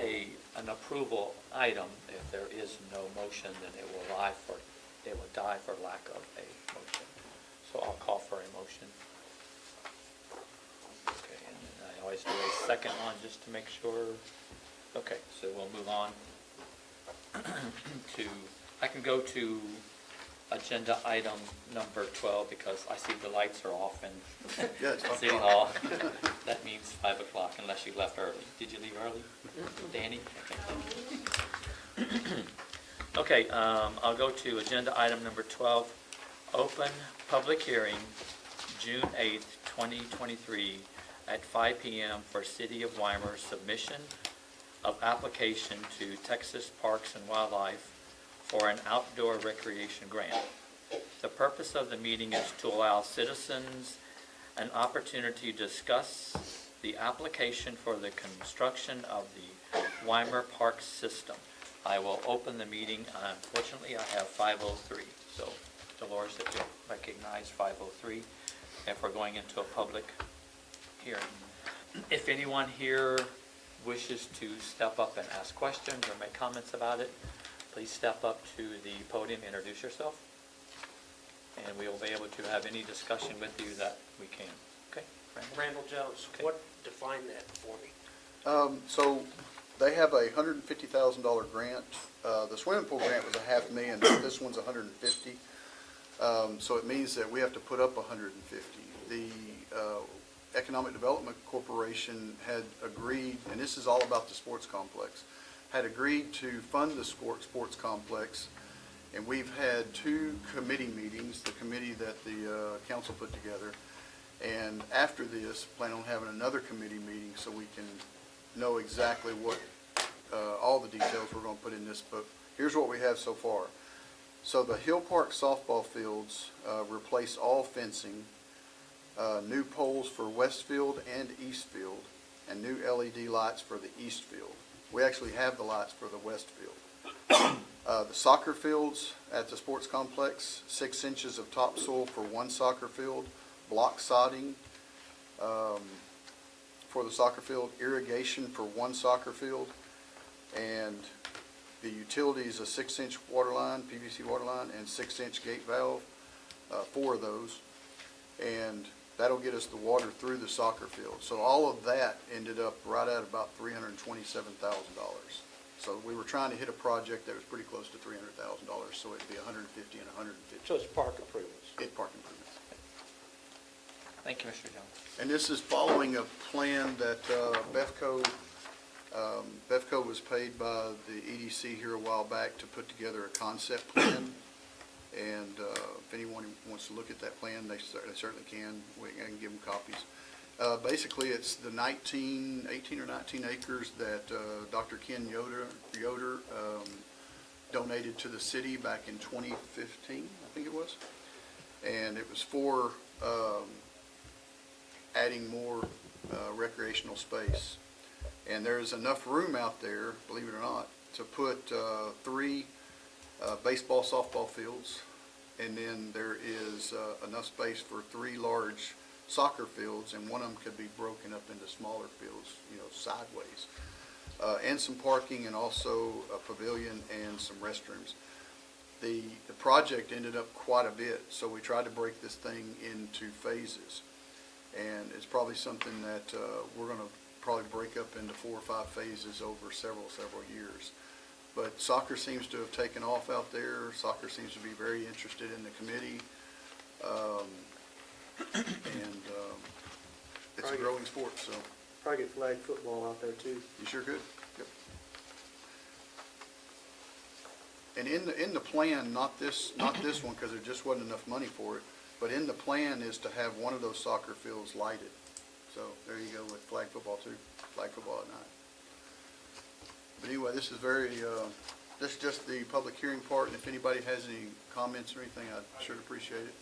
an approval item. If there is no motion, then it will die for lack of a motion. So I'll call for a motion. Okay, and then I always do a second one just to make sure. Okay, so we'll move on to, I can go to agenda item number 12 because I see the lights are off in Yeah, it's City Hall. That means 5 o'clock unless you left early. Did you leave early, Danny? Okay, I'll go to agenda item number 12, open public hearing, June 8th, 2023, at 5 p.m. for City of Weimar submission of application to Texas Parks and Wildlife for an outdoor recreation grant. The purpose of the meeting is to allow citizens an opportunity to discuss the application for the construction of the Weimer Park system. I will open the meeting. Unfortunately, I have 5:03. So Dolores, if you'll recognize 5:03, if we're going into a public hearing. If anyone here wishes to step up and ask questions or make comments about it, please step up to the podium, introduce yourself, and we will be able to have any discussion with you that we can. Okay? Randall? Randall Jones, Okay. what, define that for me? So they have a $150,000 grant. The swimming pool grant was $500,000, but this one's $150,000. So it means that we have to put up $150,000. The Economic Development Corporation had agreed, and this is all about the sports complex, had agreed to fund the sports complex, and we've had 2 committee meetings, the committee that the council put together, and after this, plan on having another committee meeting so we can know exactly what, all the details we're going to put in this, but here's what we have so far. So the Hill Park softball fields replace all fencing, new poles for West Field and East Field, and new LED lights for the East Field. We actually have the lights for the West Field. The soccer fields at the sports complex, 6 inches of topsoil for one soccer field, block sodding for the soccer field, irrigation for one soccer field, and the utilities, a 6-inch water line, PVC water line, and 6-inch gate valve, 4 of those. And that'll get us the water through the soccer field. So all of that ended up right at about $327,000. So we were trying to hit a project that was pretty close to $300,000, so it'd be $150,000 and $150,000. So it's park improvements. It's park improvements. Thank you, Mr. Jones. And this is following a plan that BEFCO was paid by the EDC here a while back to put together a concept plan. And if anyone wants to look at that plan, they certainly can. I can give them copies. Basically, it's the 18 or 19 acres that Dr. Ken Yoder donated to the city back in 2015, I think it was. And it was for adding more recreational space. And there's enough room out there, believe it or not, to put 3 baseball, softball fields, and then there is enough space for 3 large soccer fields, and one of them could be broken up into smaller fields, sideways, and some parking, and also a pavilion and some restrooms. The project ended up quite a bit, so we tried to break this thing into phases, and it's probably something that we're going to probably break up into 4 or 5 phases over several years. But soccer seems to have taken off out there. Soccer seems to be very interested in the committee. It's a growing sport, so. Probably get flag football out there too. You sure could. Yep. And in the plan, not this one, because there just wasn't enough money for it, but in the plan is to have one of those soccer fields lighted. So there you go with flag football too, flag football at night. But anyway, this is this is just the public hearing part, and if anybody has any comments or anything, I'd sure appreciate it.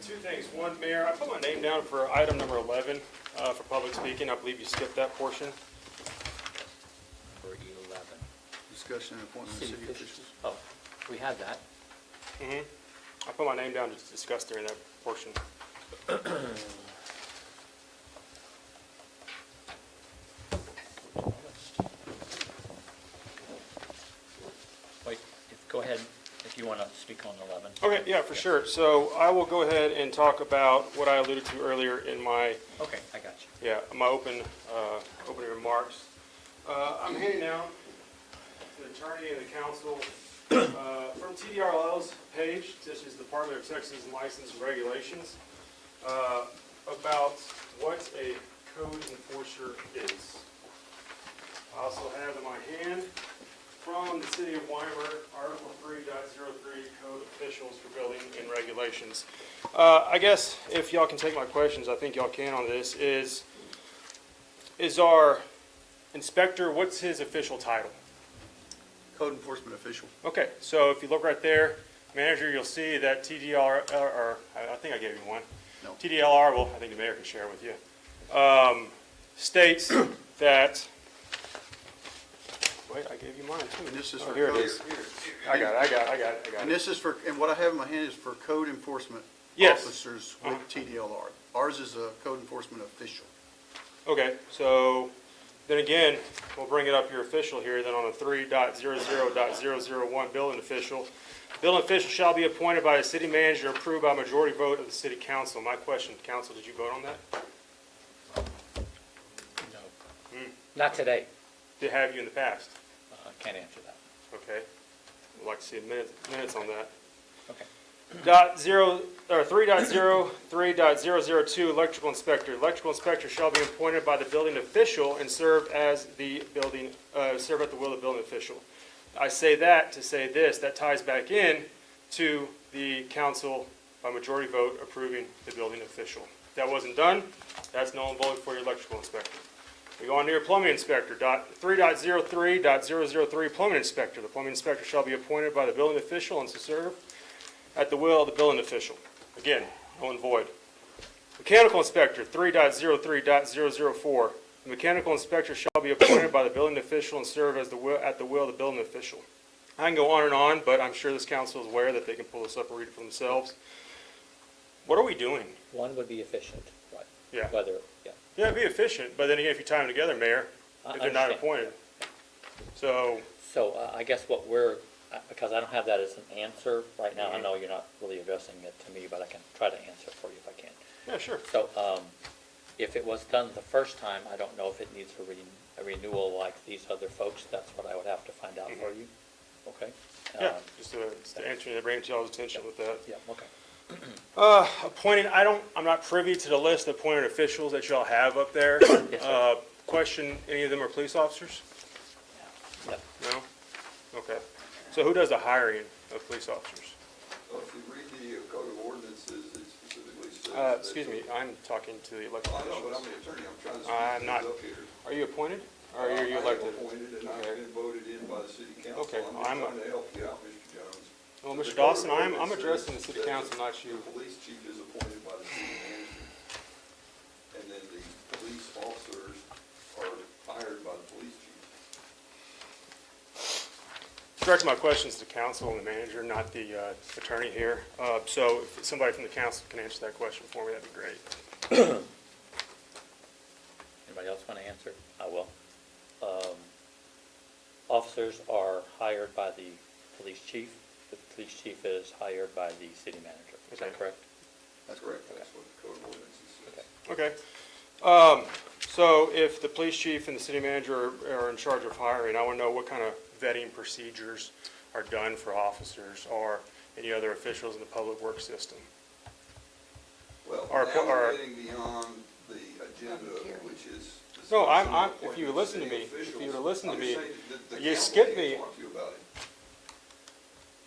Two things. One, Mayor, I put my name down for item number 11 for public speaking. I believe you skipped that portion. For 11. Discussion and appointment of city officials. Oh, we had that. I put my name down to discuss during that portion. Wait, go ahead if you want to speak on 11. Okay, yeah, for sure. So I will go ahead and talk about what I alluded to earlier in my Okay, I got you. my opening remarks. I'm handing out to the attorney and the council from TDRL's page, this is Department of Texas License and Regulations, about what a code enforcer is. I also have in my hand from the City of Weimar, Article 3.03, Code Officials for Building and Regulations. I guess if y'all can take my questions, I think y'all can on this, is our inspector, what's his official title? Code enforcement official. Okay, so if you look right there, manager, you'll see that TDR, or I think I gave you one. No. TDLR, well, I think the mayor can share with you, states that, wait, I gave you mine too. And this is Oh, for here it code. is. I got it. And this is for, and what I have in my hand is for code enforcement Yes. officers with TDLR. Ours is a code enforcement official. Okay, so then again, we'll bring it up your official here, then on a 3.00.001 building official. Building official shall be appointed by the city manager, approved by majority vote of the city council. My question, council, did you vote on that? No. Not today. Did have you in the past? Can't answer that. Okay. Would like to see minutes on that. Okay. 3.03.002 electrical inspector. Electrical inspector shall be appointed by the building official and serve as the building, serve at the will of the building official. I say that to say this, that ties back in to the council by majority vote approving the building official. If that wasn't done, that's null and void for your electrical inspector. We go on to your plumbing inspector, 3.03.003 plumbing inspector. The plumbing inspector shall be appointed by the building official and to serve at the will of the building official. Again, null and void. Mechanical inspector, 3.03.004. The mechanical inspector shall be appointed by the building official and serve as at the will of the building official. I can go on and on, but I'm sure this council is aware that they can pull this up and read it for themselves. What are we doing? One would be efficient, right? Yeah. Whether, yeah. Yeah, it'd be efficient, but then again, if you tie them together, Mayor, if they're not understand. appointed. So, So I guess what we're, because I don't have that as an answer right now, I know you're not really addressing it to me, but I can try to answer for you if I can. yeah, sure. So, if it was done the first time, I don't know if it needs a renewal like these other folks. That's what I would have to find out for you. Okay? Yeah, just to answer, bring it to y'all's attention with that. Yeah, okay. Appointing, I'm not privy to the list of appointed officials that y'all have up there. Yes, sir. Question, any of them are police officers? Yep. No? Okay. So who does the hiring of police officers? So if you read the code of ordinances, it specifically says. Excuse me, I'm talking to the elected I know, but I'm officials. the attorney, I'm trying to I'm speak not, things up here. are you appointed? Or are you I am elected? appointed and I've Okay. been voted in by the city council. Okay, I'm I'm- just trying to help you out, Mr. Jones. Well, The Mr. code of Dawson, I'm ordinances addressing the city says council, not you. The police chief is appointed by the city manager. And then the police officers are hired by the police chief. Direct my questions to council and the manager, not the attorney here. So if somebody from the council can answer that question for me, that'd be great. Anybody else want to answer? I will. Officers are hired by the police chief. The police chief is hired by the city manager. Is that Okay. correct? That's correct, that's what the code of ordinances says. Okay. Okay. So if the police chief and the city manager are in charge of hiring, I want to know what kind of vetting procedures are done for officers or any other officials in the public works system. Well, Or- now or- we're getting beyond the agenda, which is. No, I'm, discussing if you would appointments listen to of me, city if you officials. would listen to I'm me, just saying that the you council skipped can't me. talk to you about it.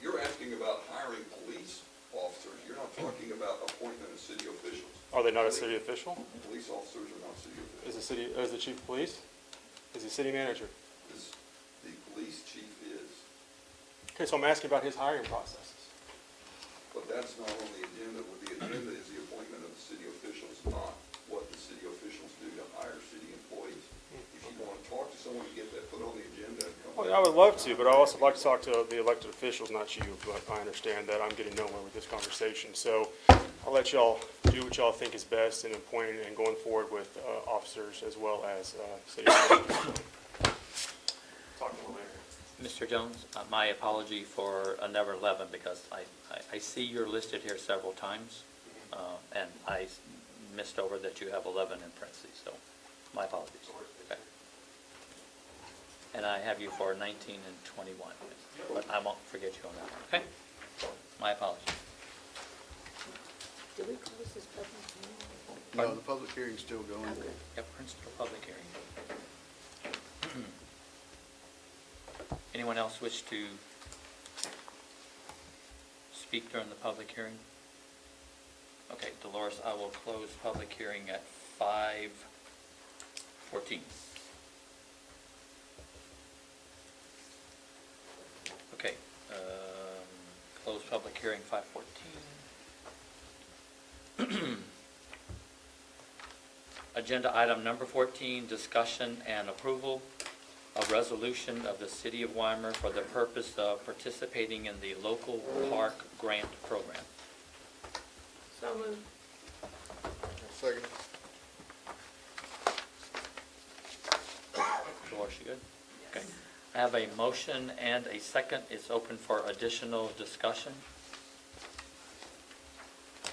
You're asking about hiring police officers, you're not talking about appointment of city officials. Are they not a city official? Police officers are not city officials. Is the chief of police? Is he city manager? The police chief is, Okay, so I'm asking about his hiring processes. but that's not on the agenda. What the agenda is the appointment of the city officials, not what the city officials do to hire city employees. If you want to talk to someone, get that put on the agenda and come. Well, back. I would love to, but I also like to talk to the elected officials, not you, but I understand that I'm getting nowhere with this conversation. So I'll let y'all do what y'all think is best in appointing and going forward with officers as well as city officials. Talk to the mayor. Mr. Jones, my apology for a number 11 because I see you're listed here several times, and I missed over that you have 11 in parentheses, so my apologies. Okay. And I have you for 19 and 21, but I won't forget you on that one, okay? My apologies. Did we close this public hearing? No, the public hearing's still going. Yep, principal public hearing. Anyone else wish to speak during the public hearing? Okay, Dolores, I will close public hearing at 5:14. Okay, close public hearing 5:14. Agenda item number 14, discussion and approval of resolution of the City of Weimar for the purpose of participating in the local park grant program. So moved. Second. Dolores, you good? Okay. I have a motion and a second. It's open for additional discussion.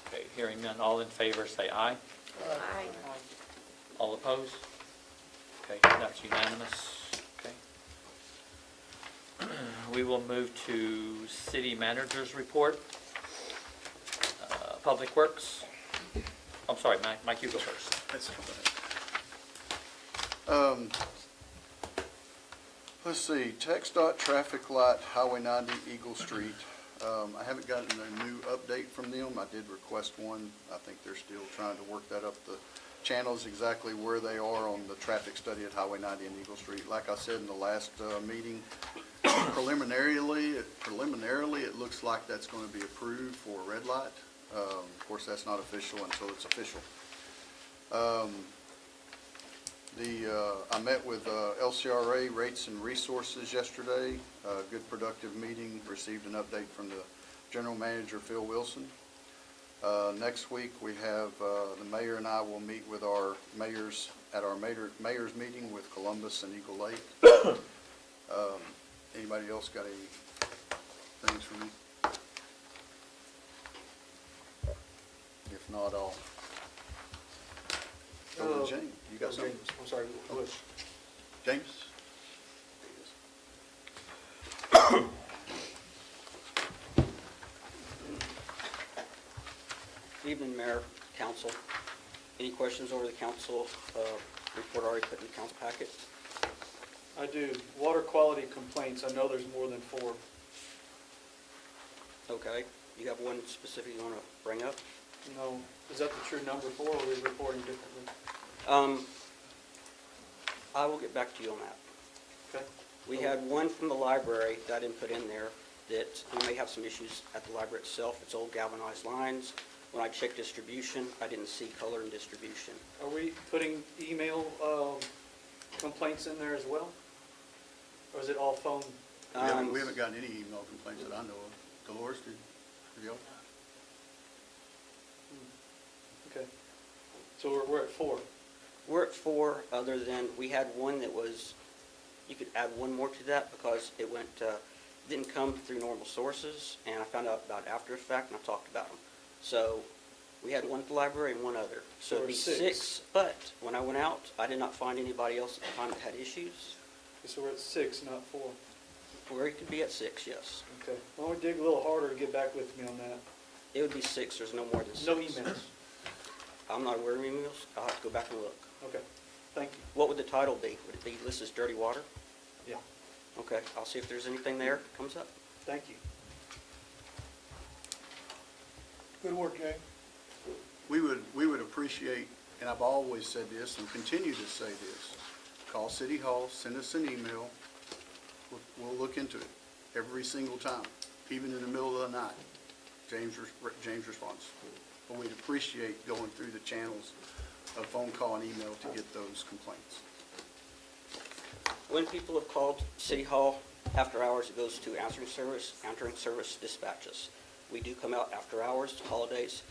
Okay, hearing none, all in favor say aye. Aye. All opposed? Okay, that's unanimous. Okay. We will move to city manager's report. Public Works. I'm sorry, Mike, you go first. That's let's see, TxDOT traffic light, Highway 90, Eagle Street. I haven't gotten a new update from them. I did request one. I think they're still trying to work that up the channels, exactly where they are on the traffic study at Highway 90 and Eagle Street. Like I said in the last meeting, preliminarily, it looks like that's going to be approved for a red light. Of course, that's not official until it's official. I met with LCRA Rates and Resources yesterday. Good productive meeting. Received an update from the General Manager, Phil Wilson. Next week, we have the mayor and I will meet with our mayors at our mayor's meeting with Columbus and Eagle Lake. Anybody else got any things for me? If not, I'll go to James. You got something? I'm sorry, Bush. James? Evening, Mayor, Council. Any questions over the council report already put in the council packet? I do. Water quality complaints, I know there's more than 4. Okay. You have one specific you want to bring up? No, is that the true number 4, or are we reporting differently? I will get back to you on that. Okay. We had one from the library that I didn't put in there that we may have some issues at the library itself. It's old galvanized lines. When I checked distribution, I didn't see color in distribution. Are we putting email complaints in there as well? Or is it all phone? We haven't gotten any email complaints that I know of. Dolores, did y'all? Okay. So we're at 4. We're at 4, other than we had one that was, you could add one more to that because it went, didn't come through normal sources, and I found out about it after the fact, and I talked about them. So we had one at the library and one other. So it'd be 6, but when I went out, I did not find anybody else at the time that had issues. Okay, so we're at 6, not 4. Or it could be at 6, yes. Okay. Why don't we dig a little harder to get back with me on that? It would be 6, there's no more than 6. No emails? I'm not aware of emails, I'll have to go back and look. Okay, thank you. What would the title be? Would it be listed as dirty water? Yeah. Okay, I'll see if there's anything there that comes up. Thank you. Good work, Jay. We would appreciate, and I've always said this and continue to say this, call City Hall, send us an email. We'll look into it every single time, even in the middle of the night. James responds. But we'd appreciate going through the channels of phone call and email to get those complaints. When people have called City Hall after hours, it goes to answering service dispatches. We do come out after hours, holidays.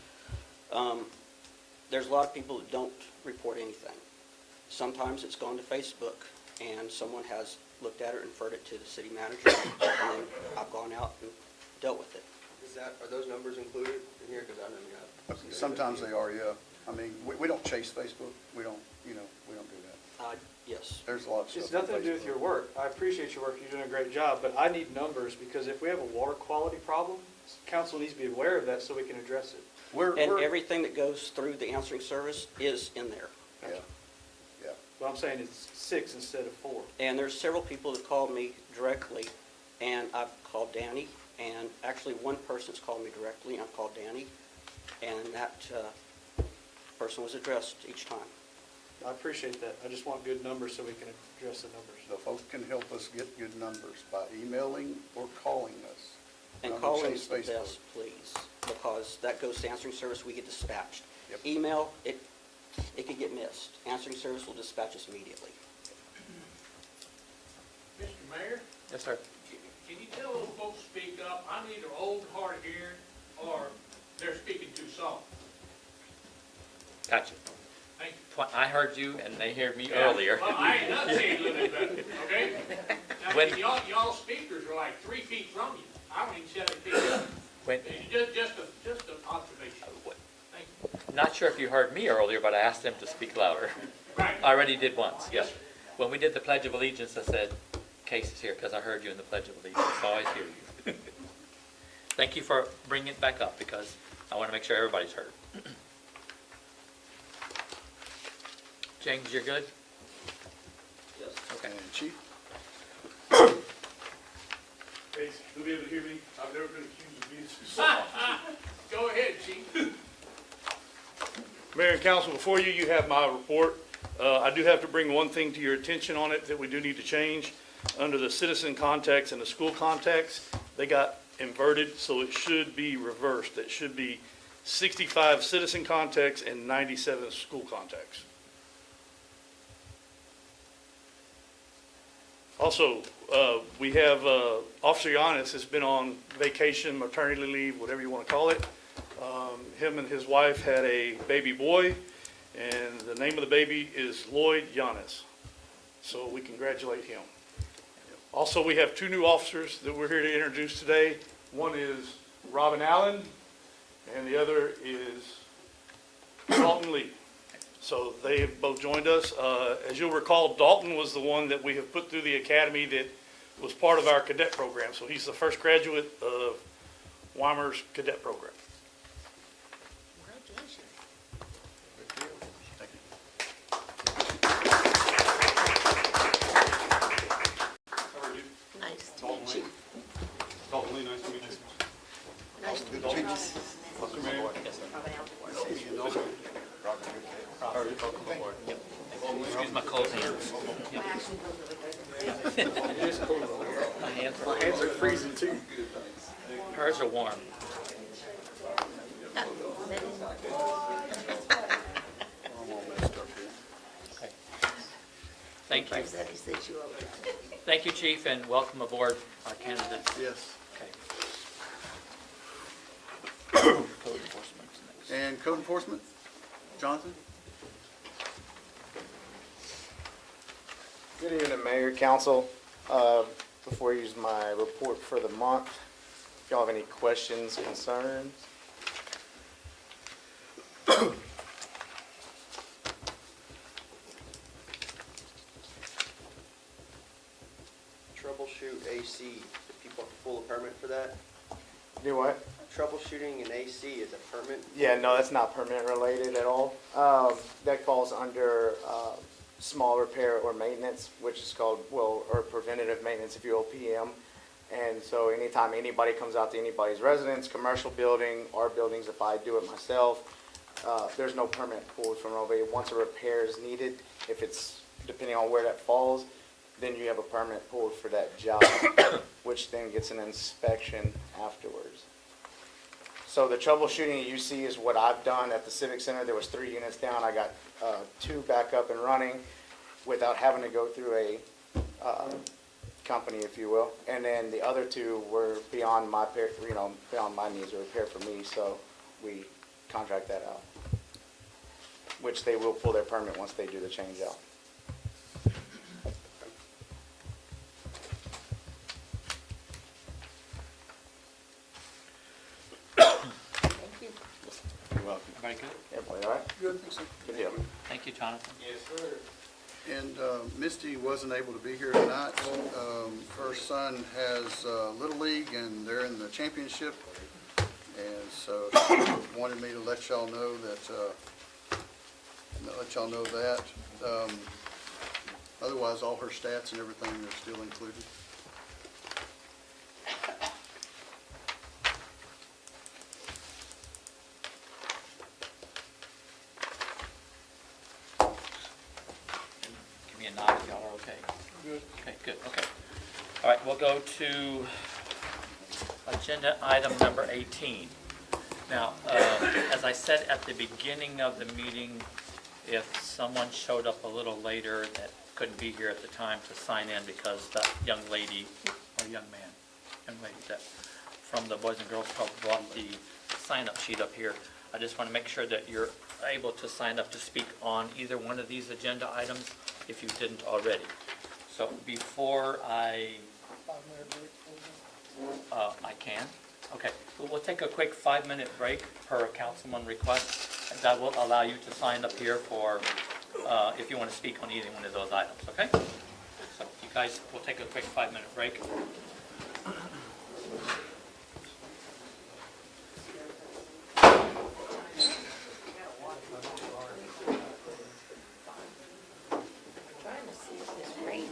There's a lot of people that don't report anything. Sometimes it's gone to Facebook, and someone has looked at it and referred it to the city manager, and then I've gone out and dealt with it. Are those numbers included in here? Because I don't know. Sometimes they are, yeah. I mean, we don't chase Facebook. We don't do that. Yes. There's a lot of stuff. It's nothing on to do with Facebook. your work. I appreciate your work. You're doing a great job, but I need numbers because if we have a water quality problem, council needs to be aware of that so we can address it. And everything that goes through the answering service is in there. Yeah. But I'm saying it's 6 instead of 4. And there's several people that called me directly, and I've called Danny, and actually one person's called me directly, and I've called Danny, and that person was addressed each time. I appreciate that. I just want good numbers so we can address the numbers. So folks can help us get good numbers by emailing or calling us. And Not calling chase is the Facebook. best, please, because that goes to answering service, we get dispatched. Yep. Email, it it could get missed. Answering service will dispatch us immediately. Mr. Mayor, Yes, sir. can you tell those folks to speak up? I'm either old, hard of hearing, or they're speaking too soft. Gotcha. Thank you. I heard you and they heard me earlier. Well, I ain't not saying a little bit better, okay? Now, When- y'all speakers are like 3 feet from you. I don't even 7 feet up. When, Just an observation. Thank you. not sure if you heard me earlier, but I asked them to speak louder. Right. I already did once, yes. When we did the Pledge of Allegiance, I said, Case is here, because I heard you in the Pledge of Allegiance, so I always hear you. Thank you for bringing it back up, because I want to make sure everybody's heard. James, you're good? Yes. Okay. And Chief? Hey, you'll be able to hear me. I've never been accused of being too soft. Go ahead, Chief. Mayor and council, before you, you have my report. I do have to bring one thing to your attention on it that we do need to change. Under the citizen context and the school context, they got inverted, so it should be reversed. It should be 65 citizen contacts and 97 school contacts. Also, we have Officer Giannis has been on vacation, maternity leave, whatever you want to call it. Him and his wife had a baby boy, and the name of the baby is Lloyd Giannis. So we congratulate him. Also, we have 2 new officers that we're here to introduce today. One is Robin Allen, and the other is Dalton Lee. So they have both joined us. As you'll recall, Dalton was the one that we have put through the academy that was part of our cadet program. So he's the first graduate of Weimer's cadet program. Nice to meet you. Dalton Lee, nice to meet you. Nice to meet you. Excuse my cold hands. My hands are freezing too. Hers are warm. Okay. Thank you. Thank you, Chief, and welcome aboard our candidates. Yes. Okay. Code enforcement's next. And code enforcement? Jonathan? Good evening, Mayor, Council. Before I use my report for the month, if y'all have any questions, concerns? Troubleshoot AC, do people have to pull a permit for that? Do what? Troubleshooting an AC is a permit? Yeah, no, that's not permit related at all. That falls under small repair or maintenance, which is called, or preventative maintenance, if you will, PM. And so anytime anybody comes out to anybody's residence, commercial building, our buildings, if I do it myself, there's no permit pulled from nobody. Once a repair is needed, if it's, depending on where that falls, then you have a permit pulled for that job, which then gets an inspection afterwards. So the troubleshooting you see is what I've done at the Civic Center. There was 3 units down. I got 2 back up and running without having to go through a company, if you will. And then the other 2 were beyond my, beyond my needs, a repair for me. So we contract that out, which they will pull their permit once they do the change out. You're welcome. Everybody good? Everybody all right? Good, thanks, sir. Good deal. Thank you, Jonathan. Yes, sir. And Misty wasn't able to be here tonight. Her son has Little League, and they're in the championship. And so she wanted me to let y'all know that. Otherwise, all her stats and everything are still included. Give me a nod if y'all are okay. Good. Okay, good, okay. All right, we'll go to agenda item number 18. Now, as I said at the beginning of the meeting, if someone showed up a little later that couldn't be here at the time to sign in because that young lady, or young lady that from the Boys and Girls Club brought the sign-up sheet up here, I just want to make sure that you're able to sign up to speak on either one of these agenda items if you didn't already. So before I can? Okay, we'll take a quick 5-minute break per councilman request, and that will allow you to sign up here for, if you want to speak on either one of those items, okay? So you guys, we'll take a quick 5-minute break. Trying to see if this rain is.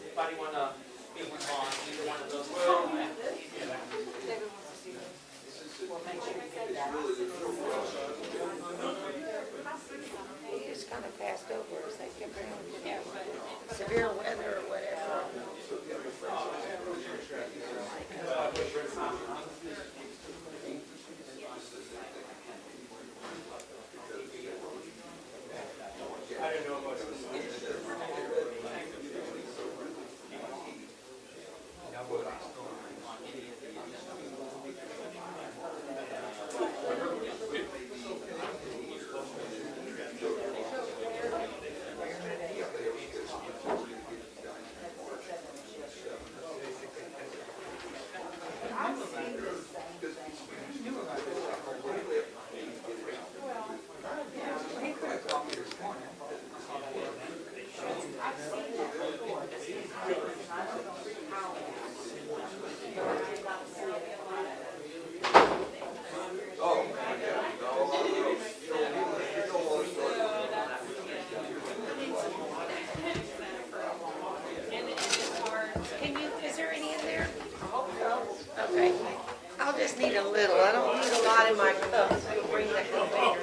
Anybody want to speak on either one of those? They just kind of passed over as they kept going. Severe weather or whatever. Is there any in there? Okay. I'll just need a little. I don't need a lot in my cup. So bring that container.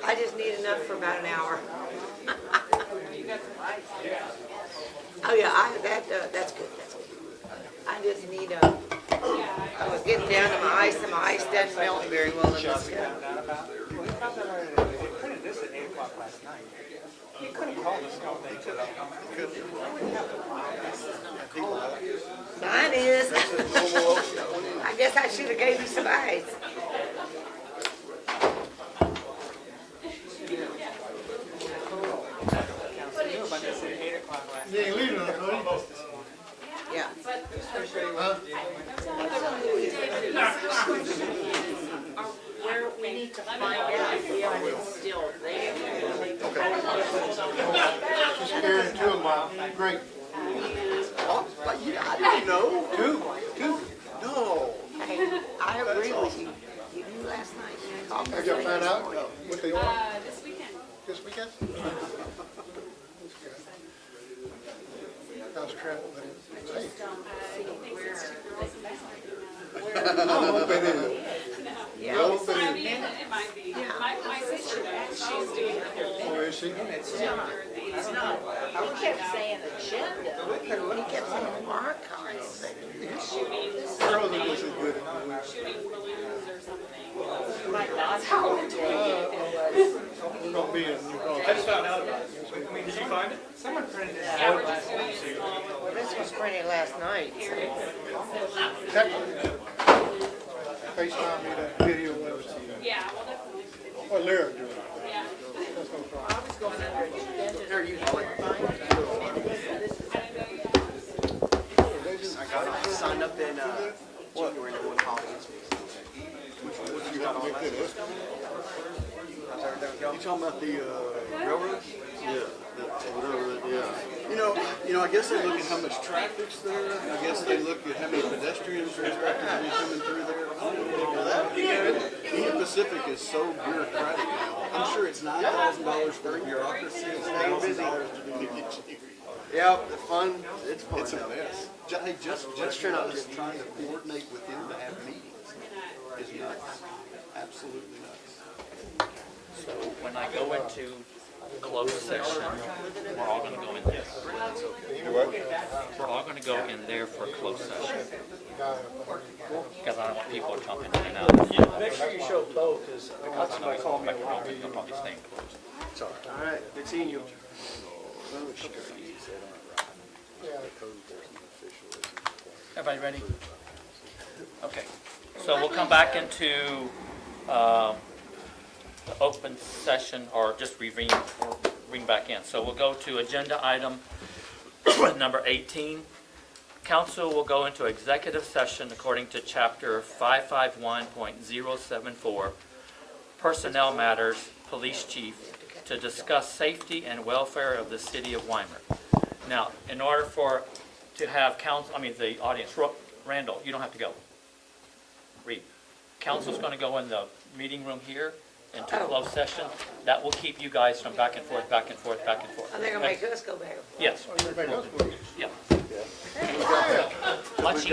I just need enough for about an hour. Oh yeah, that's good. That's good. I just need I was getting down to my ice, and my ice doesn't melt very well in this cup. They printed this at 8 o'clock last night. You couldn't call this company today. Mine is. I guess I should have gave you some ice. Yeah. Where we need to find out if it's still there. Just carrying 2 of my great. I didn't know. Two? No. Hey, I agree with you. You knew last night. You called me Have you late found this out morning. what they want This weekend. this weekend? How's travel? Hey. I won't bet in. Yeah. I won't bet in. It might be. Yeah. My sister, she's doing the whole. Oh, is she? It's not. He kept saying agenda. He kept saying archives. Her other was good. Shooting balloons or something. Like that's how it We're gonna be in New Orleans. I just found out about it. I mean, did you find it? Someone printed it Yeah, out we're last just doing night. it small. Well, this was printed last night. FaceTime me that video website. Yeah, well, definitely. Or Lyra doing it. Yeah. That's no problem. I was going under agenda. Are you going to find it? I signed up in January to one college. You got to make that list. You talking about the railroad? Yeah, whatever that, yeah. You know, I guess they look at how much traffic's there. I guess they look at how many pedestrians are expected to be coming through there. Union Pacific is so bureaucratic now. I'm sure it's $9,000 for a bureaucracy. It's $1,000 to do the engineering. Yeah, fun. It's fun. It's a mess. Hey, just trying to coordinate with him to have meetings is nuts. Absolutely nuts. So when I go into closed session. We're all gonna go in there. We're all gonna go in there for closed session. Because I don't want people jumping in and out. Make sure you show both, because Because I know he's going back around, they'll probably stay closed. all right, good seeing you. Everybody ready? Okay, so we'll come back into the open session, or just ring back in. So we'll go to agenda item number 18. Council will go into executive session according to chapter 551.074, personnel matters, police chief, to discuss safety and welfare of the city of Weimar. Now, in order to have the audience, Randall, you don't have to go. Reed, council's going to go in the meeting room here into closed session. That will keep you guys from back and forth, back and forth, back and forth. And they're gonna make us go back. Yes. Yeah. Much easier.